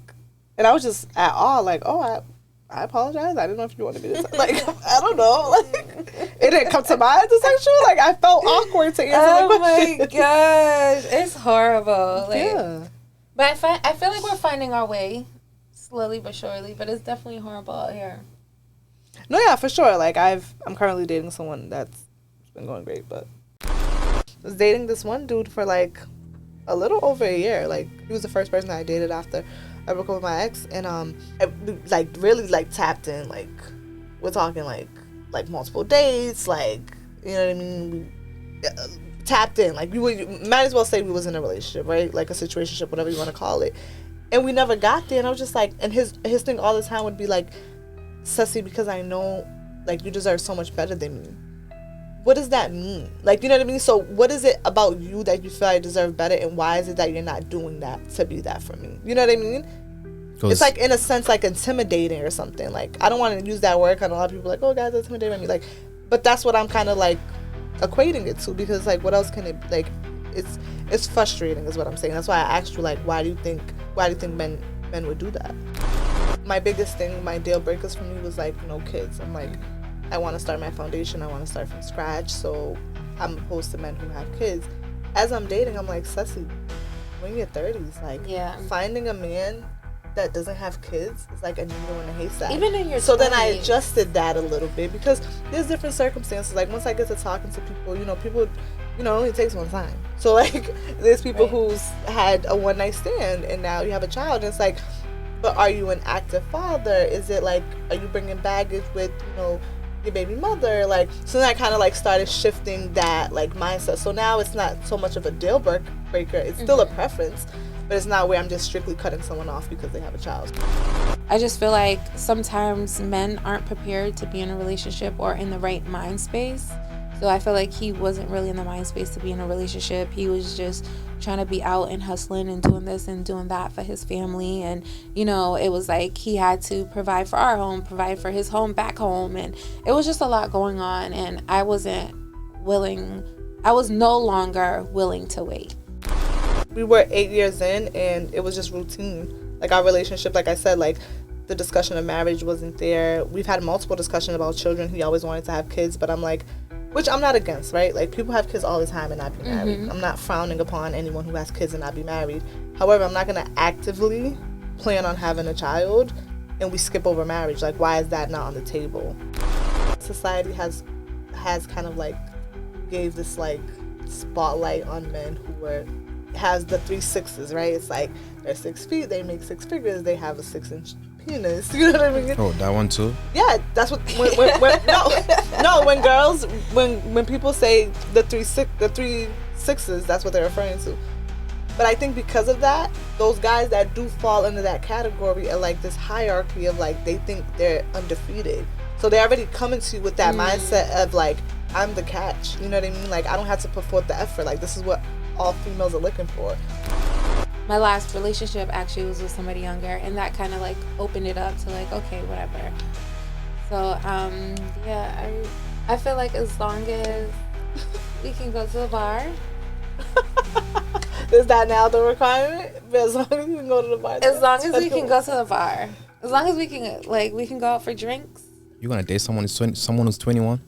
and I was just at all like, oh, I apologize. I didn't know if you wanted me to like I don't know. Like it didn't come to mind to text you. Like I felt awkward to answer Oh the my question. gosh, it's horrible. Like, Yeah. but I feel like we're finding our way, slowly but surely. But it's definitely horrible out here. No, yeah, for sure. Like I'm currently dating someone that's been going great, but I was dating this one dude for like a little over a year. Like he was the first person I dated after I broke up with my ex, and I like really like tapped in. Like we're talking like multiple dates, like you know what I mean. We, tapped in, like we might as well say we was in a relationship, right? Like a situationship, whatever you want to call it. And we never got there. And I was just like, and his thing all the time would be like, Sussy, because I know like you deserve so much better than me. What does that mean? Like, you know what I mean? So what is it about you that you feel I deserve better, and why is it that you're not doing that to be that for me? You know what I mean? It's like in a sense like intimidating or something. Like I don't want to use that word, because a lot of people are like, oh, guys are intimidating me. Like, but that's what I'm kind of like equating it to, because like what else can it, like it's frustrating is what I'm saying. That's why I asked you like, why do you think men would do that? My biggest thing, my deal breakers for me was like no kids. I'm like, I want to start my foundation, I want to start from scratch, so I'm opposed to men who have kids. As I'm dating, I'm like, Sussy, when you're 30s, like finding a man that doesn't have kids is like a needle in a haystack. Even in your so 20s. then I adjusted that a little bit, because there's different circumstances. Like once I get to talking to people, it only takes one time. So like there's people who's had a one night stand and now you have a child, and it's like, but are you an active father? Is it like, are you bringing baggage with your baby mother? Like, so then I kind of like started shifting that like mindset. So now it's not so much of a deal breaker. It's still a preference, but it's not where I'm just strictly cutting someone off because they have a child. I just feel like sometimes men aren't prepared to be in a relationship or in the right mind space. So I feel like he wasn't really in the mind space to be in a relationship. He was just trying to be out and hustling and doing this and doing that for his family. And, it was like he had to provide for our home, provide for his home back home. And it was just a lot going on. And I was no longer willing to wait. We were 8 years in, and it was just routine. Like our relationship, like I said, like the discussion of marriage wasn't there. We've had multiple discussions about children. He always wanted to have kids, but I'm like, which I'm not against, right? Like people have kids all the time and not be married. I'm not frowning upon anyone who has kids and not be married. However, I'm not going to actively plan on having a child and we skip over marriage. Like, why is that not on the table? Society has kind of like gave this like spotlight on men who has the 3 6s, right? It's like they're 6 feet, they make 6 figures, they have a 6-inch penis. You know what I mean? Oh, that one too? Yeah, that's what. When people say the 3 6s, that's what they're referring to. But I think because of that, those guys that do fall into that category are like this hierarchy of like they think they're undefeated. So they're already coming to you with that mindset of like, I'm the catch. You know what I mean? Like, I don't have to put forth the effort. Like, this is what all females are looking for. My last relationship actually was with somebody younger, and that kind of like opened it up to like, okay, whatever. So yeah, I feel like as long as we can go to the bar. Is that now the requirement? As long as we can go to the bar. As long as we can go to the bar. As long as we can go out for drinks. You gonna date someone who's 21?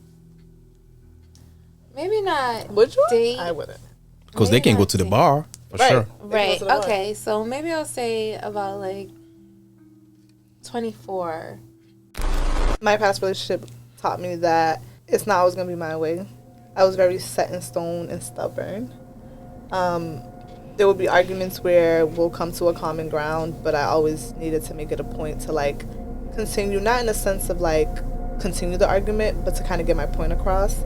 Maybe not. Would you? Date. I wouldn't. Because they can go to the bar for sure. Right. Okay. So maybe I'll say about like 24. My past relationship taught me that it's not always gonna be my way. I was very set in stone and stubborn. There would be arguments where we'll come to a common ground, but I always needed to make it a point to like continue, not in the sense of like continue the argument, but to kind of get my point across.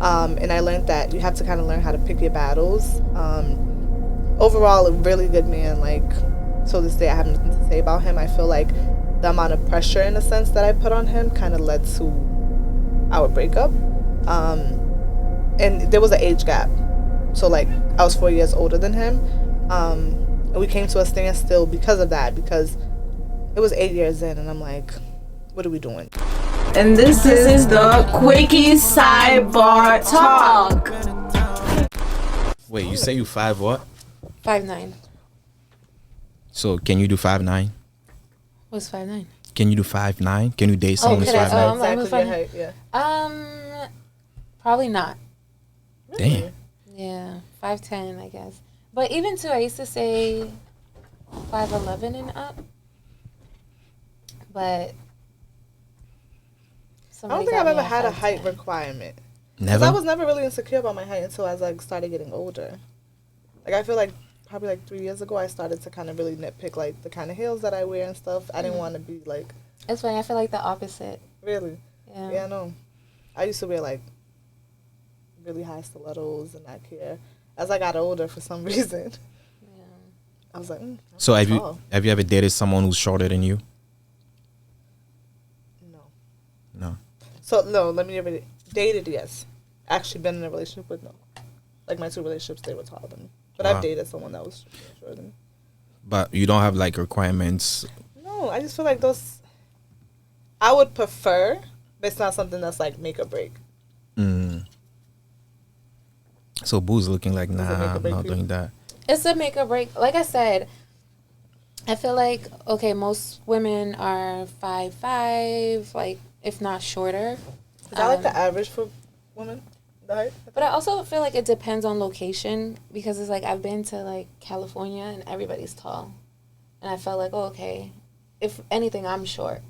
And I learned that you have to kind of learn how to pick your battles. Overall, a really good man. Like, to this day, I have nothing to say about him. I feel like the amount of pressure, in a sense, that I put on him kind of led to our breakup. And there was an age gap. So, like, I was 4 years older than him. And we came to a standstill because of that, because it was 8 years in, and I'm like, what are we doing? And this is the Quickie Sidebar Talk. Wait, you say you 5 what? 5'9". So can you do 5'9"? What's 5'9"? Can you do 5'9"? Can you date someone who's could I? 5'9"? I'm like, Exactly your height, yeah. Probably not. Damn. Yeah, 5'10", I guess. But even too, I used to say 5'11" and up. But I don't think I've ever had a height requirement. Never? I was never really insecure about my height until I like started getting older. Like, I feel like probably like 3 years ago, I started to kind of really nitpick like the kind of heels that I wear and stuff. I didn't want to be like. It's funny. I feel like the opposite. Really? Yeah. Yeah, I know. I used to wear like really high stilettos and not care. As I got older, for some reason, Yeah. I was like. So have tall. you ever dated someone who's shorter than you? No. No. So no, let me give it. Dated, yes. Actually, been in a relationship with no. Like my 2 relationships, they were taller than me. But Wow. I've dated someone that was shorter than me. But you don't have like requirements. No, I just feel like those. I would prefer, but it's not something that's like make or break. So Boo's looking like, Does it nah, make or I'm break not for you? doing that. It's a make or break. Like I said, I feel like, okay, most women are 5'5", like, if not shorter. Is that like the average for women? The height? But I also feel like it depends on location, because it's like I've been to like California and everybody's tall. And I felt like, oh, okay, if anything, I'm short.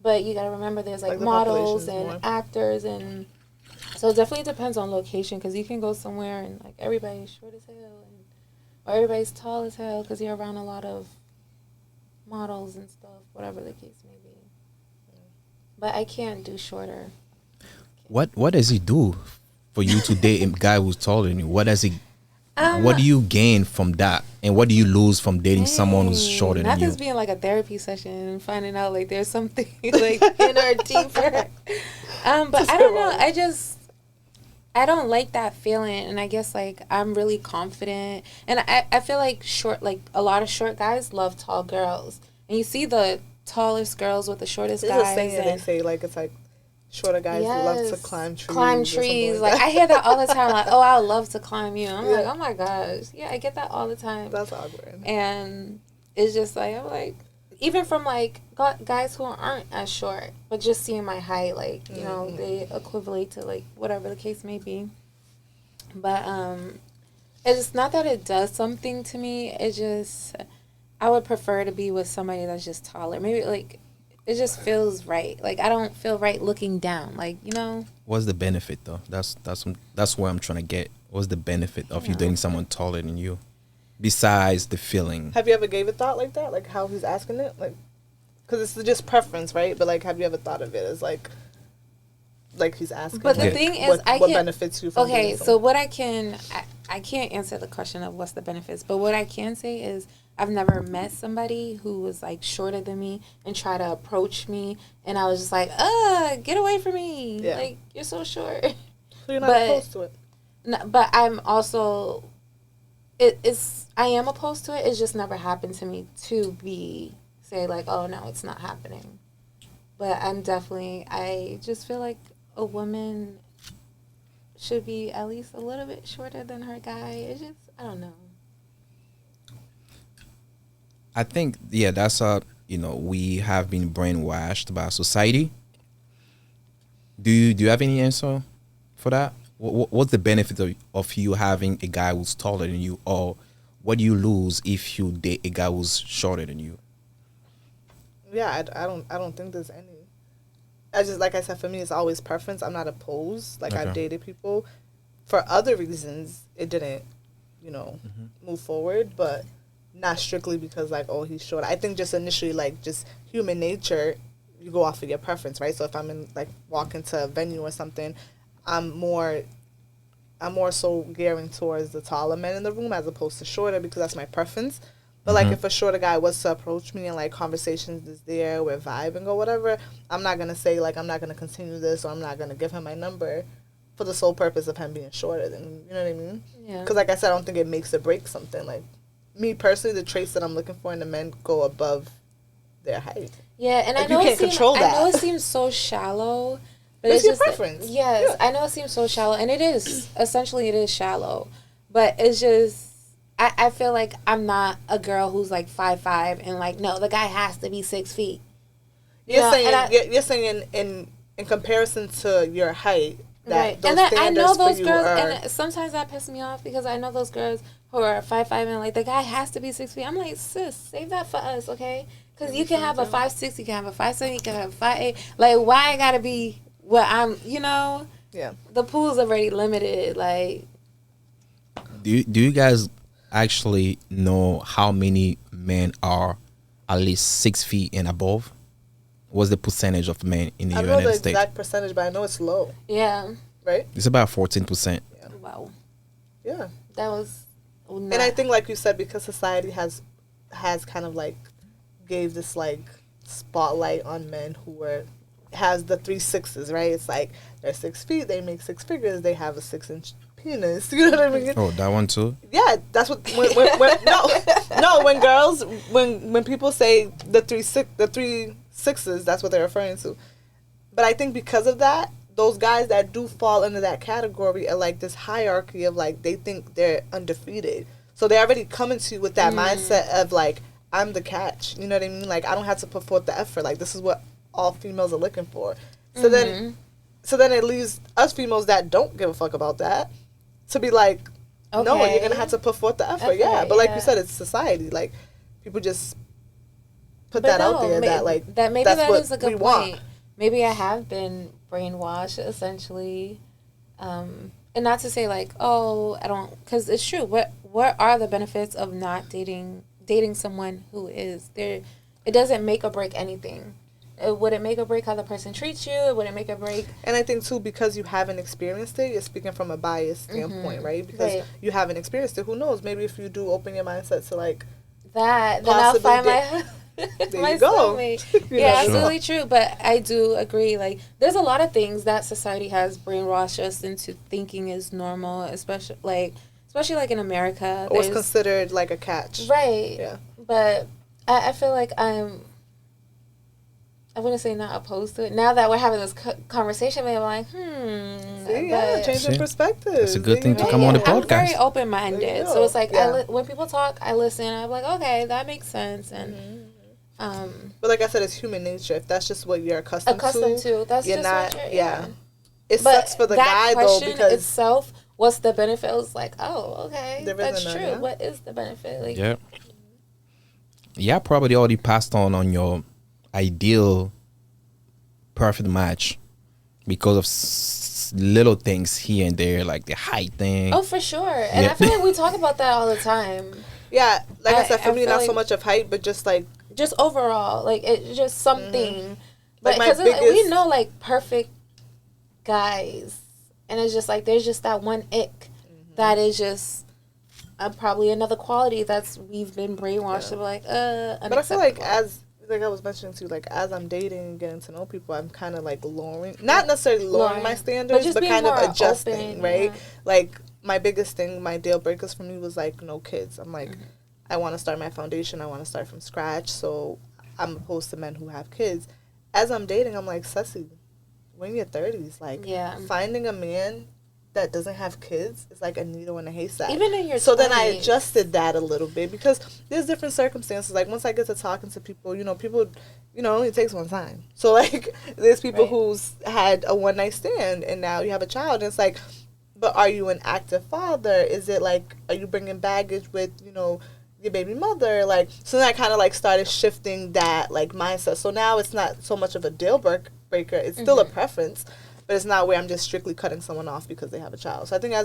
But you gotta remember there's like the models population's and more. actors, and so it definitely depends on location, because you can go somewhere and like everybody's short as hell, or everybody's tall as hell because you're around a lot of models and stuff, whatever the case may be. But I can't do shorter. What does he do for you to date a guy who's taller than you? What does he? What do you gain from that, and what do you lose from dating someone who's shorter than Not you? just being like a therapy session and finding out like there's something like inner deeper. But I don't know. I don't like that feeling, and I guess like I'm really confident, and I feel like a lot of short guys love tall girls, and you see the tallest girls with the shortest It's guys. a saying that they and- say like it's like shorter guys love to Yes, climb trees. Climb or something trees. Like, Like that. I hear that all the time. Like, oh, I would love to climb you. I'm Yeah. like, oh my gosh, yeah, I get that all the time. That's awkward. And it's just like, I'm like, even from like guys who aren't as short, but just seeing my height, like, you know, they equivalent to like whatever the case may be. But it's not that it does something to me. It just, I would prefer to be with somebody that's just taller. Maybe like it just feels right. Like I don't feel right looking down. Like, you know. What's the benefit though? That's where I'm trying to get. What's the benefit of you dating someone taller than you, besides the feeling? Have you ever gave a thought like that? Like how he's asking it? Like, because it's just preference, right? But like, have you ever thought of it as like he's asking? But the like, thing is, what I what can't. benefits you from Okay, dating so someone? what I can't answer the question of what's the benefits, but what I can say is I've never met somebody who was like shorter than me and try to approach me, and I was just like, get away from me. Yeah. Like, you're so short. So you're not opposed to it. No, but I'm also, I am opposed to it. It's just never happened to me to say like, oh no, it's not happening. But I just feel like a woman should be at least a little bit shorter than her guy. It's just, I don't know. I think, yeah, that's we have been brainwashed by society. Do you have any answer for that? What's the benefit of you having a guy who's taller than you, or what do you lose if you date a guy who's shorter than you? Yeah, I don't think there's any. I just, like I said, for me, it's always preference. I'm not opposed. Like, Okay. I've dated people for other reasons. It didn't, move forward, but not strictly because, like, oh, he's short. I think just initially, like, just human nature, you go off of your preference, right? So if I'm in, like, walk into a venue or something, I'm more so gearing towards the taller men in the room as opposed to shorter, because that's my preference. But, like, if a shorter guy was to approach me and, like, conversations is there, we're vibing or whatever, I'm not going to say, like, I'm not going to continue this, or I'm not going to give him my number for the sole purpose of him being shorter than, you know what I mean? Yeah. Because, like I said, I don't think it makes or breaks something. Like, me personally, the traits that I'm looking for in the men go above their height. Yeah, and Like, I know you can't control that. I know it seems so shallow, but It's it's your just preference. Yes, Yeah. I know it seems so shallow, and it is. Essentially, it is shallow, but it's just. I feel like I'm not a girl who's like 5'5" and like, no, the guy has to be 6 feet. You're saying in comparison to your height, that Right. those And I standards know those for you girls, are... and sometimes that pisses me off because I know those girls who are 5'5" and like the guy has to be 6 feet. I'm like, sis, save that for us, okay? Because you can have a 5'6", you can have a 5'7", you can have a 5'8". Like, why I gotta be what I'm? Yeah. The pool's already limited. Like, Do you guys actually know how many men are at least 6 feet and above? What's the percentage of men in the I don't know United the States? exact percentage, but I know it's low, yeah, right? It's about 14%. wow, Yeah. that was. And I think, like you said, because society has kind of like gave this like spotlight on men who has the 3 6s, right? It's like they're 6 feet, they make 6 figures, they have a 6-inch penis. You know what I mean? Oh, that one too? Yeah, that's what when girls when people say the 3 6s, that's what they're referring to. But I think because of that, those guys that do fall into that category are like this hierarchy of like they think they're undefeated. So they're already coming to you with that mindset of like, I'm the catch. You know what I mean? Like, I don't have to put forth the effort. Like, this is what all females are looking for. So then it leaves us females that don't give a fuck about that to be like, no, Okay. you're gonna have to put forth the effort. Effort, Yeah, but like yeah. you said, it's society. Like, people just put But that out there that like maybe that's that what is a good we point. want. Maybe I have been brainwashed essentially, and not to say like, oh, I don't, because it's true. What are the benefits of not dating someone who is there? It doesn't make or break anything. Would it make or break how the person treats you? Would it make or break? And I think too, because you haven't experienced it, you're speaking from a biased standpoint, right? Because Right. you haven't experienced it. Who knows? Maybe if you do open your mindset to like, That, then I'll Possibly find there my you go. soulmate. You Yeah, know? absolutely true. But I do agree. Like, there's a lot of things that society has brainwashed us into thinking is normal, especially like in America. or what's There's- considered like a catch. right. Yeah. But I feel like I wouldn't say not opposed to it. Now that we're having this conversation, I'm like, See, yeah, but- changing See? perspective. That's a good thing to come on the I'm podcast. very There open-minded, you so go. it's like Yeah. when people talk, I listen. I'm like, okay, that makes sense, and But like I said, it's human nature. If that's just what you're accustomed to. That's you're just not. what you're, Yeah. It But sucks for the that guy though question because itself, what's the benefit? It was like, oh, okay, There that's isn't true. none, yeah. What is the benefit? Like, Yeah. Yeah, probably already passed on your ideal perfect match because of little things here and there, like the height thing. oh, for sure. And Yeah. I feel like we talk about that all the time. yeah, like I said, for I me, feel not so like- much of height, but just like Just overall, like it's just something. But Like, my because we biggest- know like perfect guys, and it's just like there's just that one ick that is just probably another quality that's we've been brainwashed to be like, But I feel like as I was mentioning too, like as I'm dating and getting to know people, I'm kind of like not necessarily lowering my standards, but kind of adjusting, right? Yeah. Like my biggest thing, my deal breakers for me was like no kids. I'm like, I want to start my foundation. I want to start from scratch. So I'm opposed to men who have kids. As I'm dating, I'm like, Ceci, we're in your 30s. Like, finding a man that doesn't have kids is like a needle in a haystack. Even in your 20s. Then I adjusted that a little bit because there's different circumstances. Like, once I get to talking to people, it only takes one time. So, like, there's people who's had a one-night stand and now you have a child. And it's like, but are you an active father? Is it like, are you bringing baggage with, your baby mother? Like, so then I kind of like started shifting that like mindset. So now it's not so much of a deal breaker. It's still a preference, but it's not where I'm just strictly cutting someone off because they have a child. So I think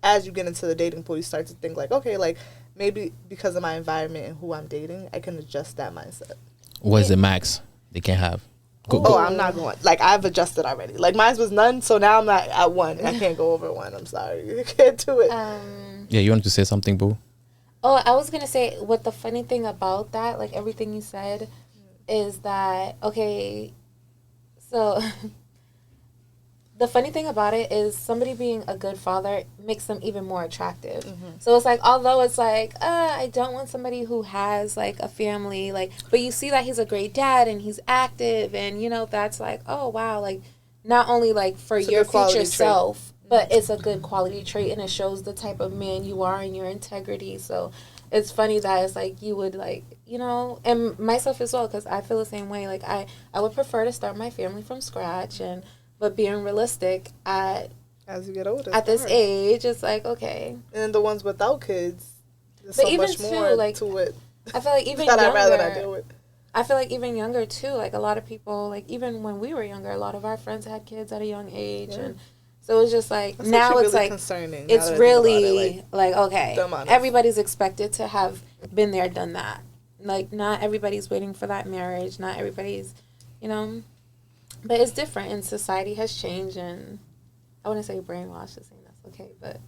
as you get into the dating pool, you start to think like, okay, like maybe because of my environment and who I'm dating, I can adjust that mindset. What is the max they can have? I'm not going. Like, I've adjusted already. Like, mine was none, so now I'm not at 1. I can't go over 1. I'm sorry. I can't do it. Yeah, you wanted to say something, Boo? Oh, I was going to say, what the funny thing about that, like everything you said, is that, okay, so the funny thing about it is somebody being a good father makes them even more attractive. So it's like, although it's like, I don't want somebody who has like a family, like, but you see that he's a great dad and he's active and, that's like, oh, wow, like not only like for your future self, but it's a good quality trait and it shows the type of man you are and your integrity. So it's funny that it's like you would like, and myself as well, because I feel the same way. Like I would prefer to start my family from scratch, but being realistic as you get older at this age, it's like, okay. And the ones without kids, there's so much more like, to it. I feel like even that younger, I'd rather not deal with. I feel like even younger too, like a lot of people, like even when we were younger, a lot of our friends had kids at a young age, and so it's just like that's now it's really like concerning. It's really like okay, everybody's expected to have been there, done that. Like not everybody's waiting for that marriage. Not everybody's, but it's different, and society has changed, and I wouldn't say brainwashed is saying that's okay, but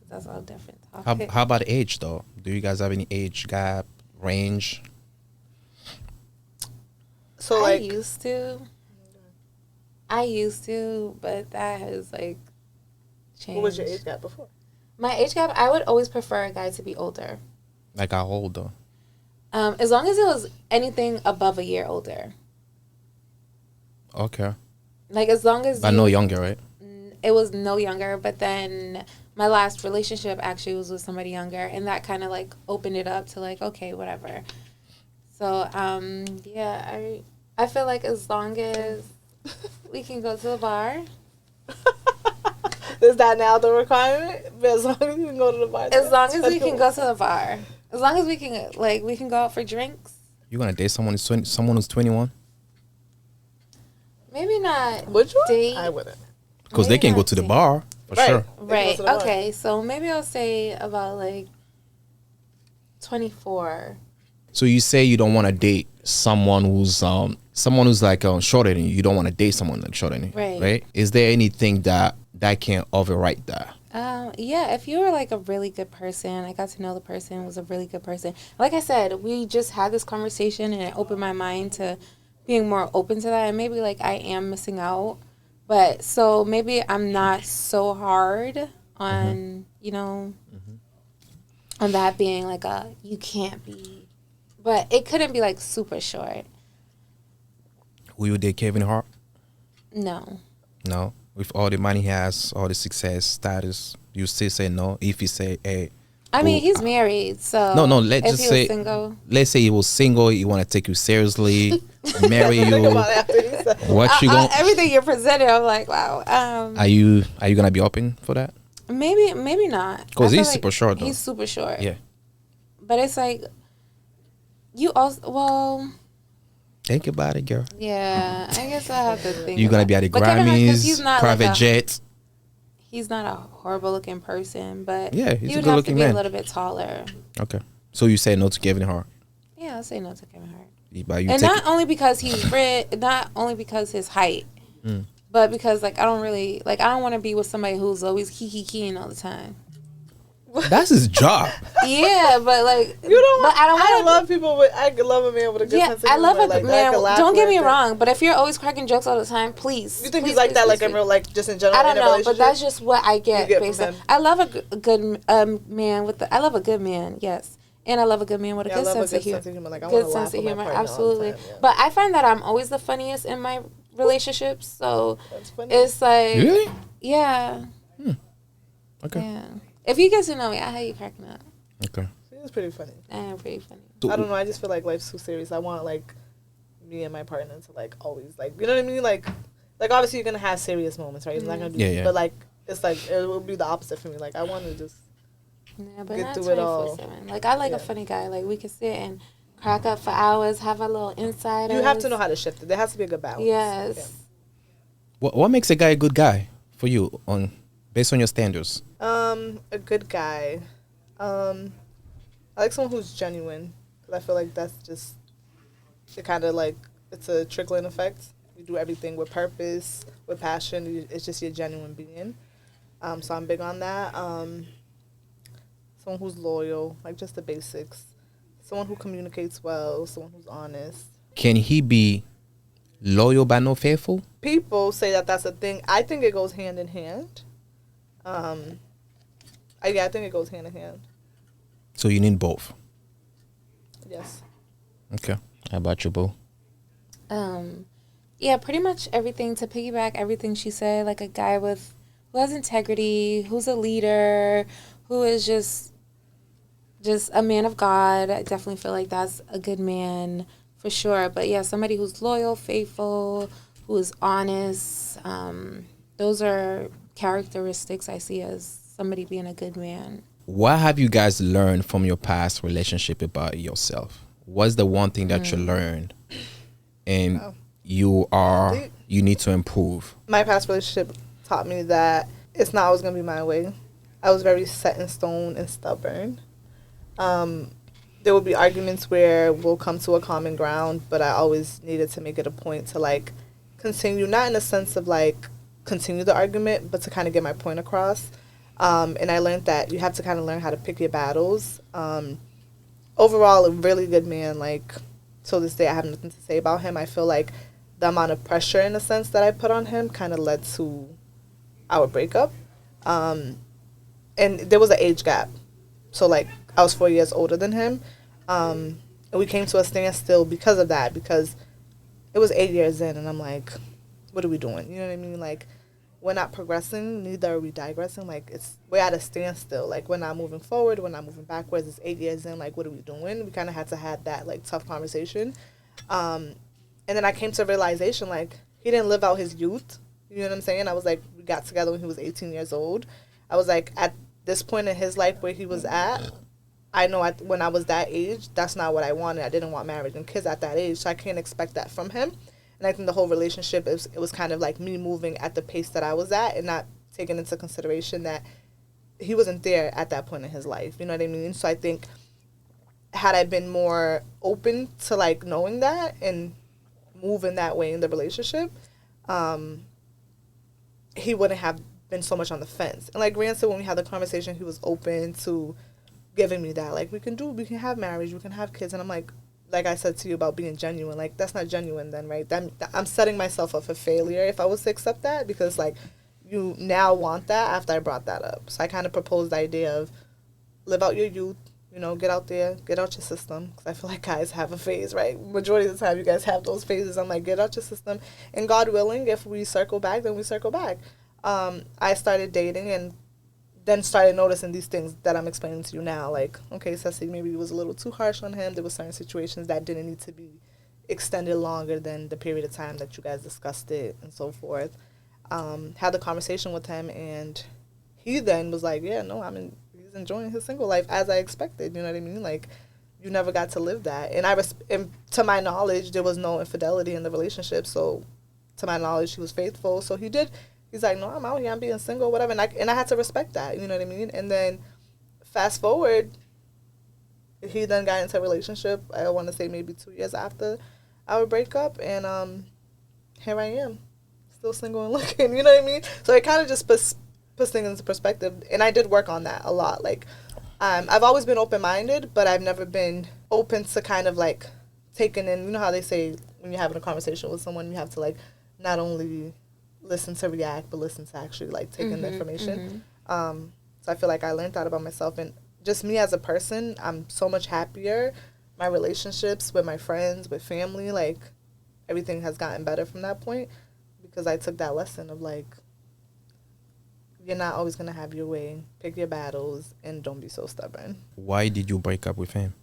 that's all different topic. How about age though? Do you guys have any age gap range? So like, I used to, but that has like changed. What was your age gap before? My age gap, I would always prefer a guy to be older. Like how old though? As long as it was anything above a year older. Okay. Like as long as but no younger, right? It was no younger, but then my last relationship actually was with somebody younger, and that kind of like opened it up to like, okay, whatever. So yeah, I feel like as long as we can go to the bar. Is that now the requirement? But as long as we can go to the bar. As long as we can go to the bar. As long as we can go out for drinks. You gonna date someone who's 21? Maybe not. Would you? Date. I wouldn't. Because they can go to the bar for sure. Right. Okay. So maybe I'll say about like 24. So you say you don't want to date someone who's like shorter than you. You don't want to date someone like shorter than you, right? Is there anything that can overwrite that? Yeah, if you were like a really good person, I got to know the person, was a really good person. Like I said, we just had this conversation and it opened my mind to being more open to that. And maybe like I am missing out, but so maybe I'm not so hard on on that being like you can't be. But it couldn't be, like, super short. Will you date Kevin Hart? No. No? With all the money he has, all the success, status, you still say no? If he say, hey... I mean, he's married, so... No, let's just say... Single. Let's say he was single, he want to take you seriously, marry you. What you going... Everything you're presenting, I'm like, wow. Are you going to be open for that? Maybe not. Because he's super short, though. He's super short. Yeah. But it's like... You also, well... Think about it, girl. Yeah, I guess I have to think. You're going to be at the Grammys, private jet. He's not a horrible looking person, but yeah, he's he would a good have looking to be man. a little bit taller. Okay. So you say no to Kevin Hart? Yeah, I'll say no to Kevin Hart. And not only because he's rich, not only because his height, but because, like, I don't want to be with somebody who's always keying all the time. That's his job. Yeah, but like You don't. But I don't I want love people with. I love a man with a good Yeah, sense of I humor. love a like, man. that I can laugh Don't get me with. wrong, but if you're always cracking jokes all the time, please. You think please, he's like please, that, please, like in please. real, like just in general? I don't in a know, but relationship? that's just what I get. get based from on. him. I love a good man with the. I love a good man, yes, and I love a good man with a Yeah, I good love sense a of good humor. sense of humor. Like I want Good to laugh sense of with my humor, partner all the absolutely. time, yeah. But I find that I'm always the funniest in my relationships, so That's funny. it's like, Really? yeah, Okay. yeah. If you get to know me, I hate you cracking up. Okay. It's pretty funny. I am pretty funny. I don't know. I just feel like life's too serious. I want like me and my partner to like always like, you know what I mean? Like obviously you're gonna have serious moments, right? You're not gonna do, Yeah. but like it's like it will be the opposite for me. Like I want to just Yeah, but get not through it all. 24/7. Like I like Yeah. a funny guy. Like we can sit and crack up for hours, have a little insight. you have to know how to shift it. There has to be a good balance. Yes. What makes a guy a good guy for you based on your standards? A good guy. I like someone who's genuine because I feel like that's just it. Kind of like it's a trickling effect. You do everything with purpose, with passion. It's just your genuine being. So I'm big on that. Someone who's loyal, like just the basics. Someone who communicates well. Someone who's honest. Can he be loyal but not faithful? People say that that's a thing. I think it goes hand in hand. I think it goes hand in hand. So you need both. Yes. Okay. How about you, Boo? Yeah, pretty much everything, to piggyback everything she said, like a guy who has integrity, who's a leader, who is just a man of God. I definitely feel like that's a good man for sure. But yeah, somebody who's loyal, faithful, who is honest. Those are characteristics I see as somebody being a good man. What have you guys learned from your past relationship about yourself? What's the one thing that you learned and you need to improve? My past relationship taught me that it's not always going to be my way. I was very set in stone and stubborn. There would be arguments where we'll come to a common ground, but I always needed to make it a point to like continue, not in a sense of like continue the argument, but to kind of get my point across. And I learned that you have to kind of learn how to pick your battles. Overall, a really good man. Like, till this day, I have nothing to say about him. I feel like the amount of pressure, in a sense, that I put on him kind of led to our breakup. And there was an age gap. So, like, I was 4 years older than him. And we came to a standstill because of that, because it was 8 years in, and I'm like, what are we doing? You know what I mean? Like, we're not progressing, neither are we digressing. Like, we're at a standstill. Like, we're not moving forward, we're not moving backwards. It's 8 years in. Like, what are we doing? We kind of had to have that, like, tough conversation. And then I came to a realization, like, he didn't live out his youth. You know what I'm saying? I was like, we got together when he was 18 years old. I was like, at this point in his life where he was at, I know when I was that age, that's not what I wanted. I didn't want marriage and kids at that age, so I can't expect that from him. And I think the whole relationship, it was kind of like me moving at the pace that I was at and not taking into consideration that he wasn't there at that point in his life. You know what I mean? So I think had I been more open to like knowing that and moving that way in the relationship, he wouldn't have been so much on the fence. And like Rand said, when we had the conversation, he was open to giving me that. Like, we can have marriage, we can have kids. And I'm like I said to you about being genuine, like, that's not genuine then, right? I'm setting myself up for failure if I was to accept that, because, like, you now want that after I brought that up. So I kind of proposed the idea of live out your youth, you know, get out there, get out your system, because I feel like guys have a phase, right? Majority of the time you guys have those phases. I'm like, get out your system, and God willing, if we circle back, then we circle back. I started dating and then started noticing these things that I'm explaining to you now. Like, okay, Ceci, maybe it was a little too harsh on him. There were certain situations that didn't need to be extended longer than the period of time that you guys discussed it and so forth. Had the conversation with him, and he then was like, yeah, no, he's enjoying his single life as I expected. You know what I mean? Like, you never got to live that. And to my knowledge, there was no infidelity in the relationship. So to my knowledge, he was faithful. So he's like, no, I'm out here, I'm being single, whatever. And I had to respect that, you know what I mean? And then fast forward, he then got into a relationship, I want to say maybe 2 years after our breakup. And here I am, still single and looking, you know what I mean? So it kind of just puts things into perspective. And I did work on that a lot. Like, I've always been open-minded, but I've never been open to kind of like taking in, you know how they say when you're having a conversation with someone, you have to like not only listen to react, but listen to actually like take in the information. So I feel like I learned that about myself, and just me as a person, I'm so much happier. My relationships with my friends, with family, like everything has gotten better from that point because I took that lesson of like, you're not always going to have your way. Pick your battles and don't be so stubborn. Why did you break up with him?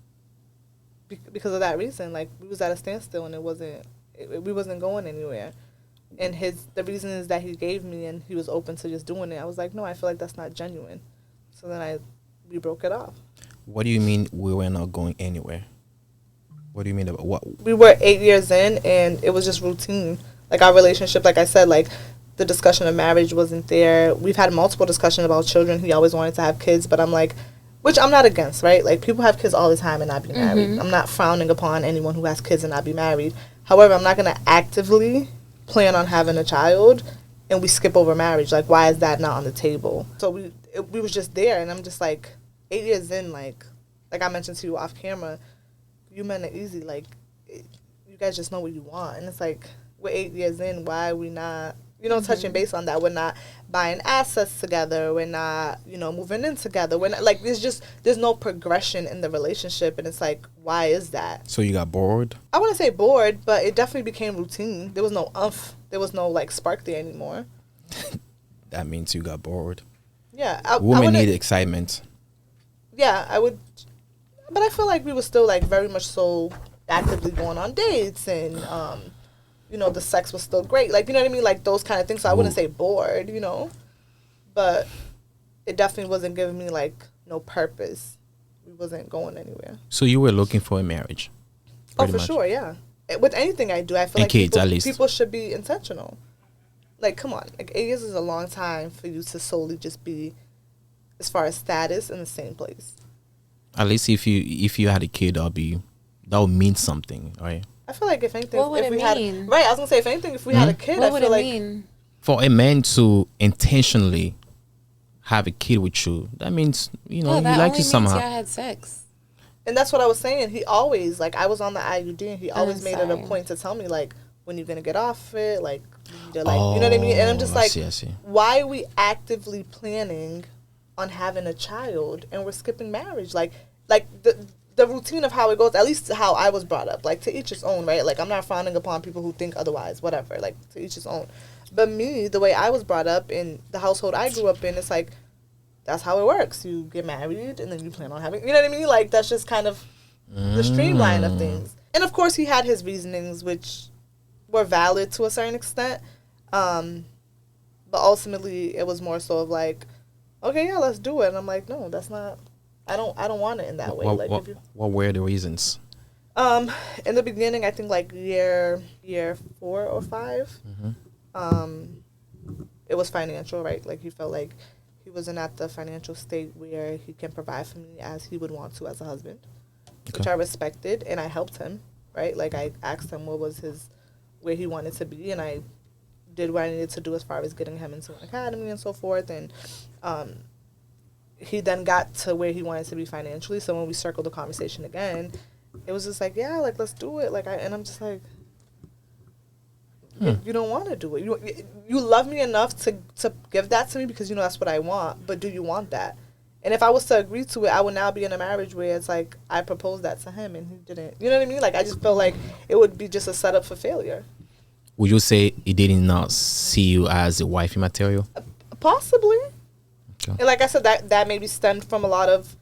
Because of that reason. Like, we was at a standstill and we wasn't going anywhere. And the reason is that he gave me and he was open to just doing it. I was like, no, I feel like that's not genuine. So then we broke it off. What do you mean we were not going anywhere? What do you mean about what? We were 8 years in and it was just routine. Like, our relationship, like I said, like, the discussion of marriage wasn't there. We've had multiple discussions about children. He always wanted to have kids, but I'm like, which I'm not against, right? Like, people have kids all the time and not be married. I'm not frowning upon anyone who has kids and not be married. However, I'm not going to actively plan on having a child and we skip over marriage. Like, why is that not on the table? So we was just there, and I'm just like, 8 years in, like I mentioned to you off camera, you men are easy. Like, you guys just know what you want. And it's like, we're 8 years in, why are we not, touching base on that? We're not buying assets together. We're not, moving in together. We're not, like, there's no progression in the relationship. And it's like, why is that? So you got bored? I wouldn't say bored, but it definitely became routine. There was no umph. There was no, like, spark there anymore. That means you got bored. Yeah. Women need excitement. Yeah, I would. But I feel like we were still, like, very much so actively going on dates and, the sex was still great. Like, you know what I mean? Like, those kind of things. So I wouldn't say bored, But it definitely wasn't giving me, like, no purpose. We wasn't going anywhere. So you were looking for a marriage? Oh, for sure, yeah. With anything I do, I feel and like kids, at least. People should be intentional. Like, come on. Like, 8 years is a long time for you to solely just be, as far as status, in the same place. At least if you had a kid, that would mean something, right? I feel like if anything, what would if we it had, mean? right? I was gonna say if anything, if we had a kid, What I would feel it like mean? For a man to intentionally have a kid with you, that means he likes you somehow. Y'all had sex. And that's what I was saying. He always, like, I was on the IUD, and he always made it a point to tell me, like, when you're gonna get off it, like, you know what I mean? And I'm just like, I see. why are we actively planning on having a child and we're skipping marriage? Like the routine of how it goes, at least how I was brought up, like, to each his own, right? Like, I'm not frowning upon people who think otherwise, whatever, like, to each his own. But me, the way I was brought up in the household I grew up in, it's like, that's how it works. You get married and then you plan on having, you know what I mean? Like, that's just kind of the streamline of things. And of course he had his reasonings, which were valid to a certain extent. But ultimately it was more so of like, okay, yeah, let's do it. And I'm like, no, that's not, I don't want it in that way. What were the reasons? In the beginning, I think like year 4 or 5, it was financial, right? Like, he felt like he wasn't at the financial state where he can provide for me as he would want to as a husband, which I respected, and I helped him, right? Like, I asked him what was where he wanted to be, and I did what I needed to do as far as getting him into an academy and so forth, and he then got to where he wanted to be financially. So when we circled the conversation again, it was just like, yeah, like, let's do it. Like, and I'm just like, you don't want to do it. You love me enough to give that to me because that's what I want. But do you want that? And if I was to agree to it, I would now be in a marriage where it's like I proposed that to him and he didn't. You know what I mean? Like, I just felt like it would be just a setup for failure. Would you say he did not see you as a wifey material? Possibly. Okay. And like I said, that maybe stemmed from a lot of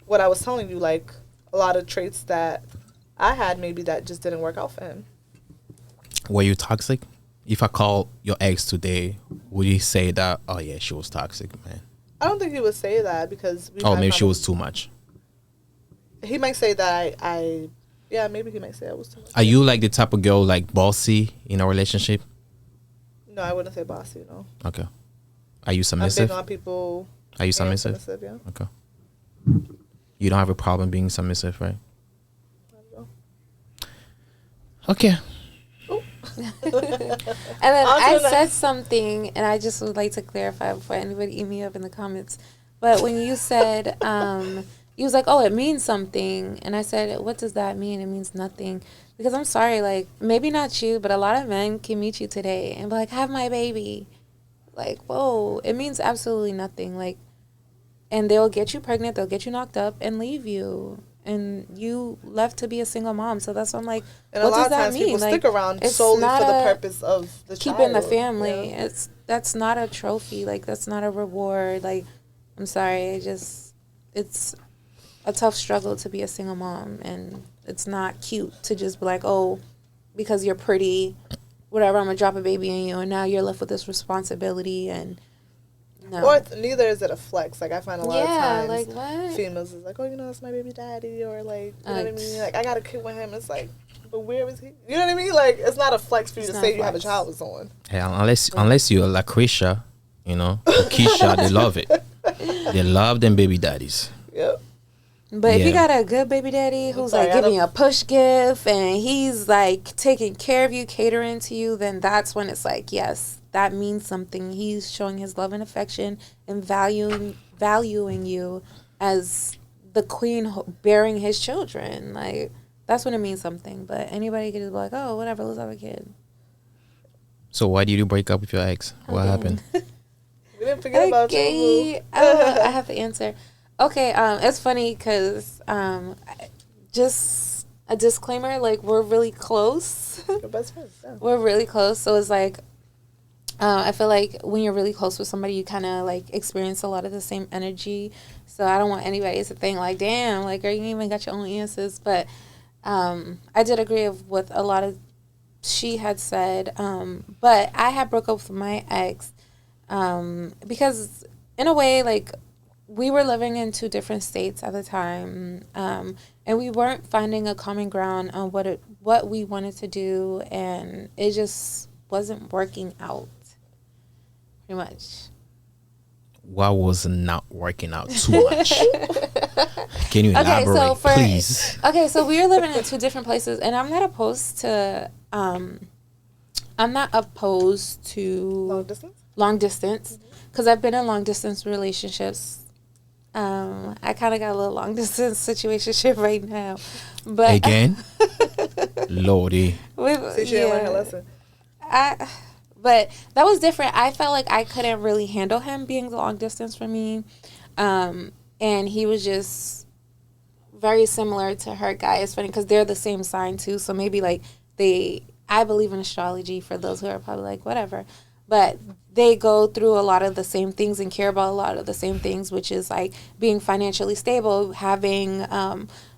what I was telling you, like a lot of traits that I had maybe that just didn't work out for him. Were you toxic? If I call your ex today, would you say that, oh yeah, she was toxic, man? I don't think he would say that because maybe she was too much. He might say that yeah, maybe he might say I was too much. Are you like the type of girl like bossy in a relationship? No, I wouldn't say bossy, no. Okay. Are you submissive? I'm big on people. Are you submissive? Yeah. Okay. You don't have a problem being submissive, right? Okay. And then I said something, and I just would like to clarify before anybody eat me up in the comments. But when you said he was like, oh, it means something. And I said, what does that mean? It means nothing. Because I'm sorry, like, maybe not you, but a lot of men can meet you today and be like, have my baby. Like, whoa, it means absolutely nothing. Like, and they'll get you pregnant, they'll get you knocked up and leave you. And you left to be a single mom. So that's why I'm like, and what a lot does of that times mean? people Like, stick around solely for the purpose of the keeping the child. family. Yeah. That's not a trophy. Like, that's not a reward. Like, I'm sorry. It's a tough struggle to be a single mom. And it's not cute to just be like, oh, because you're pretty, whatever, I'm going to drop a baby in you. And now you're left with this responsibility. And no. Or neither is it a flex. Like, I find a lot of times, like, what? females is like, oh, you know, that's my baby daddy, or like, you know what I mean? Like, I got a kid with him. It's like, but where is he? You know what I mean? Like, it's not a flex for you to say you have a child with someone. Yeah, unless you're like Krisha, you know, Keisha, they love it. They love them baby daddies. Yep. But if you got a good baby daddy who's like giving you a push gift and he's like taking care of you, catering to you, then that's when it's like, yes, that means something. He's showing his love and affection and valuing you as the queen bearing his children. Like, that's when it means something. But anybody could just be like, oh, whatever, let's have a kid. So why did you break up with your ex? What happened? We didn't forget about you. I have to answer. Okay, it's funny because just a disclaimer, like, we're really close. Your best friends, yeah. We're really close, so it's like, I feel like when you're really close with somebody, you kind of, like, experience a lot of the same energy, so I don't want anybody to think, like, damn, like, girl, you even got your own answers, but I did agree with a lot of she had said, but I had broke up with my ex because, in a way, like, we were living in two different states at the time, and we weren't finding a common ground on what we wanted to do, and it just wasn't working out, pretty much. What was not working out too much? Can you elaborate, please? Okay, so we were living in two different places, and I'm not opposed to long distance because I've been in long distance relationships. I kind of got a little long distance situationship right now, but again, Lordy, but that was different. I felt like I couldn't really handle him being long distance from me, and he was just very similar to her guy. It's funny because they're the same sign too, so maybe like I believe in astrology for those who are probably like whatever, but they go through a lot of the same things and care about a lot of the same things, which is like being financially stable, having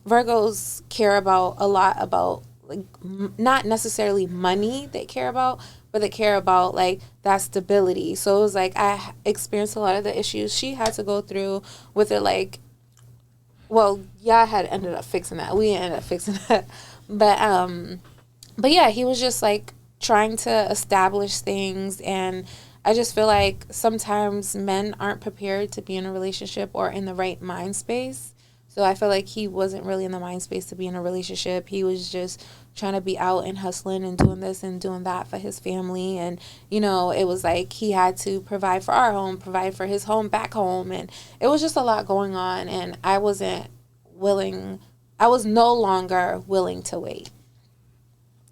Virgos care about a lot about like not necessarily money they care about, but they care about like that stability. So it was like I experienced a lot of the issues she had to go through with it. Like, well, yeah, I had ended up fixing that. We ended up fixing that, but yeah, he was just like trying to establish things, and I just feel like sometimes men aren't prepared to be in a relationship or in the right mind space. So I feel like he wasn't really in the mind space to be in a relationship. He was just trying to be out and hustling and doing this and doing that for his family. And, you know, it was like he had to provide for our home, provide for his home back home. And it was just a lot going on. And I was no longer willing to wait.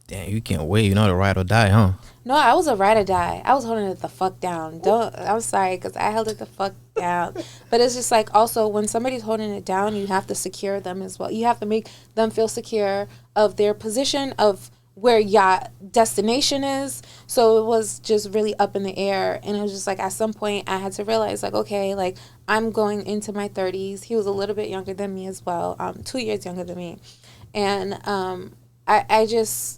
Damn, you can't wait. You're not a ride or die, huh? No, I was a ride or die. I was holding it the fuck down. I'm sorry, because I held it the fuck down. But it's just like, also, when somebody's holding it down, you have to secure them as well. You have to make them feel secure of their position, of where your destination is. So it was just really up in the air. And it was just like, at some point, I had to realize, like, okay, like, I'm going into my 30s. He was a little bit younger than me as well, 2 years younger than me. And I just...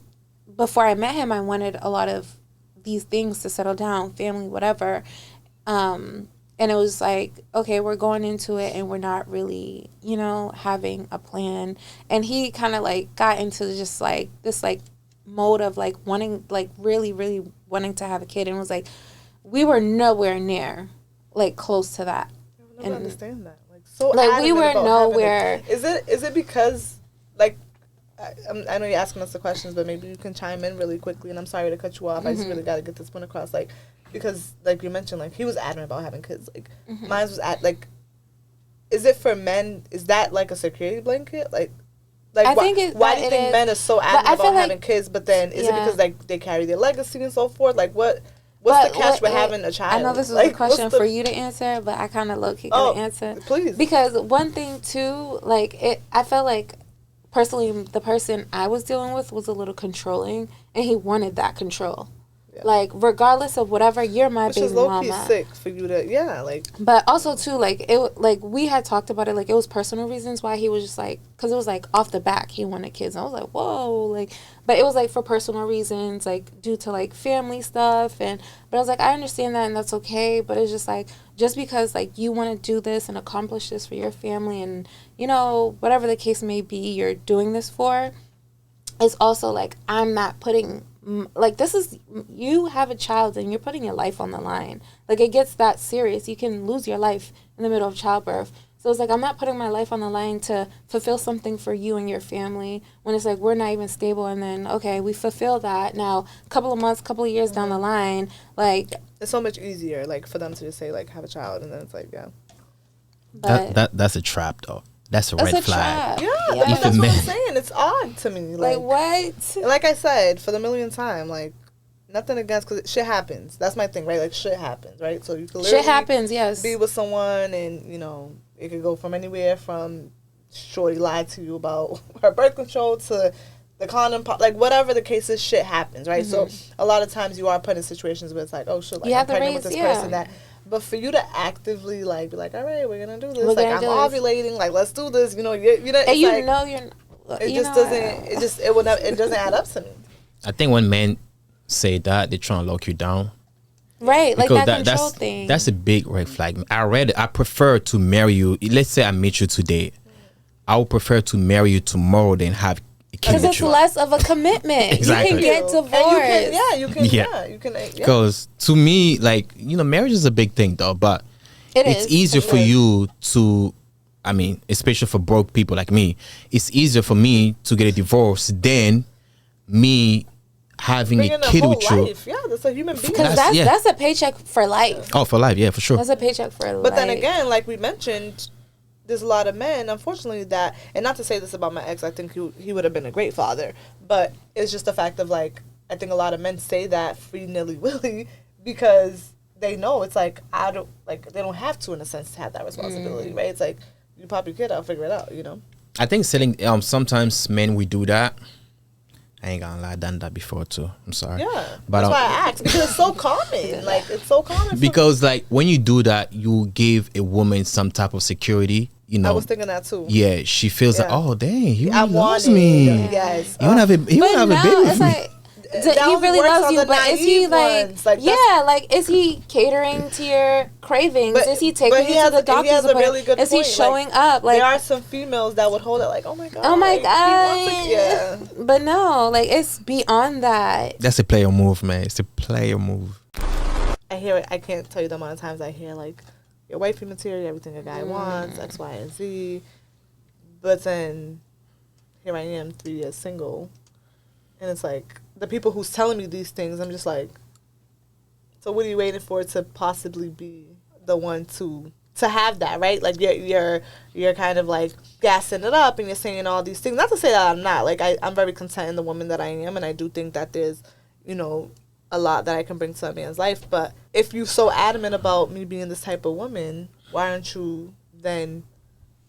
Before I met him, I wanted a lot of these things to settle down, family, whatever. And it was like, okay, we're going into it and we're not really, you know, having a plan. And he kind of like got into just like this like mode of like wanting, like really, really wanting to have a kid. And it was like, we were nowhere near like close to that. I don't understand that. Like, so like we were nowhere. Is it because like, I know you're asking us the questions, but maybe you can chime in really quickly. And I'm sorry to cut you off. I just really got to get this point across. Like, because, like you mentioned, like, he was adamant about having kids. Like, mine was is it for men? Is that like a security blanket? Like I why, think why do you think men are so adamant about having like, kids? But then is it because like they carry their legacy and so forth? Like what's the catch with having a child? I know this is like, a question for you to answer, but I kind of low-key gonna answer. Please. Because one thing too, like I felt like personally the person I was dealing with was a little controlling, and he wanted that control. Yeah. Like regardless of whatever, you're my Which baby is low-key mama. sick for you to like. But also too, like we had talked about it. Like it was personal reasons why he was just like, because it was like off the back he wanted kids. And I was like, whoa, like, but it was like for personal reasons, like due to like family stuff. But I was like, I understand that and that's okay. But it's just like, just because like you want to do this and accomplish this for your family and whatever the case may be, you're doing this for. It's also like I'm not putting. Like this is, you have a child and you're putting your life on the line. Like it gets that serious. You can lose your life in the middle of childbirth. So it's like I'm not putting my life on the line to fulfill something for you and your family when it's like we're not even stable. And then okay, we fulfill that now. A couple of months, couple of years down the line, like it's so much easier like for them to just say like have a child and then it's like yeah. But that's a trap though. That's a red flag. Yeah, that's what I'm saying. It's odd to me. Like what? Like I said, for the millionth time, like, nothing against, because shit happens. That's my thing, right? Like, shit happens, right? So you can literally shit happens, yes. be with someone and, it could go from anywhere from shorty lied to you about her birth control to the condom pop, like, whatever the case is, shit happens, right? Mm-hmm. So a lot of times you are put in situations where it's like, oh, shit, like, I'm pregnant with this person that... But for you to actively like be like, all right, we're gonna do this. Like I'm ovulating. Like let's do this. You know. And you're. It just doesn't. It doesn't add up to me. I think when men say that, they're trying to lock you down. Right, like that control thing. That's a big red flag. I prefer to marry you. Let's say I meet you today. I would prefer to marry you tomorrow than have. Because it's less of a commitment. Exactly. You can get divorced. You can. Because to me, like, marriage is a big thing, though. But it's easier for you to, I mean, especially for broke people like me, it's easier for me to get a divorce than me having a kid with you. Yeah, that's a human being. Because that's a paycheck for life. Oh, for life, yeah, for sure. That's a paycheck for life. But then again, like we mentioned, there's a lot of men, unfortunately, that, and not to say this about my ex, I think he would have been a great father, but it's just the fact of, like, I think a lot of men say that free nilly-willy because they know it's like, they don't have to, in a sense, to have that responsibility, right? It's like, you pop your kid out, figure it out, I think sometimes men, we do that. I ain't gonna lie, I done that before too. I'm sorry. Yeah, but that's why I asked, because it's so common. Like, it's so common. Because, like, when you do that, you give a woman some type of security. I was thinking that too. Yeah, she feels like, oh, dang, he really loves me. me. Yes. You want to have a baby with me. Like, he really loves you, but is he like is he catering to your cravings? Is he taking you to the doctor's appointment? Is he showing up? Like, there are some females that would hold it like, oh my god, yeah. But no, like, it's beyond that. That's a player move, man. It's a player move. I hear it. I can't tell you the amount of times I hear like, your wifey material, everything a guy wants, X, Y, and Z. But then here I am, 3 years single, and it's like, the people who's telling me these things, I'm just like, so what are you waiting for to possibly be the one to have that, right? Like, you're kind of like gassing it up and you're saying all these things. Not to say that I'm not. Like, I'm very content in the woman that I am, and I do think that there's, a lot that I can bring to a man's life. But if you're so adamant about me being this type of woman, why aren't you then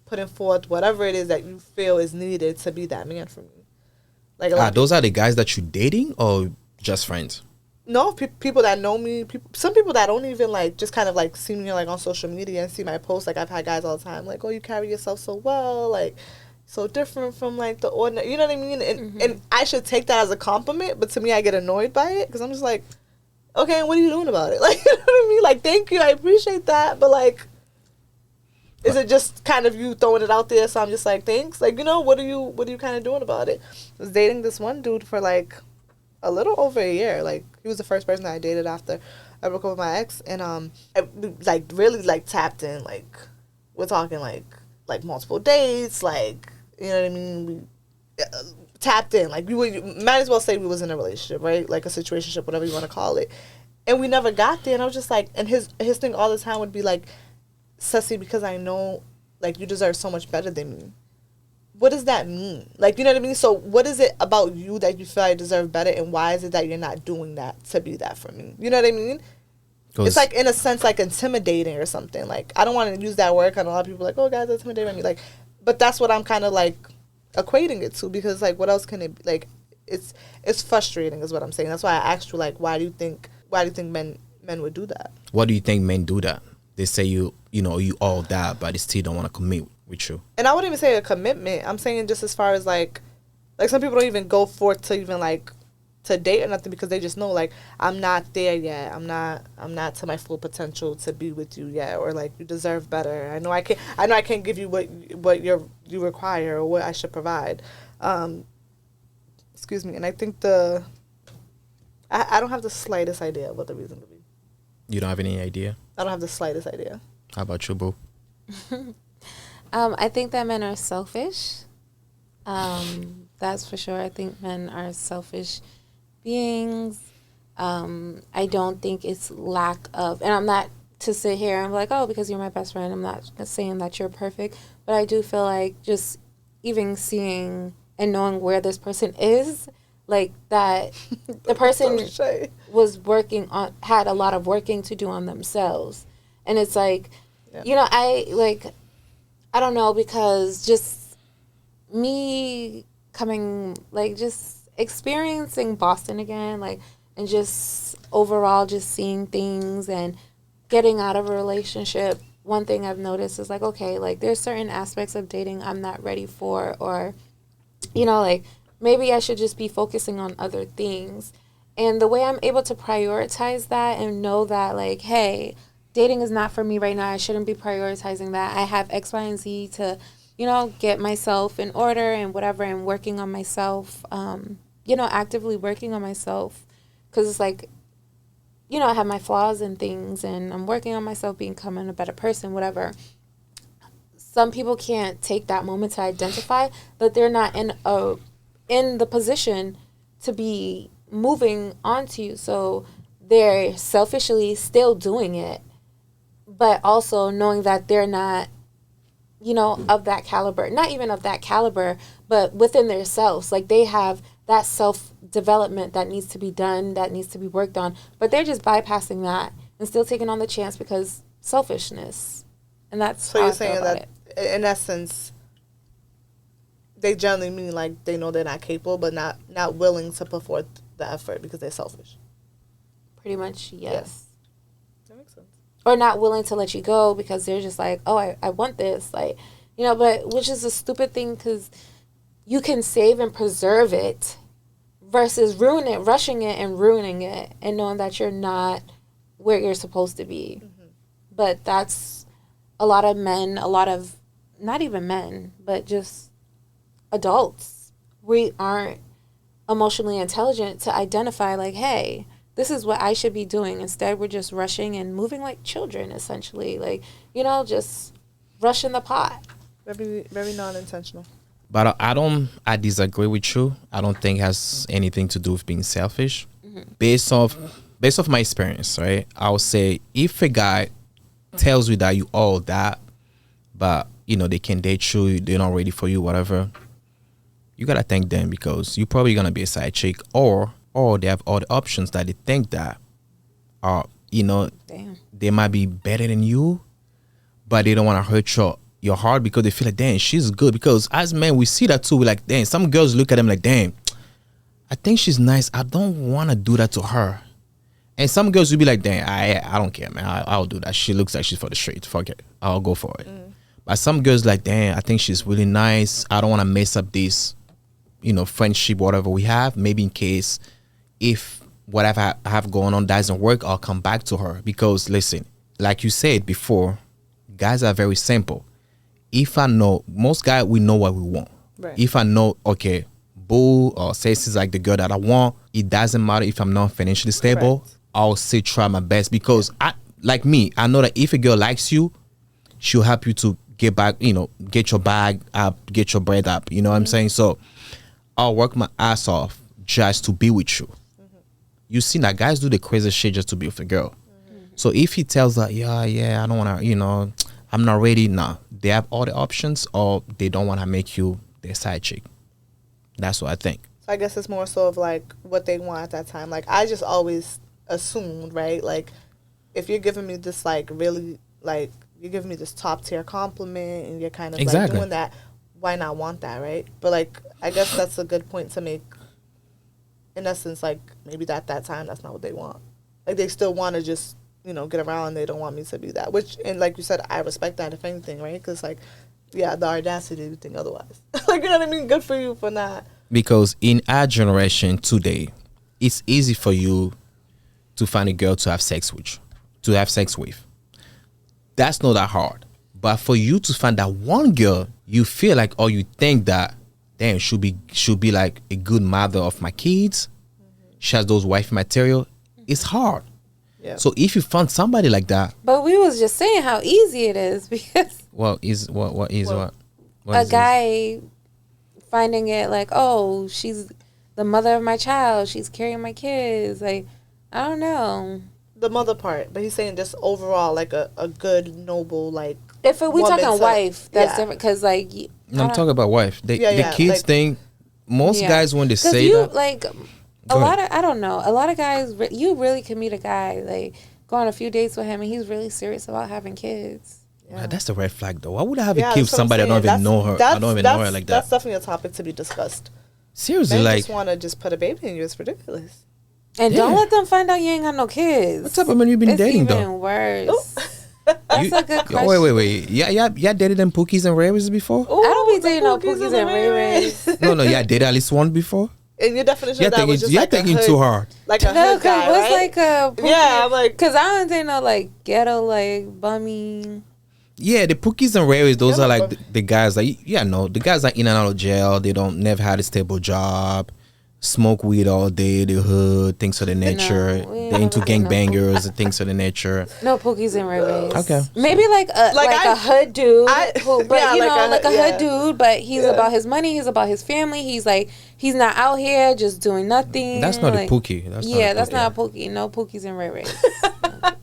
putting forth whatever it is that you feel is needed to be that man for me? Like, those are the guys that you're dating or just friends? No, people that know me. Some people that don't even, like, just kind of, like, see me, like, on social media and see my posts. Like, I've had guys all the time, like, oh, you carry yourself so well, like, so different from, like, the ordinary. You know what I mean? And I should take that as a compliment, but to me, I get annoyed by it because I'm just like, okay, and what are you doing about it? Like, you know what I mean? Like, thank you, I appreciate that, but, like, is it just kind of you throwing it out there? So I'm just like, thanks. Like, what are you kind of doing about it? I was dating this one dude for, like, a little over a year. Like, he was the first person that I dated after I broke up with my ex, and I, like, really, like, tapped in. Like, we're talking like multiple dates. Like, you know what I mean? We tapped in. Like, we might as well say we was in a relationship, right? Like a situationship, whatever you want to call it. And we never got there. And I was just like, and his thing all the time would be like, Sussy, because I know like you deserve so much better than me. What does that mean? Like, you know what I mean? So what is it about you that you feel I deserve better, and why is it that you're not doing that to be that for me? You know what I mean? It's like, in a sense, like intimidating or something. Like, I don't want to use that word, and a lot of people are like, oh, guys are intimidating me. Like, but that's what I'm kind of like equating it to, because like, what else can it be? Like, it's frustrating is what I'm saying. That's why I asked you, like, why do you think men would do that? What do you think men do that? They say you all that, but they still don't want to commit with you. And I wouldn't even say a commitment. I'm saying just as far as like some people don't even go forth to even like to date or nothing, because they just know, like, I'm not there yet. I'm not to my full potential to be with you yet, or like, you deserve better. I know I can't give you what you require or what I should provide. Excuse me. And I think I don't have the slightest idea of what the reason would be. You don't have any idea? I don't have the slightest idea. How about you, Boo? I think that men are selfish. That's for sure. I think men are selfish beings. I don't think it's lack of, and I'm not to sit here and be like, oh, because you're my best friend, I'm not saying that you're perfect, but I do feel like just even seeing and knowing where this person is, like that the person was had a lot of working to do on themselves. And it's like, I don't know, because just me coming, like, just experiencing Boston again, like, and just overall just seeing things and getting out of a relationship, one thing I've noticed is, like, okay, like, there's certain aspects of dating I'm not ready for, or, like, maybe I should just be focusing on other things. And the way I'm able to prioritize that and know that, like, hey, dating is not for me right now, I shouldn't be prioritizing that. I have X, Y, and Z to, get myself in order and whatever, and working on myself, actively working on myself. Because it's like, I have my flaws and things, and I'm working on myself, becoming a better person, whatever. Some people can't take that moment to identify that they're not in the position to be moving on to you. So they're selfishly still doing it, but also knowing that they're not, of that caliber. Not even of that caliber, but within themselves. Like, they have that self-development that needs to be done, that needs to be worked on, but they're just bypassing that and still taking on the chance because selfishness. And that's so you're saying that, in essence, they generally mean, like, they know they're not capable, but not willing to put forth the effort because they're selfish. Pretty much, yes. That makes sense. Or not willing to let you go because they're just like, oh, I want this. Like, but which is a stupid thing, because you can save and preserve it versus rushing it and ruining it and knowing that you're not where you're supposed to be. Mm-hmm. But that's a lot of men, not even men, but just adults. We aren't emotionally intelligent to identify, like, hey, this is what I should be doing. Instead, we're just rushing and moving like children, essentially. Like, just rushing the pot. Very, very non-intentional. But I disagree with you. I don't think it has anything to do with being selfish. Mm-hmm. Based off my experience, right? I would say if a guy tells you that you all that, but, they can date you, they're not ready for you, whatever, you got to thank them, because you're probably going to be a side chick, or they have all the options that they think that are, damn, they might be better than you, but they don't want to hurt your heart because they feel like, damn, she's good. Because as men, we see that too. We're like, damn, some girls look at them like, damn, I think she's nice. I don't want to do that to her. And some girls will be like, damn, I don't care, man. I'll do that. She looks like she's for the street. Fuck it. I'll go for it. Mm. But some girls like, damn, I think she's really nice. I don't want to mess up this, friendship, whatever we have. Maybe in case if whatever I have going on doesn't work, I'll come back to her. Because listen, like you said before, guys are very simple. If I know, most guys, we know what we want. Right. If I know, okay, Boo or Ceci is like the girl that I want, it doesn't matter if I'm not financially stable. Correct. I'll still try my best, because I know that if a girl likes you, she'll help you to get back, get your bag up, get your bread up. You know what I'm saying? So I'll work my ass off just to be with you. Mm-hmm. You see that guys do the crazy shit just to be with a girl. Mm-hmm. So if he tells her, yeah, I don't want to, I'm not ready, nah, they have all the options, or they don't want to make you their side chick. That's what I think. So I guess it's more so of like what they want at that time. Like I just always assumed, right? Like if you're giving me this like really like you're giving me this top tier compliment and you're kind of like doing that, why not want that, right? But like I guess that's a good point to make. In essence, like maybe at that time that's not what they want. Like they still want to just get around. They don't want me to be that. Which and like you said, I respect that if anything, right? Because like the audacity to think otherwise. Like you know what I mean? Good for you for not. Because in our generation today, it's easy for you to find a girl to have sex with. That's not that hard. But for you to find that one girl you feel like or you think that damn should be like a good mother of my kids, she has those wife material, it's hard. Yeah. So if you find somebody like that, but we was just saying how easy it is because what a guy finding it like, oh, she's the mother of my child, she's carrying my kids, like I don't know the mother part, but he's saying just overall like a good noble like if we talking wife, that's different because like I'm talking about wife. The kids like, thing. Most guys when they say that, like a lot of I don't know. A lot of guys, you really can meet a guy like go on a few dates with him, and he's really serious about having kids. Yeah. That's the red flag, though. Why would I have a kid with somebody I don't even know her? I don't even know her like that. That's definitely a topic to be discussed. Seriously, men like just want to just put a baby in you. It's ridiculous. And don't let them find out you ain't got no kids. What type of men you been dating though? It's even worse. That's a good question. Wait. Yeah, dated them Pookies and Ray-Rays before? Ooh, I don't be dating no Pookies and Ray-Rays. No, yeah, dated at least one before? And your definition of that was just you're like thinking too hard. Like a hood guy, what's right? like a Pookie? Yeah, I'm like... Because I don't think no like ghetto, like bummy... Yeah, the Pookies and Ray-Rays, those are like the guys like, the guys like in and out of jail. They don't never had a stable job. Smoke weed all day, the hood, things of the nature. They're into gangbangers and things of the nature. No Pookies and Ray-Rays. Okay. Maybe like a hood dude. Hood dude, but he's about his money, he's about his family. He's like, he's not out here just doing nothing. That's not a Pookie. That's not a Pookie. No Pookies and Ray-Rays.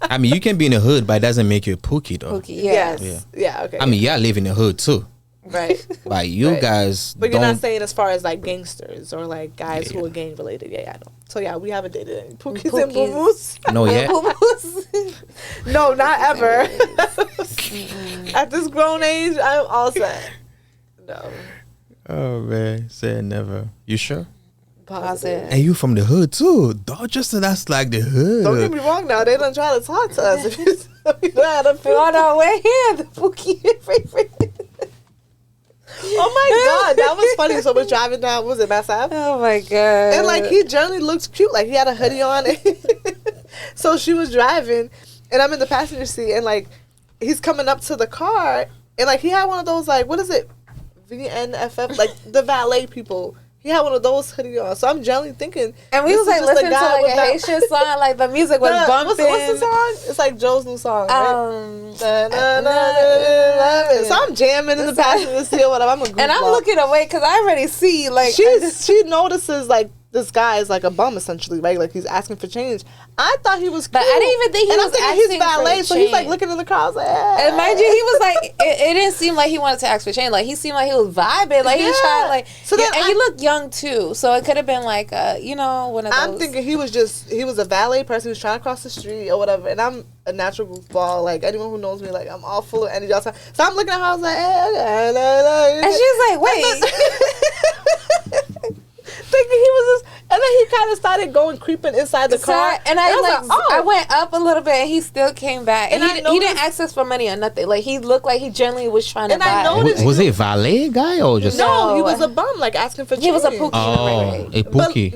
I mean, you can be in the hood, but it doesn't make you a Pookie, though. Pookie, yes. Yeah, okay. I mean, y'all live in the hood, too. Right. Like, you guys But you're not saying as far as, like, gangsters or, like, guys who are gang-related. Yeah, I know. So, yeah, we haven't dated any Pookies and Boo-Boos. No, yeah. No, not ever. At this grown age, I'm all set. No. Oh, man. Say never. You sure? Positive. And you from the hood, too. Dorchester, that's like the hood. Don't get me wrong now. They don't try to talk to us. If you know how to feel. Oh, no, we're here. The Pookie and Oh my God, that was funny. So we're driving down, what was it, Mass Ave? Oh my God. And like he generally looks cute. Like he had a hoodie on. So she was driving and I'm in the passenger seat and like he's coming up to the car and like he had one of those like, what is it? VNFF, like the valet people. He had one of those hoodie on. So I'm generally thinking. And we was like listening to like a Haitian song, like the music was bumping. What's the song? It's like Joe's new song, right? So I'm jamming in the passenger seat or whatever. I'm a goofball. And I'm looking away because I already see like. She notices like this guy is like a bum essentially, right? Like he's asking for change. I thought he was cute. But I didn't even think he was asking he's valet, for so change. he's like looking in the car. I was like, and mind you, he was like, it didn't seem like he wanted to ask for change. Like he seemed like he was vibing, like he was trying, like. So then and he looked young too, so it could have been like, one of those. I'm thinking he was a valet person who's trying to cross the street or whatever, and I'm a natural goofball. Like anyone who knows me, like I'm all full of energy all the time. So I'm looking at her, I was like, and she was like, wait. Thinking he was just, and then he kind of started creeping inside the car, and I went up a little bit, and he still came back, and he didn't ask us for money or nothing. Like he looked like he generally was trying to buy. Was he a valet guy or just? No, he was a bum, like asking for change. He was a Pookie. Oh, a Pookie.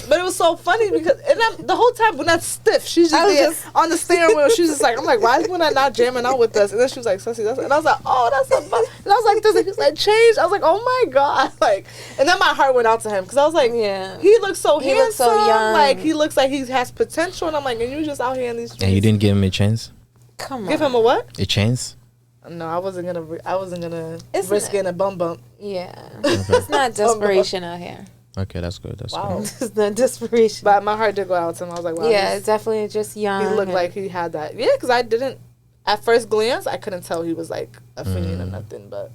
But it was so funny because the whole time when that's stiff, she's just on the steering wheel. She's just like, I'm like, why is Gwinnett not jamming out with us? And then she was like, Sussy, that's, and I was like, oh, that's a bum. And I was like, this, and he was like, change. I was like, oh my God, like, and then my heart went out to him because I was like, yeah, he looks so handsome, looks so young. like he looks like he has potential, and I'm like, and you just out here in these streets. And you didn't give him a chance? Come on, give him a what? A chance? No, I wasn't gonna risk getting a bum. Yeah, it's not desperation out here. Okay, that's good. That's wow. good. It's not desperation. But my heart did go out to him. I was like, wow. Yeah, definitely just young. He looked like he had that. Yeah, because I didn't At first glance, I couldn't tell he was like a fiend or nothing, but